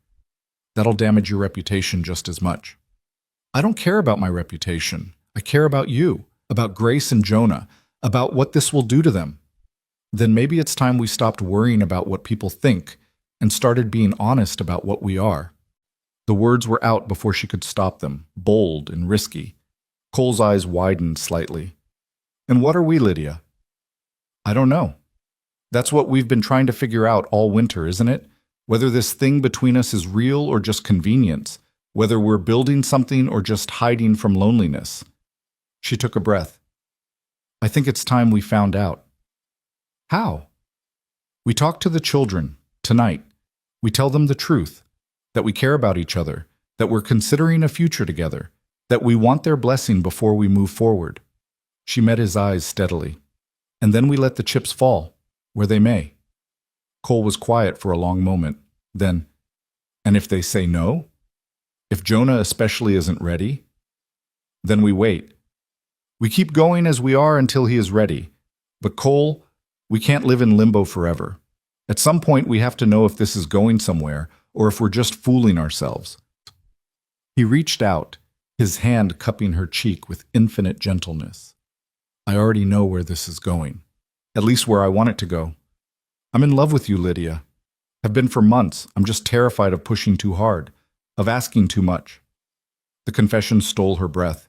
That'll damage your reputation just as much." "I don't care about my reputation. I care about you, about Grace and Jonah, about what this will do to them." Then maybe it's time we stopped worrying about what people think and started being honest about what we are. The words were out before she could stop them, bold and risky. Cole's eyes widened slightly. And what are we, Lydia? I don't know. That's what we've been trying to figure out all winter, isn't it? Whether this thing between us is real or just convenience, whether we're building something or just hiding from loneliness. She took a breath. I think it's time we found out. How? We talk to the children, tonight. We tell them the truth, that we care about each other, that we're considering a future together, that we want their blessing before we move forward. She met his eyes steadily. And then we let the chips fall, where they may. Cole was quiet for a long moment. Then, and if they say no? If Jonah especially isn't ready? Then we wait. We keep going as we are until he is ready. But Cole, we can't live in limbo forever. At some point we have to know if this is going somewhere or if we're just fooling ourselves. He reached out, his hand cupping her cheek with infinite gentleness. I already know where this is going, at least where I want it to go. I'm in love with you, Lydia. Have been for months. I'm just terrified of pushing too hard, of asking too much. The confession stole her breath.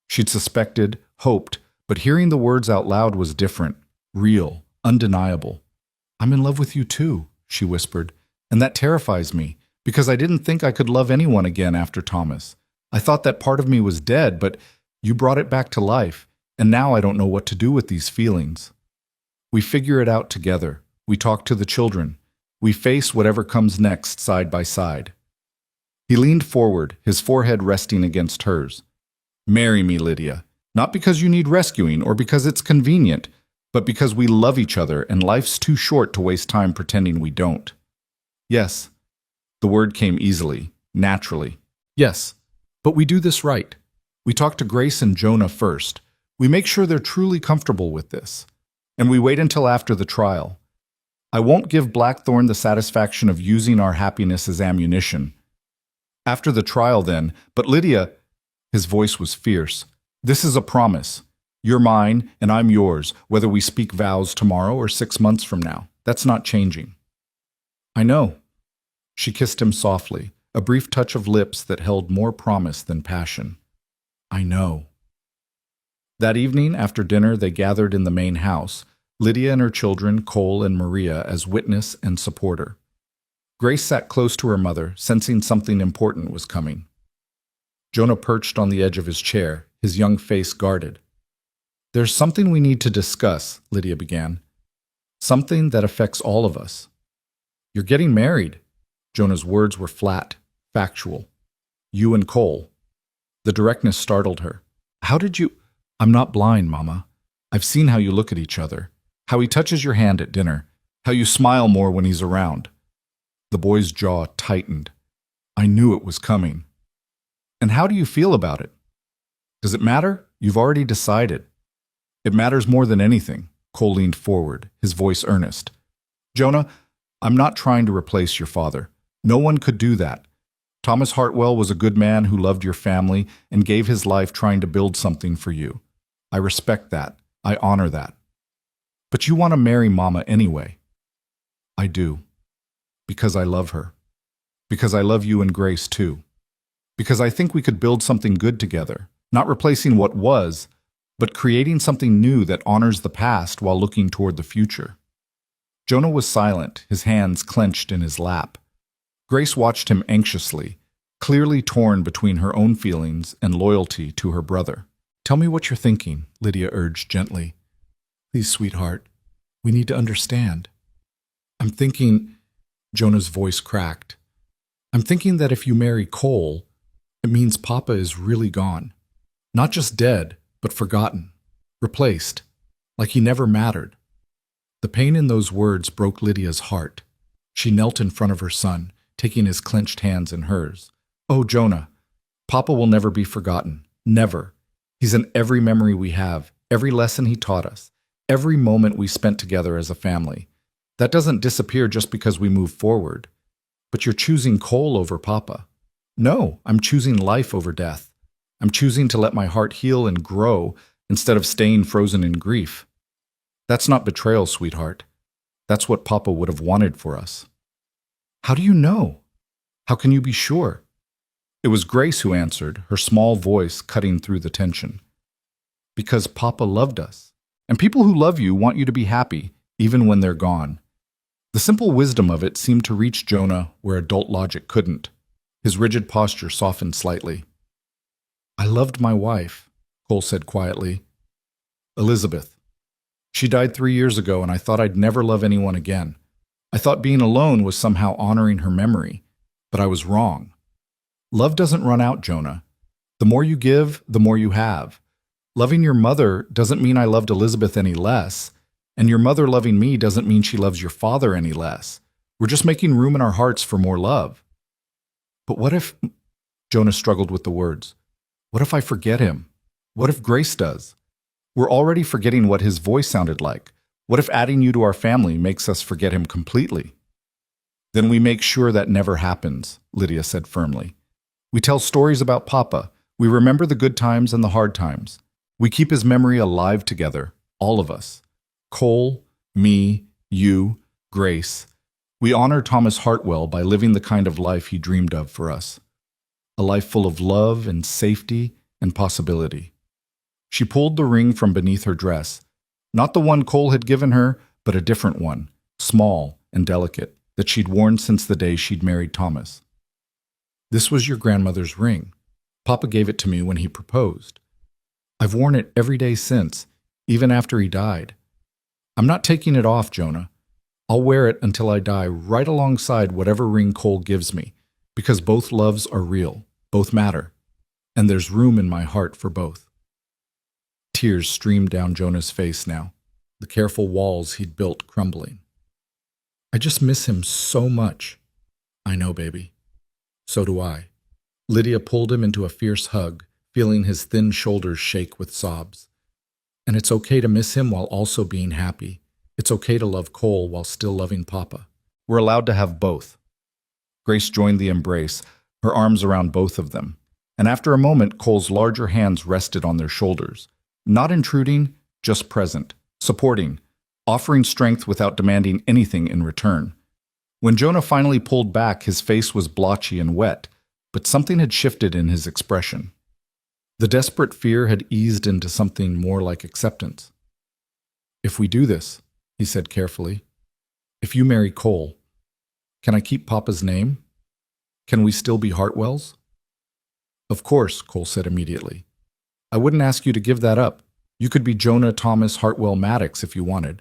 She'd suspected, hoped, but hearing the words out loud was different, real, undeniable. I'm in love with you too, she whispered, and that terrifies me, because I didn't think I could love anyone again after Thomas. I thought that part of me was dead, but you brought it back to life, and now I don't know what to do with these feelings. We figure it out together. We talk to the children. We face whatever comes next side by side. He leaned forward, his forehead resting against hers. Marry me, Lydia, not because you need rescuing or because it's convenient, but because we love each other and life's too short to waste time pretending we don't. Yes. The word came easily, naturally. Yes, but we do this right. We talk to Grace and Jonah first. We make sure they're truly comfortable with this. And we wait until after the trial. I won't give Blackthorn the satisfaction of using our happiness as ammunition. After the trial then, but Lydia, his voice was fierce. This is a promise. You're mine and I'm yours, whether we speak vows tomorrow or 6 months from now. That's not changing. I know. She kissed him softly, a brief touch of lips that held more promise than passion. I know. That evening, after dinner, they gathered in the main house, Lydia and her children, Cole and Maria, as witness and supporter. Grace sat close to her mother, sensing something important was coming. Jonah perched on the edge of his chair, his young face guarded. There's something we need to discuss, Lydia began. Something that affects all of us. You're getting married. Jonah's words were flat, factual. You and Cole. The directness startled her. How did you... I'm not blind, Mama. I've seen how you look at each other, how he touches your hand at dinner, how you smile more when he's around. The boy's jaw tightened. I knew it was coming. And how do you feel about it? Does it matter? You've already decided. It matters more than anything. Cole leaned forward, his voice earnest. Jonah, I'm not trying to replace your father. No one could do that. Thomas Hartwell was a good man who loved your family and gave his life trying to build something for you. I respect that. I honor that. But you want to marry Mama anyway. I do. Because I love her. Because I love you and Grace too. Because I think we could build something good together, not replacing what was, but creating something new that honors the past while looking toward the future. Jonah was silent, his hands clenched in his lap. Grace watched him anxiously, clearly torn between her own feelings and loyalty to her brother. Tell me what you're thinking, Lydia urged gently. Please, sweetheart, we need to understand. I'm thinking, Jonah's voice cracked. I'm thinking that if you marry Cole, it means Papa is really gone. Not just dead, but forgotten, replaced, like he never mattered. The pain in those words broke Lydia's heart. She knelt in front of her son, taking his clenched hands in hers. Oh, Jonah, Papa will never be forgotten. Never. He's in every memory we have, every lesson he taught us, every moment we spent together as a family. That doesn't disappear just because we move forward. But you're choosing Cole over Papa. No, I'm choosing life over death. I'm choosing to let my heart heal and grow instead of staying frozen in grief. That's not betrayal, sweetheart. That's what Papa would have wanted for us. How do you know? How can you be sure? It was Grace who answered, her small voice cutting through the tension. Because Papa loved us. And people who love you want you to be happy, even when they're gone. The simple wisdom of it seemed to reach Jonah where adult logic couldn't. His rigid posture softened slightly. I loved my wife, Cole said quietly. Elizabeth. She died 3 years ago, and I thought I'd never love anyone again. I thought being alone was somehow honoring her memory, but I was wrong. Love doesn't run out, Jonah. The more you give, the more you have. Loving your mother doesn't mean I loved Elizabeth any less, and your mother loving me doesn't mean she loves your father any less. We're just making room in our hearts for more love. But what if... Jonah struggled with the words. What if I forget him? What if Grace does? We're already forgetting what his voice sounded like. What if adding you to our family makes us forget him completely? Then we make sure that never happens, Lydia said firmly. We tell stories about Papa. We remember the good times and the hard times. We keep his memory alive together, all of us. Cole, me, you, Grace. We honor Thomas Hartwell by living the kind of life he dreamed of for us. A life full of love and safety and possibility. She pulled the ring from beneath her dress. Not the one Cole had given her, but a different one, small and delicate, that she'd worn since the day she'd married Thomas. This was your grandmother's ring. Papa gave it to me when he proposed. I've worn it every day since, even after he died. I'm not taking it off, Jonah. I'll wear it until I die right alongside whatever ring Cole gives me, because both loves are real, both matter, and there's room in my heart for both. Tears streamed down Jonah's face now, the careful walls he'd built crumbling. I just miss him so much. I know, baby. So do I. Lydia pulled him into a fierce hug, feeling his thin shoulders shake with sobs. And it's okay to miss him while also being happy. It's okay to love Cole while still loving Papa. We're allowed to have both. Grace joined the embrace, her arms around both of them. And after a moment, Cole's larger hands rested on their shoulders. Not intruding, just present, supporting, offering strength without demanding anything in return. When Jonah finally pulled back, his face was blotchy and wet, but something had shifted in his expression. The desperate fear had eased into something more like acceptance. If we do this, he said carefully, if you marry Cole, can I keep Papa's name? Can we still be Hartwells? Of course, Cole said immediately. I wouldn't ask you to give that up. You could be Jonah Thomas Hartwell Maddox if you wanted,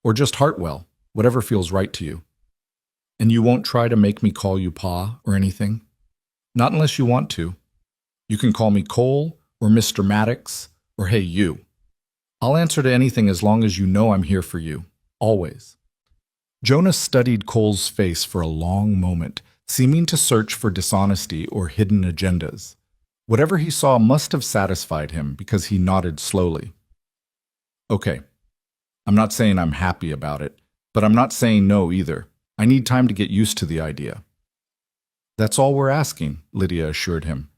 or just Hartwell, whatever feels right to you. And you won't try to make me call you Pa or anything? Not unless you want to. You can call me Cole or Mr. Maddox or hey you. I'll answer to anything as long as you know I'm here for you, always. Jonah studied Cole's face for a long moment, seeming to search for dishonesty or hidden agendas. Whatever he saw must have satisfied him because he nodded slowly. Okay, I'm not saying I'm happy about it, but I'm not saying no either. I need time to get used to the idea. That's all we're asking, Lydia assured him.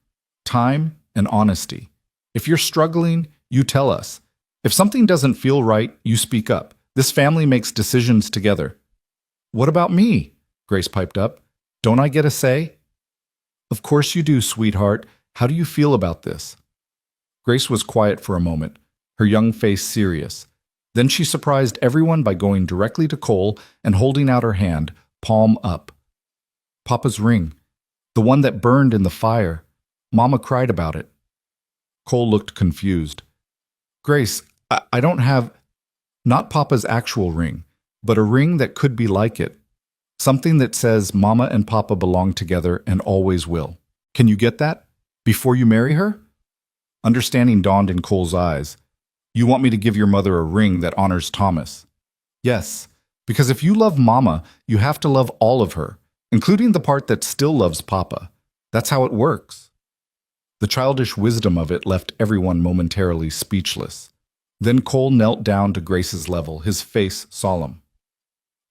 Time and honesty. If you're struggling, you tell us. If something doesn't feel right, you speak up. This family makes decisions together. What about me? Grace piped up. Don't I get a say? Of course you do, sweetheart. How do you feel about this? Grace was quiet for a moment, her young face serious. Then she surprised everyone by going directly to Cole and holding out her hand, palm up. Papa's ring. The one that burned in the fire. Mama cried about it. Cole looked confused. Grace, I don't have... Not Papa's actual ring, but a ring that could be like it. Something that says Mama and Papa belong together and always will. Can you get that? Before you marry her? Understanding dawned in Cole's eyes. You want me to give your mother a ring that honors Thomas? Yes, because if you love Mama, you have to love all of her, including the part that still loves Papa. That's how it works. The childish wisdom of it left everyone momentarily speechless. Then Cole knelt down to Grace's level, his face solemn.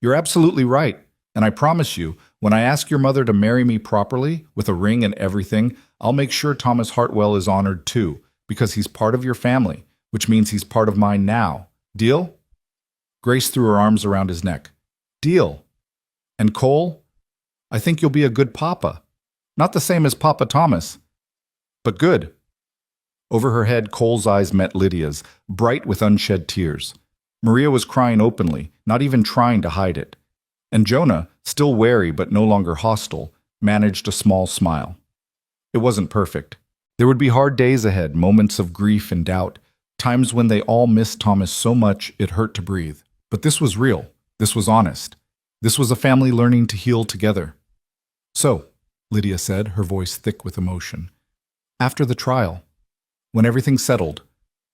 You're absolutely right, and I promise you, when I ask your mother to marry me properly, with a ring and everything, I'll make sure Thomas Hartwell is honored too, because he's part of your family, which means he's part of mine now. Deal? Grace threw her arms around his neck. Deal. And Cole, I think you'll be a good papa. Not the same as Papa Thomas, but good. Over her head, Cole's eyes met Lydia's, bright with unshed tears. Maria was crying openly, not even trying to hide it. And Jonah, still wary but no longer hostile, managed a small smile. It wasn't perfect. There would be hard days ahead, moments of grief and doubt, times when they all missed Thomas so much it hurt to breathe. But this was real. This was honest. This was a family learning to heal together. So, Lydia said, her voice thick with emotion, after the trial, when everything's settled,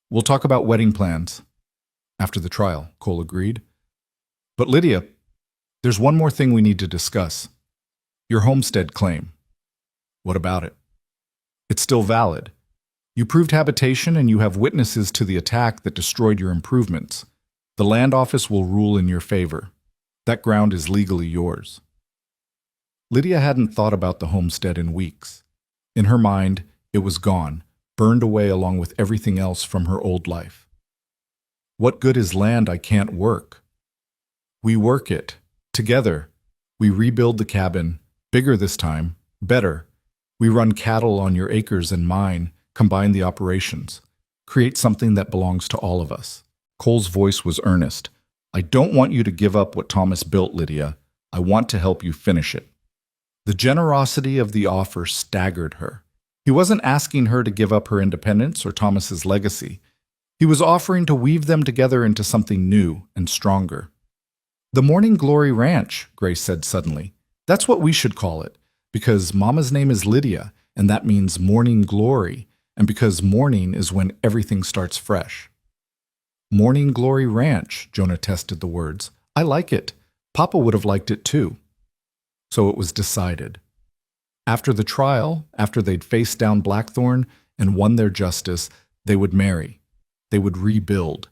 we'll talk about wedding plans. After the trial, Cole agreed. But Lydia, there's one more thing we need to discuss. Your homestead claim. What about it? It's still valid. You proved habitation and you have witnesses to the attack that destroyed your improvements. The land office will rule in your favor. That ground is legally yours. Lydia hadn't thought about the homestead in weeks. In her mind, it was gone, burned away along with everything else from her old life. What good is land I can't work? We work it. Together. We rebuild the cabin, bigger this time, better. We run cattle on your acres and mine, combine the operations, create something that belongs to all of us. Cole's voice was earnest. I don't want you to give up what Thomas built, Lydia. I want to help you finish it. The generosity of the offer staggered her. He wasn't asking her to give up her independence or Thomas's legacy. He was offering to weave them together into something new and stronger. The Morning Glory Ranch, Grace said suddenly. That's what we should call it, because Mama's name is Lydia, and that means morning glory, and because morning is when everything starts fresh. Morning Glory Ranch, Jonah tested the words. I like it. Papa would have liked it too. So it was decided. After the trial, after they'd faced down Blackthorn and won their justice, they would marry. They would rebuild.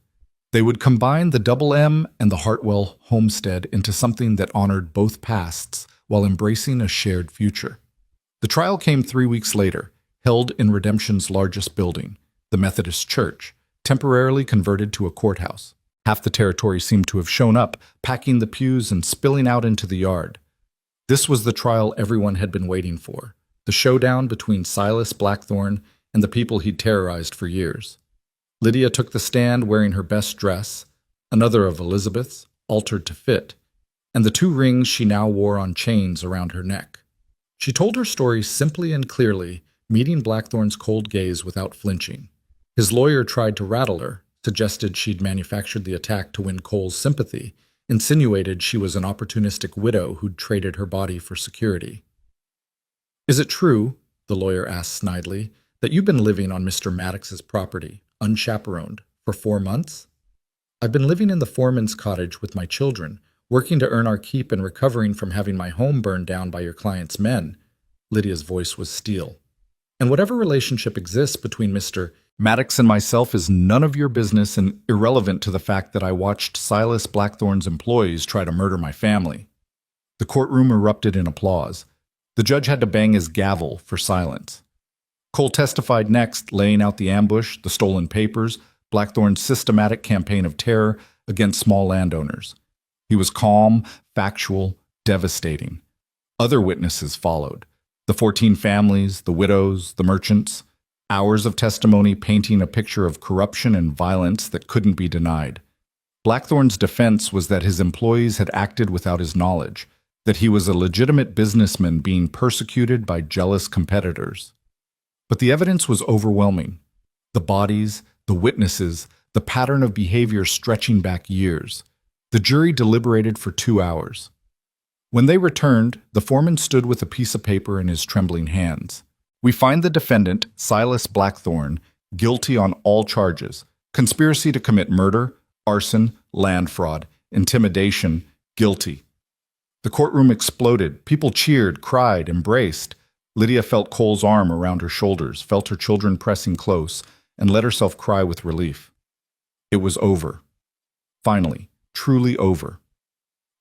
They would combine the Double M and the Hartwell homestead into something that honored both pasts while embracing a shared future. The trial came 3 weeks later, held in Redemption's largest building, the Methodist Church, temporarily converted to a courthouse. Half the territory seemed to have shown up, packing the pews and spilling out into the yard. This was the trial everyone had been waiting for, the showdown between Silas Blackthorn and the people he'd terrorized for years. Lydia took the stand wearing her best dress, another of Elizabeth's, altered to fit, and the 2 rings she now wore on chains around her neck. She told her story simply and clearly, meeting Blackthorn's cold gaze without flinching. His lawyer tried to rattle her, suggested she'd manufactured the attack to win Cole's sympathy, insinuated she was an opportunistic widow who'd traded her body for security. Is it true, the lawyer asked snidely, that you've been living on Mr. Maddox's property, unchaperoned, for 4 months? I've been living in the foreman's cottage with my children, working to earn our keep and recovering from having my home burned down by your client's men. Lydia's voice was steel. And whatever relationship exists between Mr. Maddox and myself is none of your business and irrelevant to the fact that I watched Silas Blackthorn's employees try to murder my family. The courtroom erupted in applause. The judge had to bang his gavel for silence. Cole testified next, laying out the ambush, the stolen papers, Blackthorn's systematic campaign of terror against small landowners. He was calm, factual, devastating. Other witnesses followed. The 14 families, the widows, the merchants. Hours of testimony painting a picture of corruption and violence that couldn't be denied. Blackthorn's defense was that his employees had acted without his knowledge, that he was a legitimate businessman being persecuted by jealous competitors. But the evidence was overwhelming. The bodies, the witnesses, the pattern of behavior stretching back years. The jury deliberated for 2 hours. When they returned, the foreman stood with a piece of paper in his trembling hands. We find the defendant, Silas Blackthorn, guilty on all charges: conspiracy to commit murder, arson, land fraud, intimidation, guilty. The courtroom exploded. People cheered, cried, embraced. Lydia felt Cole's arm around her shoulders, felt her children pressing close, and let herself cry with relief. It was over. Finally, truly over.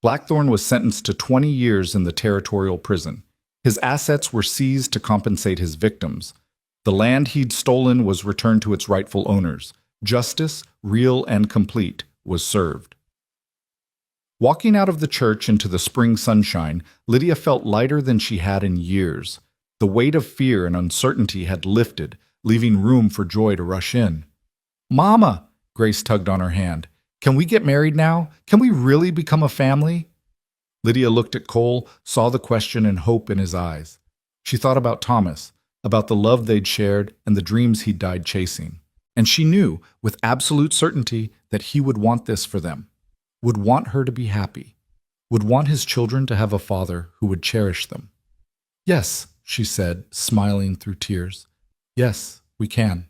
Blackthorn was sentenced to 20 years in the territorial prison. His assets were seized to compensate his victims. The land he'd stolen was returned to its rightful owners. Justice, real and complete, was served. Walking out of the church into the spring sunshine, Lydia felt lighter than she had in years. The weight of fear and uncertainty had lifted, leaving room for joy to rush in. "Mama!" Grace tugged on her hand. "Can we get married now? Can we really become a family?" Lydia looked at Cole, saw the question and hope in his eyes. She thought about Thomas, about the love they'd shared and the dreams he'd died chasing. And she knew, with absolute certainty, that he would want this for them, would want her to be happy, would want his children to have a father who would cherish them. "Yes," she said, smiling through tears. "Yes, we can."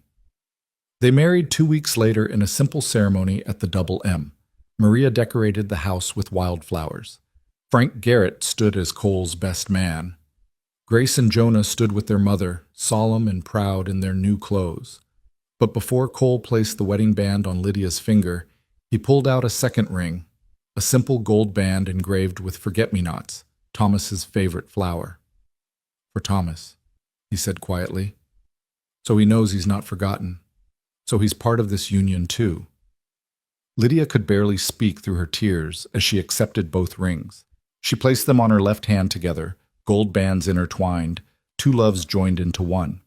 They married 2 weeks later in a simple ceremony at the Double M. Maria decorated the house with wildflowers. Frank Garrett stood as Cole's best man. Grace and Jonah stood with their mother, solemn and proud in their new clothes. But before Cole placed the wedding band on Lydia's finger, he pulled out a second ring, a simple gold band engraved with forget-me-nots, Thomas's favorite flower. "For Thomas," he said quietly. "So he knows he's not forgotten. So he's part of this union too." Lydia could barely speak through her tears as she accepted both rings. She placed them on her left hand together, gold bands intertwined, two loves joined into one.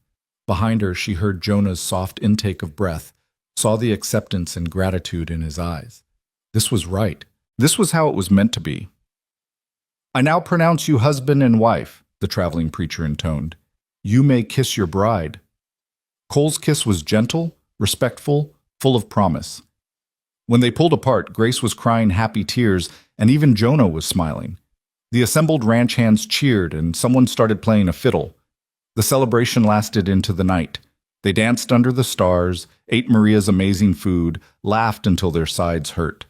Behind her, she heard Jonah's soft intake of breath, saw the acceptance and gratitude in his eyes. This was right. This was how it was meant to be. "I now pronounce you husband and wife," the traveling preacher intoned. "You may kiss your bride." Cole's kiss was gentle, respectful, full of promise. When they pulled apart, Grace was crying happy tears, and even Jonah was smiling. The assembled ranch hands cheered, and someone started playing a fiddle. The celebration lasted into the night. They danced under the stars, ate Maria's amazing food, laughed until their sides hurt.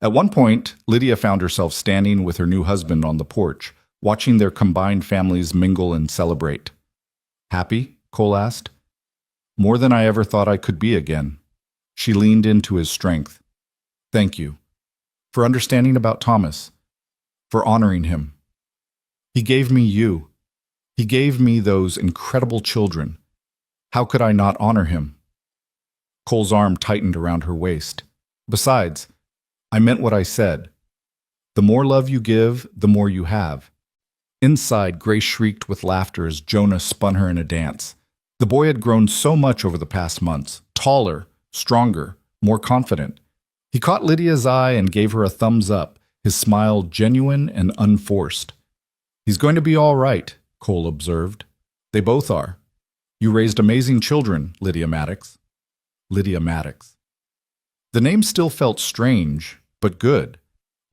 At one point, Lydia found herself standing with her new husband on the porch, watching their combined families mingle and celebrate. "Happy?" Cole asked. "More than I ever thought I could be again." She leaned into his strength. "Thank you. For understanding about Thomas. For honoring him. He gave me you. He gave me those incredible children. How could I not honor him?" Cole's arm tightened around her waist. "Besides, I meant what I said. The more love you give, the more you have." Inside, Grace shrieked with laughter as Jonah spun her in a dance. The boy had grown so much over the past months, taller, stronger, more confident. He caught Lydia's eye and gave her a thumbs up, his smile genuine and unforced. "He's going to be all right," Cole observed. "They both are. You raised amazing children, Lydia Maddox." Lydia Maddox. The name still felt strange, but good,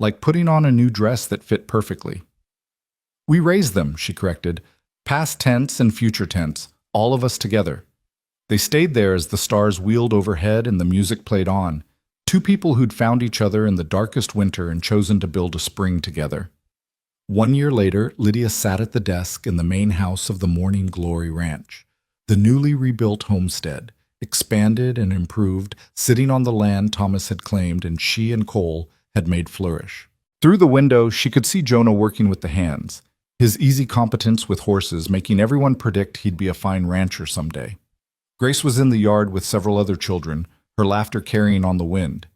like putting on a new dress that fit perfectly. "We raised them," she corrected, "past tense and future tense, all of us together." They stayed there as the stars wheeled overhead and the music played on. Two people who'd found each other in the darkest winter and chosen to build a spring together. 1 year later, Lydia sat at the desk in the main house of the Morning Glory Ranch, the newly rebuilt homestead, expanded and improved, sitting on the land Thomas had claimed and she and Cole had made flourish. Through the window, she could see Jonah working with the hands, his easy competence with horses making everyone predict he'd be a fine rancher someday. Grace was in the yard with several other children, her laughter carrying on the wind.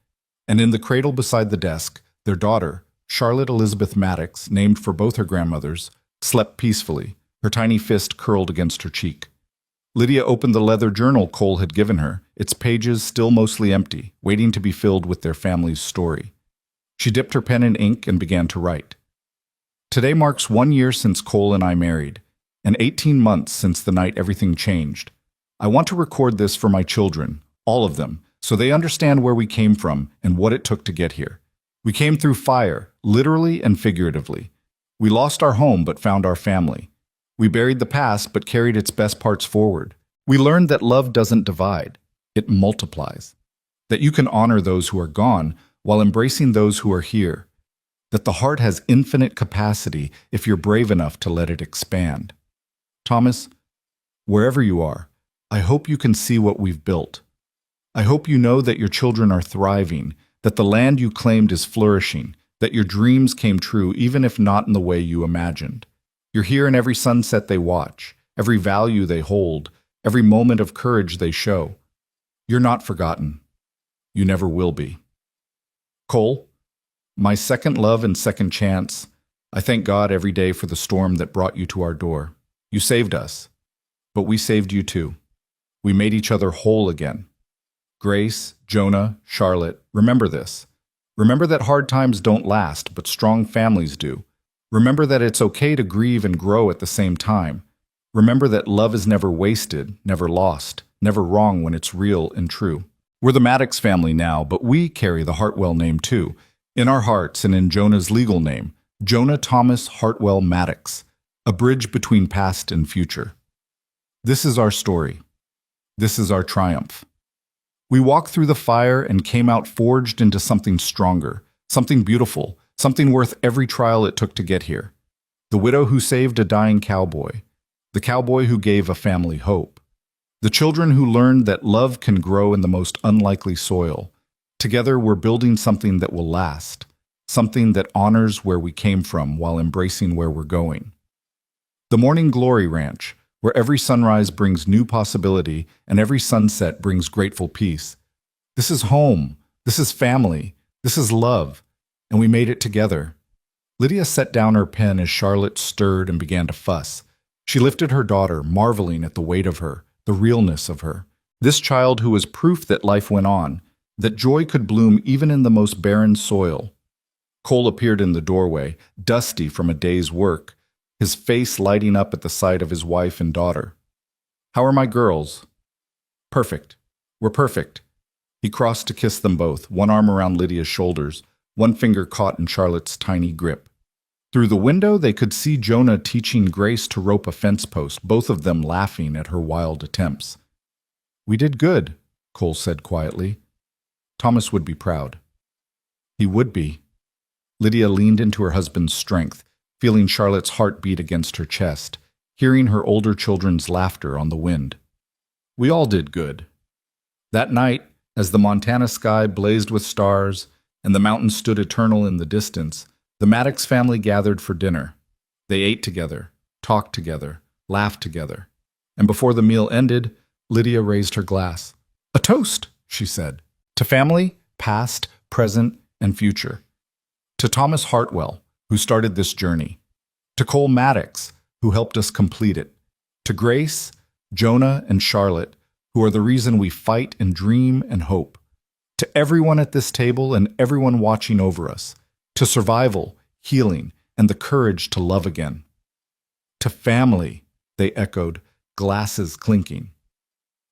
And in the cradle beside the desk, their daughter, Charlotte Elizabeth Maddox, named for both her grandmothers, slept peacefully, her tiny fist curled against her cheek. Lydia opened the leather journal Cole had given her, its pages still mostly empty, waiting to be filled with their family's story. She dipped her pen in ink and began to write. "Today marks 1 year since Cole and I married, and 18 months since the night everything changed. I want to record this for my children, all of them, so they understand where we came from and what it took to get here. We came through fire, literally and figuratively. We lost our home but found our family. We buried the past but carried its best parts forward. We learned that love doesn't divide, it multiplies. That you can honor those who are gone while embracing those who are here. That the heart has infinite capacity if you're brave enough to let it expand. Thomas, wherever you are, I hope you can see what we've built. I hope you know that your children are thriving, that the land you claimed is flourishing, that your dreams came true even if not in the way you imagined. You're here in every sunset they watch, every value they hold, every moment of courage they show. You're not forgotten. You never will be." Cole, My second love and second chance. I thank God every day for the storm that brought you to our door. You saved us, but we saved you too. We made each other whole again. Grace, Jonah, Charlotte, remember this. Remember that hard times don't last, but strong families do. Remember that it's okay to grieve and grow at the same time. Remember that love is never wasted, never lost, never wrong when it's real and true. We're the Maddox family now, but we carry the Hartwell name too. In our hearts and in Jonah's legal name, Jonah Thomas Hartwell Maddox, a bridge between past and future. This is our story. This is our triumph. We walked through the fire and came out forged into something stronger, something beautiful, something worth every trial it took to get here. The widow who saved a dying cowboy, the cowboy who gave a family hope, the children who learned that love can grow in the most unlikely soil. Together we're building something that will last, something that honors where we came from while embracing where we're going. The Morning Glory Ranch, where every sunrise brings new possibility and every sunset brings grateful peace. This is home, this is family, this is love, and we made it together. Lydia set down her pen as Charlotte stirred and began to fuss. She lifted her daughter, marveling at the weight of her, the realness of her. This child who was proof that life went on, that joy could bloom even in the most barren soil. Cole appeared in the doorway, dusty from a day's work, his face lighting up at the sight of his wife and daughter. "How are my girls?" "Perfect. We're perfect." He crossed to kiss them both, one arm around Lydia's shoulders, one finger caught in Charlotte's tiny grip. Through the window, they could see Jonah teaching Grace to rope a fence post, both of them laughing at her wild attempts. "We did good," Cole said quietly. Thomas would be proud. He would be. Lydia leaned into her husband's strength, feeling Charlotte's heart beat against her chest, hearing her older children's laughter on the wind. We all did good. That night, as the Montana sky blazed with stars and the mountains stood eternal in the distance, the Maddox family gathered for dinner. They ate together, talked together, laughed together. And before the meal ended, Lydia raised her glass. "A toast," she said, "to family, past, present, and future. To Thomas Hartwell, who started this journey. To Cole Maddox, who helped us complete it. To Grace, Jonah, and Charlotte, who are the reason we fight and dream and hope. To everyone at this table and everyone watching over us. To survival, healing, and the courage to love again." "To family," they echoed, glasses clinking.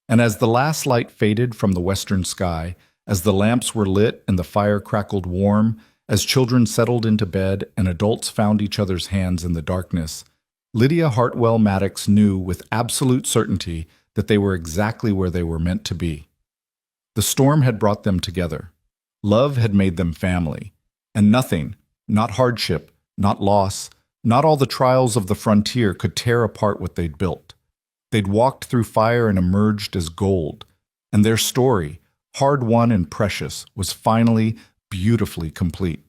And as the last light faded from the western sky, as the lamps were lit and the fire crackled warm, as children settled into bed and adults found each other's hands in the darkness, Lydia Hartwell Maddox knew with absolute certainty that they were exactly where they were meant to be. The storm had brought them together. Love had made them family. And nothing, not hardship, not loss, not all the trials of the frontier could tear apart what they'd built. They'd walked through fire and emerged as gold. And their story, hard-won and precious, was finally beautifully complete.